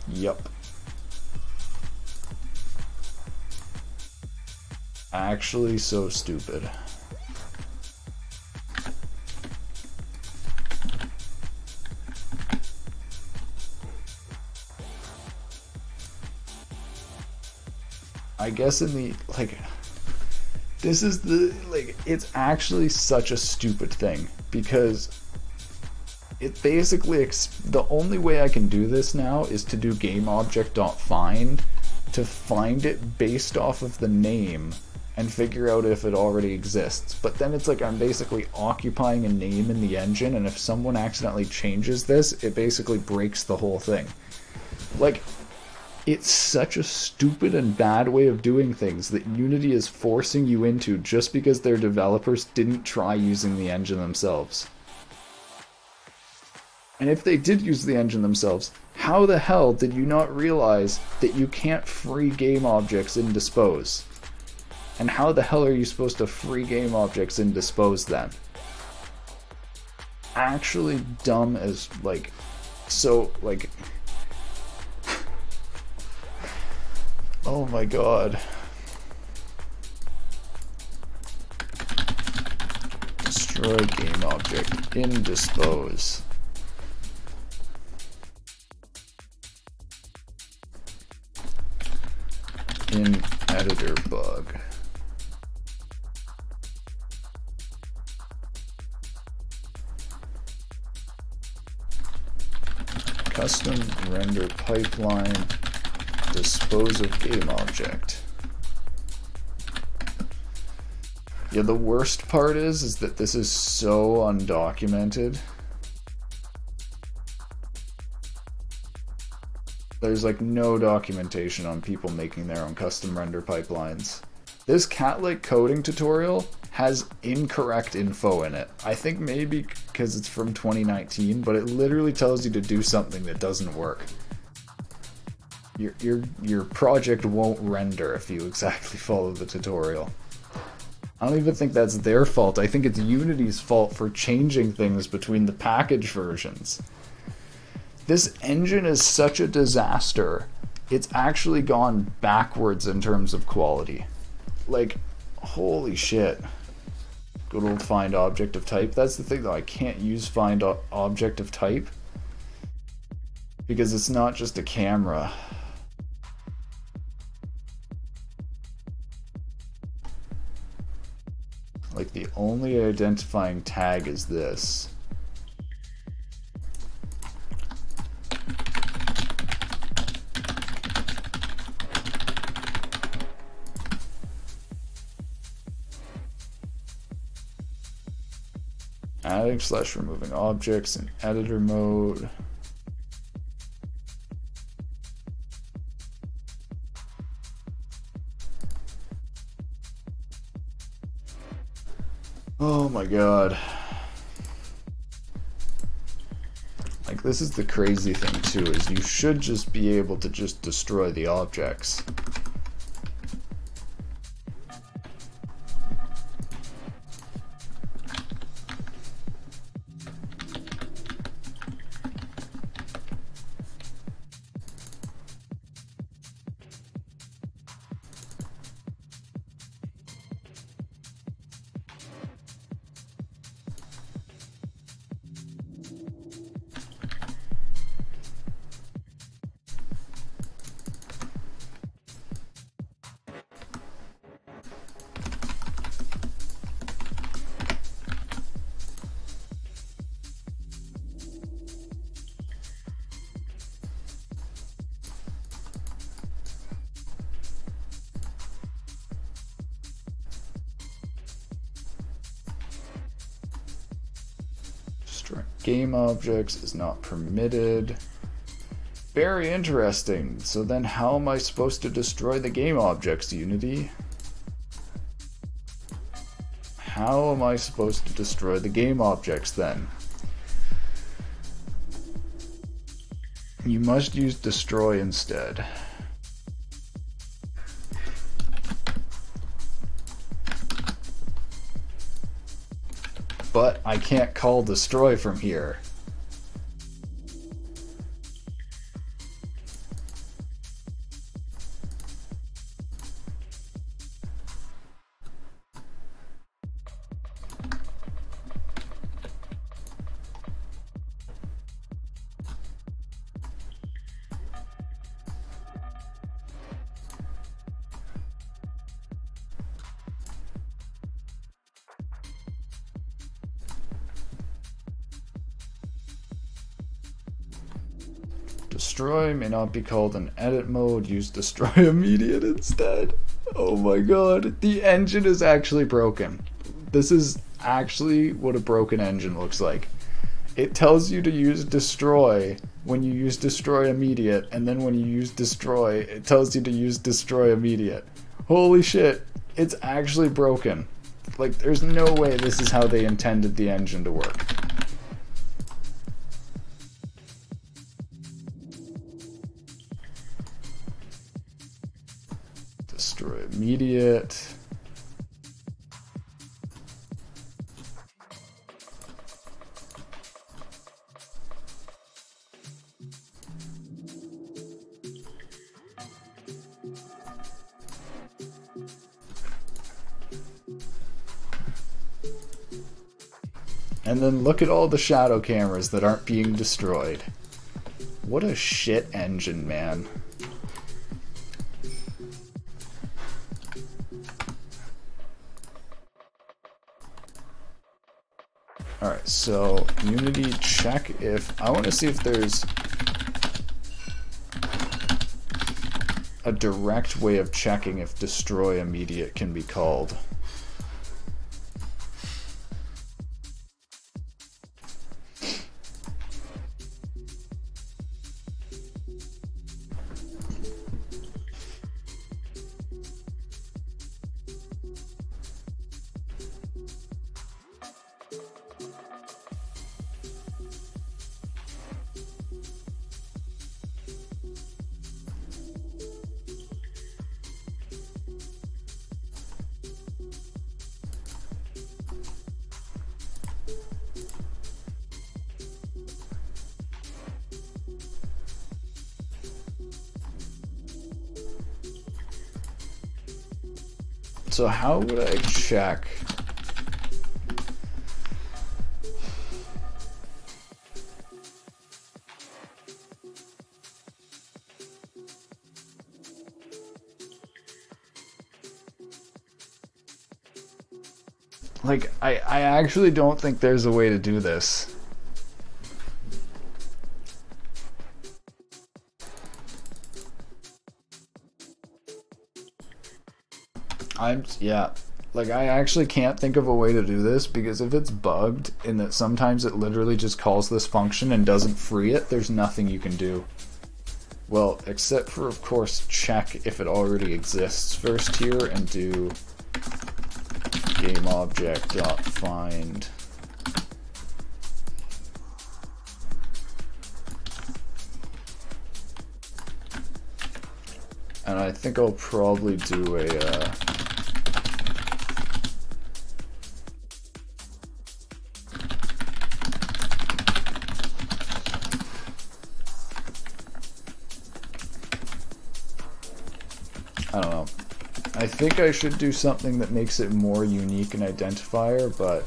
Yup. Actually so stupid. I guess in the, like, this is the, like, it's actually such a stupid thing, because it basically, the only way I can do this now is to do GameObject.find to find it based off of the name and figure out if it already exists. But then it's like I'm basically occupying a name in the engine, and if someone accidentally changes this, it basically breaks the whole thing. Like, it's such a stupid and bad way of doing things that Unity is forcing you into just because their developers didn't try using the engine themselves. And if they did use the engine themselves, how the hell did you not realize that you can't free game objects in Dispose? And how the hell are you supposed to free game objects in Dispose then? Actually dumb as, like, so, like, oh my god. Destroy game object in Dispose. In editor bug. Custom render pipeline, dispose of game object. Yeah, the worst part is that this is so undocumented. There's like no documentation on people making their own custom render pipelines. This cat-like coding tutorial has incorrect info in it. I think maybe because it's from 2019, but it literally tells you to do something that doesn't work. Your project won't render if you exactly follow the tutorial. I don't even think that's their fault. I think it's Unity's fault for changing things between the package versions. This engine is such a disaster. It's actually gone backwards in terms of quality. Like, holy shit. Good old find object of type. That's the thing though, I can't use find object of type because it's not just a camera. Like, the only identifying tag is this. Adding / removing objects in editor mode. Oh my god. Like, this is the crazy thing too, is you should just be able to just destroy the objects. Game objects is not permitted. Very interesting. So then how am I supposed to destroy the game objects, Unity? How am I supposed to destroy the game objects then? You must use destroy instead. But I can't call destroy from here. Destroy may not be called in edit mode. Use destroy immediate instead. Oh my god. The engine is actually broken. This is actually what a broken engine looks like. It tells you to use destroy when you use destroy immediate, and then when you use destroy, it tells you to use destroy immediate. Holy shit. It's actually broken. Like, there's no way this is how they intended the engine to work. Destroy immediate. And then look at all the shadow cameras that aren't being destroyed. What a shit engine, man. Alright, so Unity check if... I want to see if there's a direct way of checking if destroy immediate can be called. So how would I check? Like, I actually don't think there's a way to do this. Yeah. Like, I actually can't think of a way to do this, because if it's bugged in that sometimes it literally just calls this function and doesn't free it, there's nothing you can do. Well, except for, of course, check if it already exists first here and do GameObject.find. And I think I'll probably do a I don't know. I think I should do something that makes it more unique an identifier, but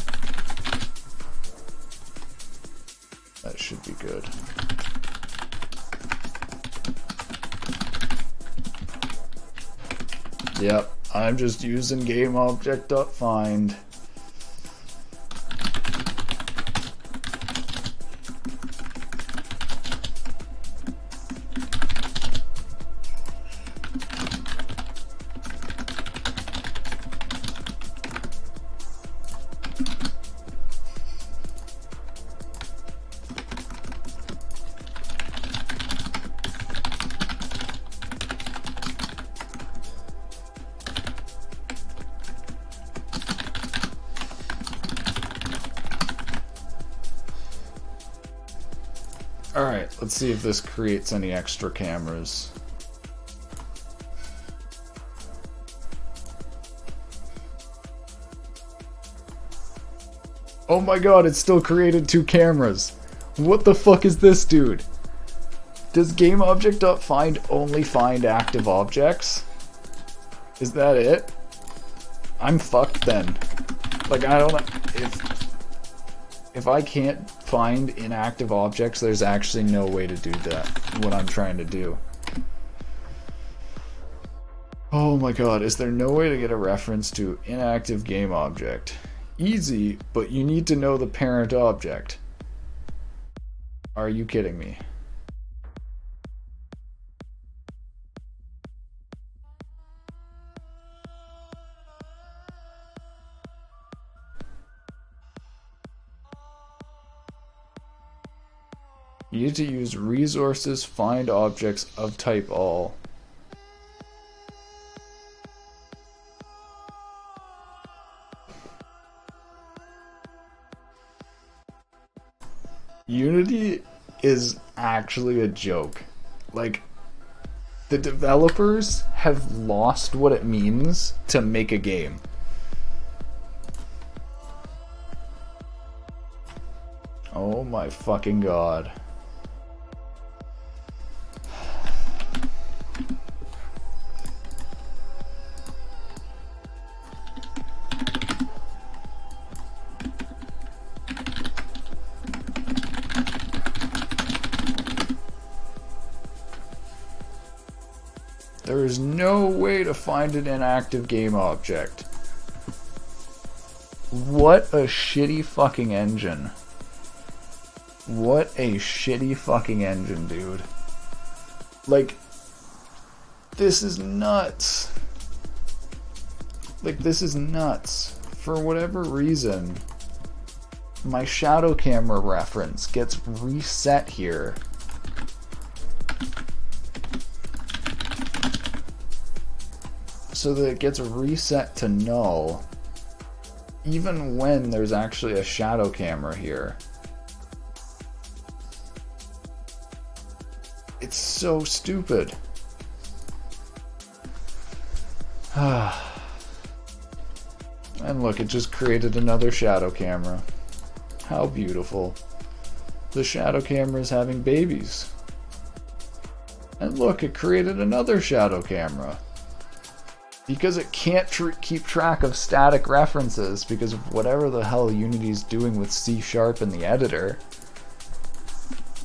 that should be good. Yep, I'm just using GameObject.find. Alright, let's see if this creates any extra cameras. Oh my god, it still created 2 cameras. What the fuck is this, dude? Does GameObject.find only find active objects? Is that it? I'm fucked then. Like, I don't know if I can't find inactive objects, there's actually no way to do that, what I'm trying to do. Oh my god, is there no way to get a reference to inactive game object? Easy, but you need to know the parent object. Are you kidding me? You need to use resources find objects of type all. Unity is actually a joke. Like, the developers have lost what it means to make a game. Oh my fucking god. There is no way to find an inactive game object. What a shitty fucking engine. What a shitty fucking engine, dude. Like, this is nuts. Like, this is nuts. For whatever reason, my shadow camera reference gets reset here. So that it gets reset to null, even when there's actually a shadow camera here. It's so stupid. And look, it just created another shadow camera. How beautiful. The shadow camera is having babies. And look, it created another shadow camera. Because it can't keep track of static references because of whatever the hell Unity's doing with C# in the editor.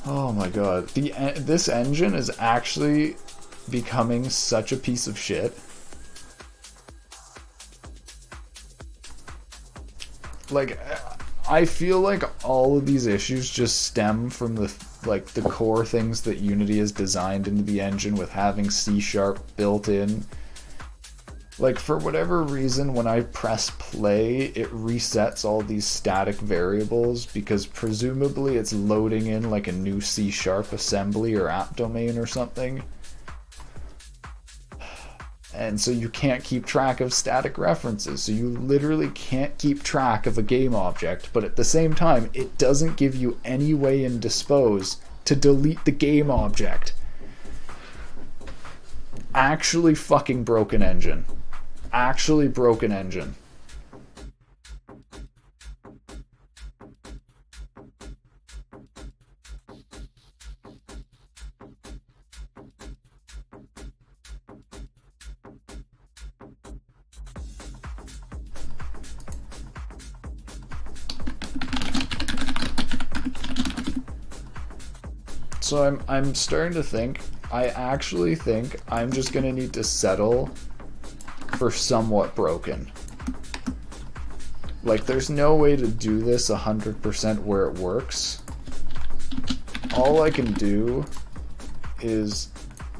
Oh my god. This engine is actually becoming such a piece of shit. Like, I feel like all of these issues just stem from the core things that Unity has designed into the engine with having C# built in. Like, for whatever reason, when I press play, it resets all these static variables because presumably it's loading in like a new C# assembly or app domain or something. And so you can't keep track of static references, so you literally can't keep track of a game object, but at the same time, it doesn't give you any way in Dispose to delete the game object. Actually fucking broken engine. Actually broken engine. So I'm starting to think, I actually think I'm just gonna need to settle for somewhat broken. Like, there's no way to do this 100% where it works. All I can do is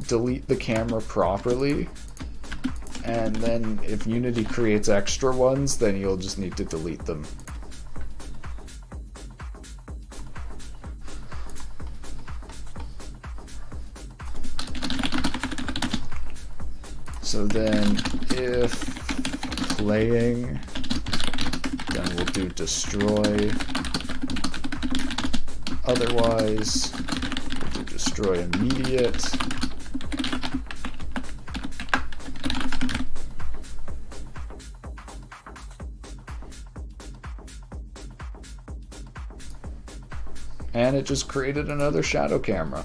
delete the camera properly, and then if Unity creates extra ones, then you'll just need to delete them. So then, if playing, then we'll do destroy. Otherwise, we'll do destroy immediate. And it just created another shadow camera.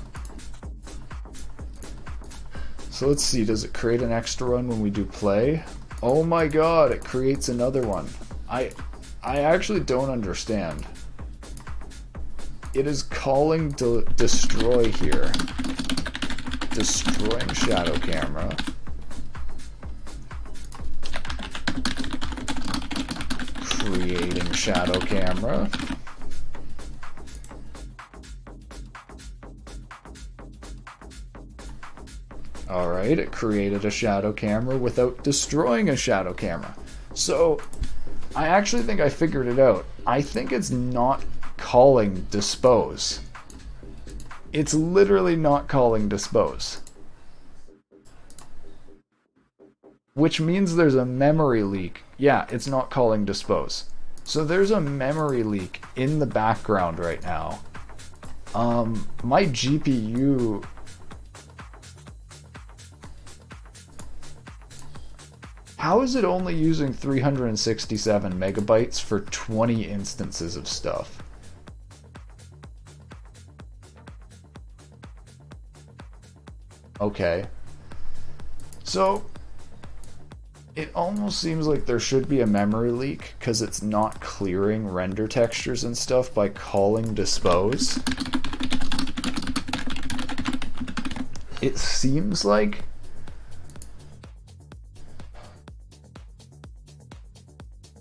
So let's see, does it create an extra one when we do play? Oh my god, it creates another one. I actually don't understand. It is calling destroy here. Destroying shadow camera. Creating shadow camera. Alright, it created a shadow camera without destroying a shadow camera. So, I actually think I figured it out. I think it's not calling dispose. It's literally not calling dispose. Which means there's a memory leak. Yeah, it's not calling dispose. So there's a memory leak in the background right now. My GPU... How is it only using 367 megabytes for 20 instances of stuff? Okay. So, it almost seems like there should be a memory leak because it's not clearing render textures and stuff by calling dispose. It seems like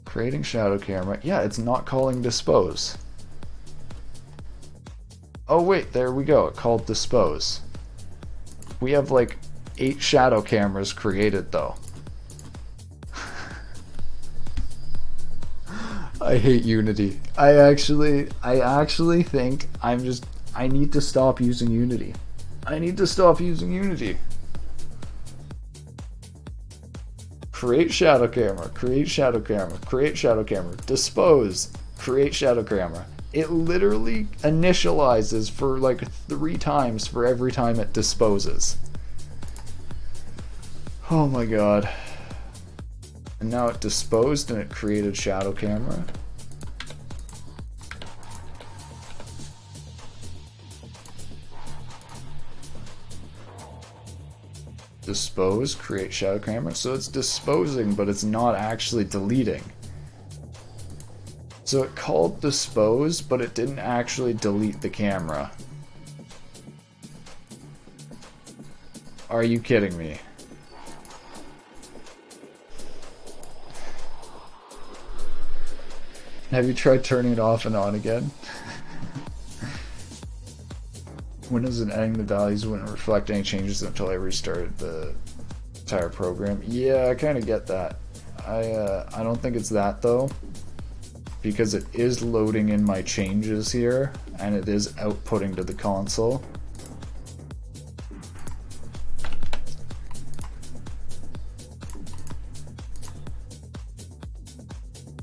creating shadow camera. Yeah, it's not calling dispose. Oh wait, there we go. It called dispose. We have like 8 shadow cameras created though. I hate Unity. I actually think I need to stop using Unity. I need to stop using Unity. Create shadow camera, create shadow camera, create shadow camera, dispose, create shadow camera. It literally initializes for like 3 times for every time it disposes. Oh my god. And now it disposed and it created shadow camera. Dispose, create shadow camera. So it's disposing, but it's not actually deleting. So it called dispose, but it didn't actually delete the camera. Are you kidding me? Have you tried turning it off and on again? Windows and adding the values wouldn't reflect any changes until I restarted the entire program. Yeah, I kind of get that. I don't think it's that though, because it is loading in my changes here and it is outputting to the console.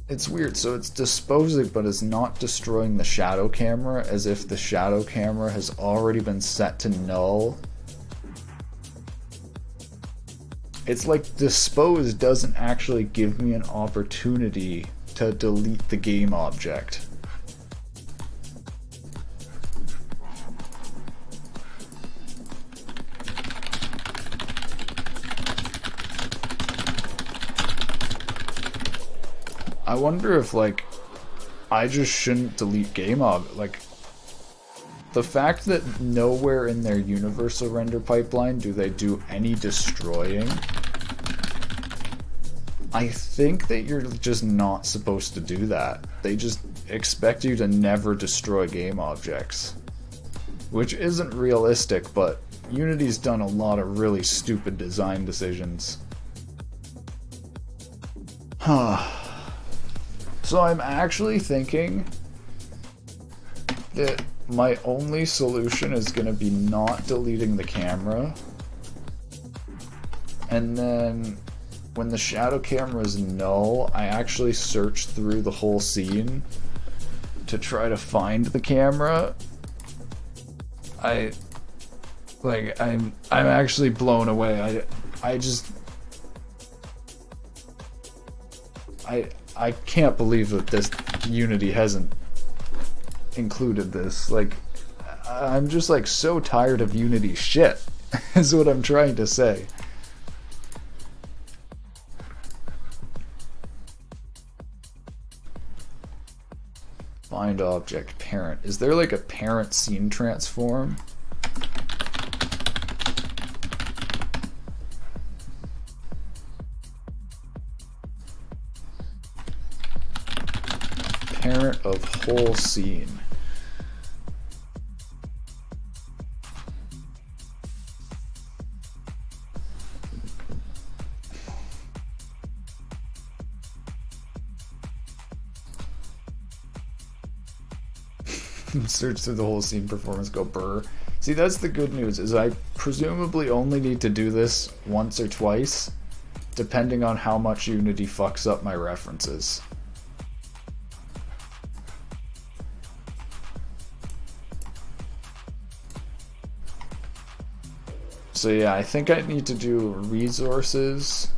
It's weird, so it's disposing but it's not destroying the shadow camera, as if the shadow camera has already been set to null. It's like dispose doesn't actually give me an opportunity to delete the game object. I wonder if, like, I just shouldn't delete game object. Like, the fact that nowhere in their universal render pipeline do they do any destroying, I think that you're just not supposed to do that. They just expect you to never destroy game objects, which isn't realistic, but Unity's done a lot of really stupid design decisions. So I'm actually thinking that my only solution is going to be not deleting the camera, and then when the shadow camera is null, I actually search through the whole scene to try to find the camera. I'm actually blown away. I can't believe that this Unity hasn't included this. Like, I'm just like so tired of Unity shit, is what I'm trying to say. Find object parent. Is there like a parent scene transform? Parent of whole scene. Search through the whole scene, performance go burr. See, that's the good news, is I presumably only need to do this once or twice, depending on how much Unity fucks up my references. So yeah, I think I need to do resources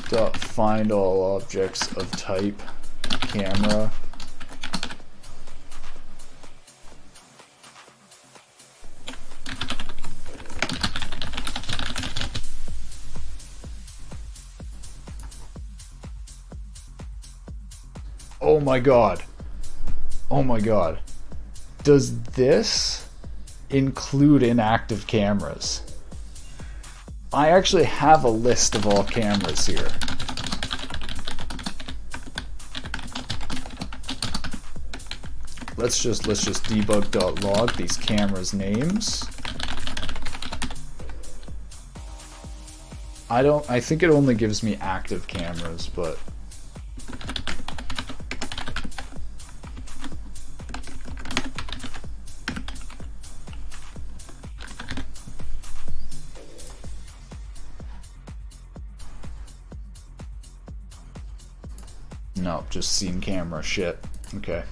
dot find all objects of type camera. Oh my god. Oh my god. Does this include inactive cameras? I actually have a list of all cameras here. Let's just debug.log these cameras' names. I think it only gives me active cameras, but no, just scene camera shit. Okay.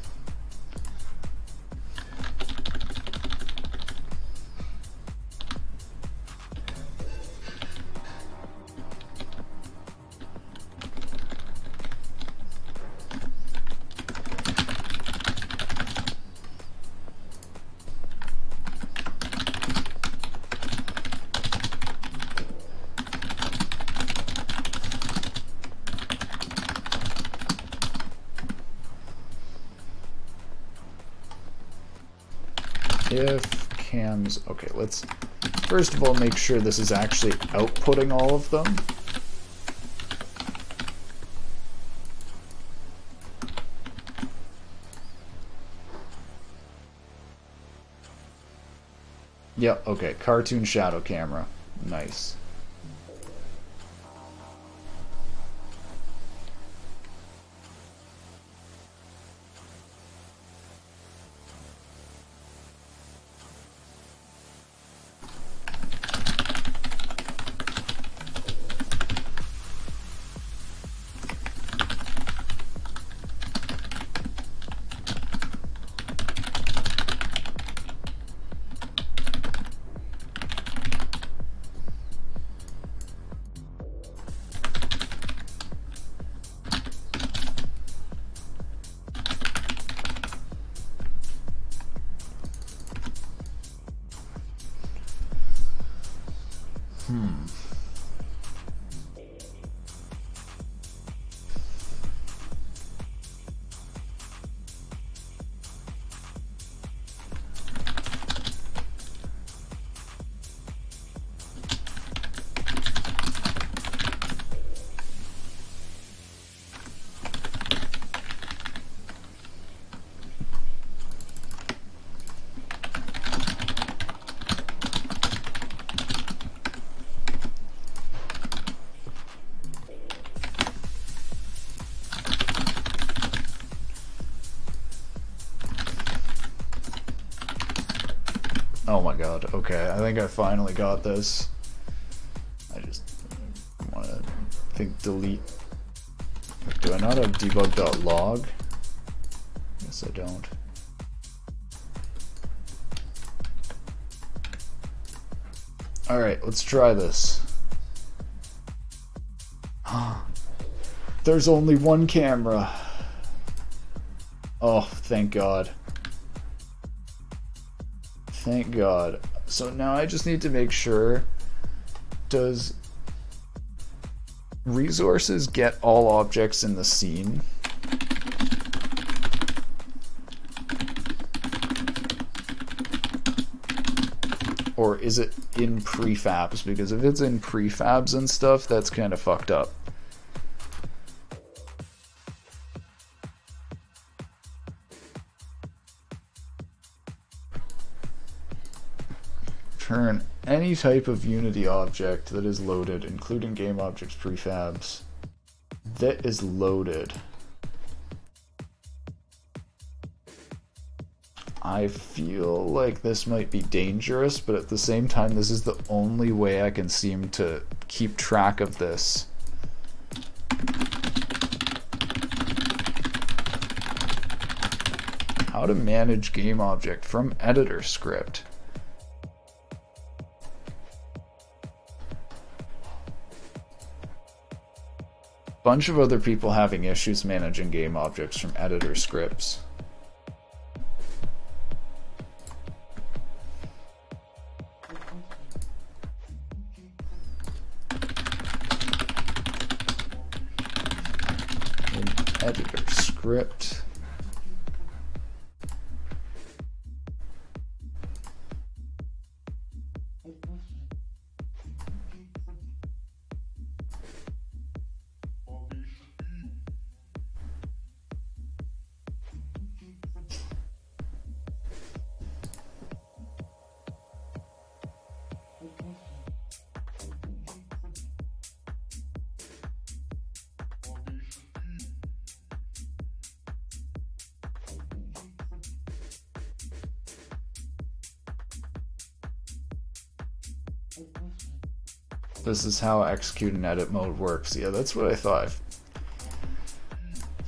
if cams, okay, let's first of all make sure this is actually outputting all of them. Yep, okay, cartoon shadow camera. Nice. Oh my god, okay, I think I finally got this. I just want to think delete. Do I not have debug.log? Guess I don't. Alright, let's try this. There's only one camera. Oh, thank God. Thank God. So now I just need to make sure, does resources get all objects in the scene? Or is it in prefabs? Because if it's in prefabs and stuff, that's kind of fucked up. Turn any type of Unity object that is loaded, including game objects prefabs, that is loaded. I feel like this might be dangerous, but at the same time, this is the only way I can seem to keep track of this. How to manage game object from editor script. Bunch of other people having issues managing game objects from editor scripts. In editor script. This is how execute and edit mode works. Yeah, that's what I thought.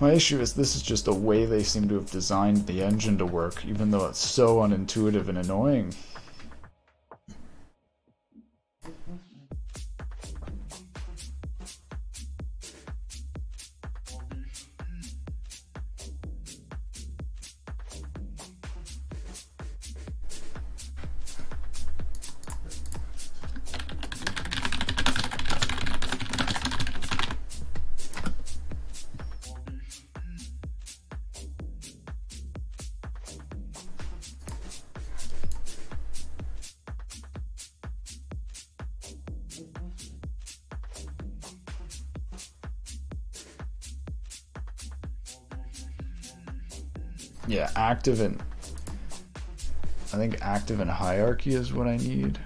My issue is this is just a way they seem to have designed the engine to work, even though it's so unintuitive and annoying. Yeah, active and I think active and hierarchy is what I need.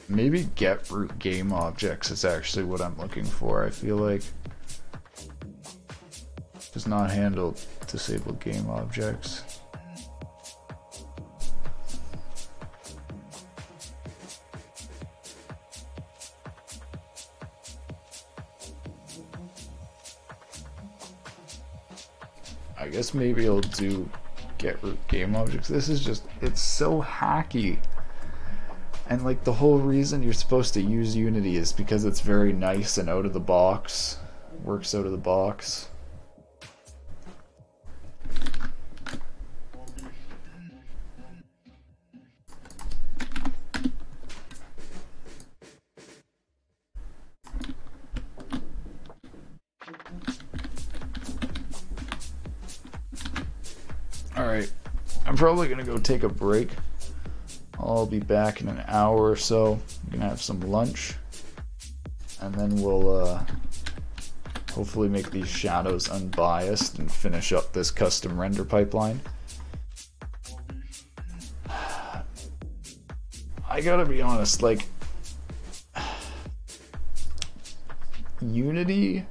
Maybe get root game objects is actually what I'm looking for. I feel like does not handle disabled game objects. I guess maybe I'll do get root game objects. This is just, it's so hacky. And like the whole reason you're supposed to use Unity is because it's very nice and out of the box. Works out of the box. Alright, I'm probably gonna go take a break. I'll be back in an hour or so. I'm gonna have some lunch, and then we'll hopefully make these shadows unbiased and finish up this custom render pipeline. I gotta be honest, like, Unity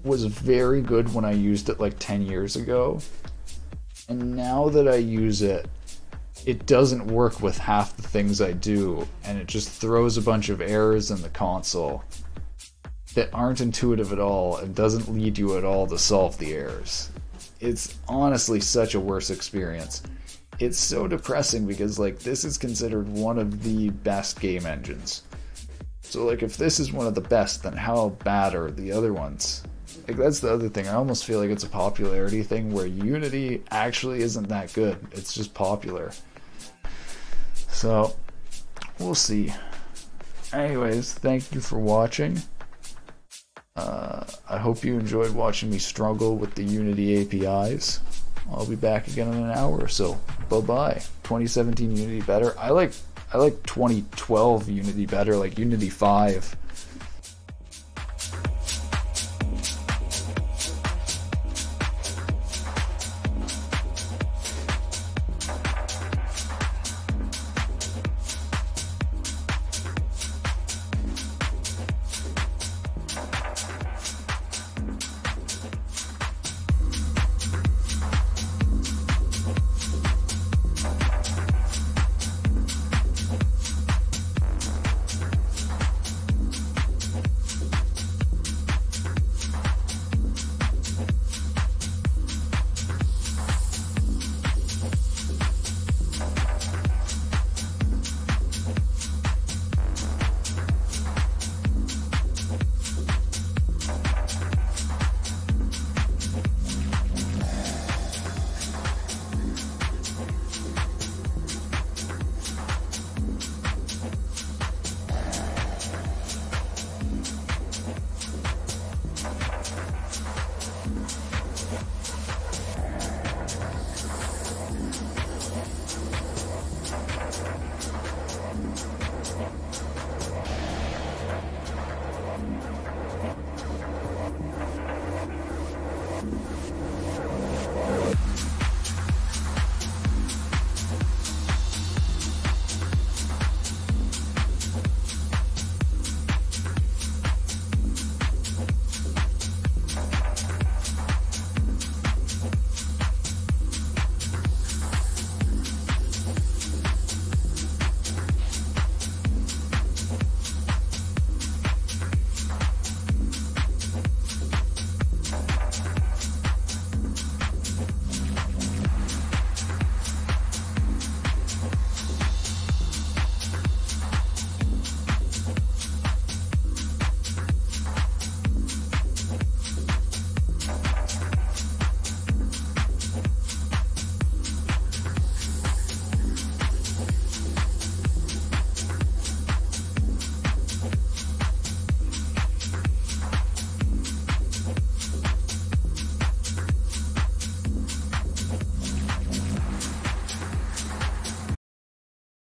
was very good when I used it like 10 years ago, and now that I use it, it doesn't work with half the things I do, and it just throws a bunch of errors in the console that aren't intuitive at all and doesn't lead you at all to solve the errors. It's honestly such a worse experience. It's so depressing because like this is considered one of the best game engines. So like if this is one of the best, then how bad are the other ones? Like that's the other thing. I almost feel like it's a popularity thing where Unity actually isn't that good. It's just popular. So, we'll see. Anyways, thank you for watching. I hope you enjoyed watching me struggle with the Unity APIs. I'll be back again in an hour or so. Bye-bye. 2017 Unity better. I like 2012 Unity better, like Unity 5.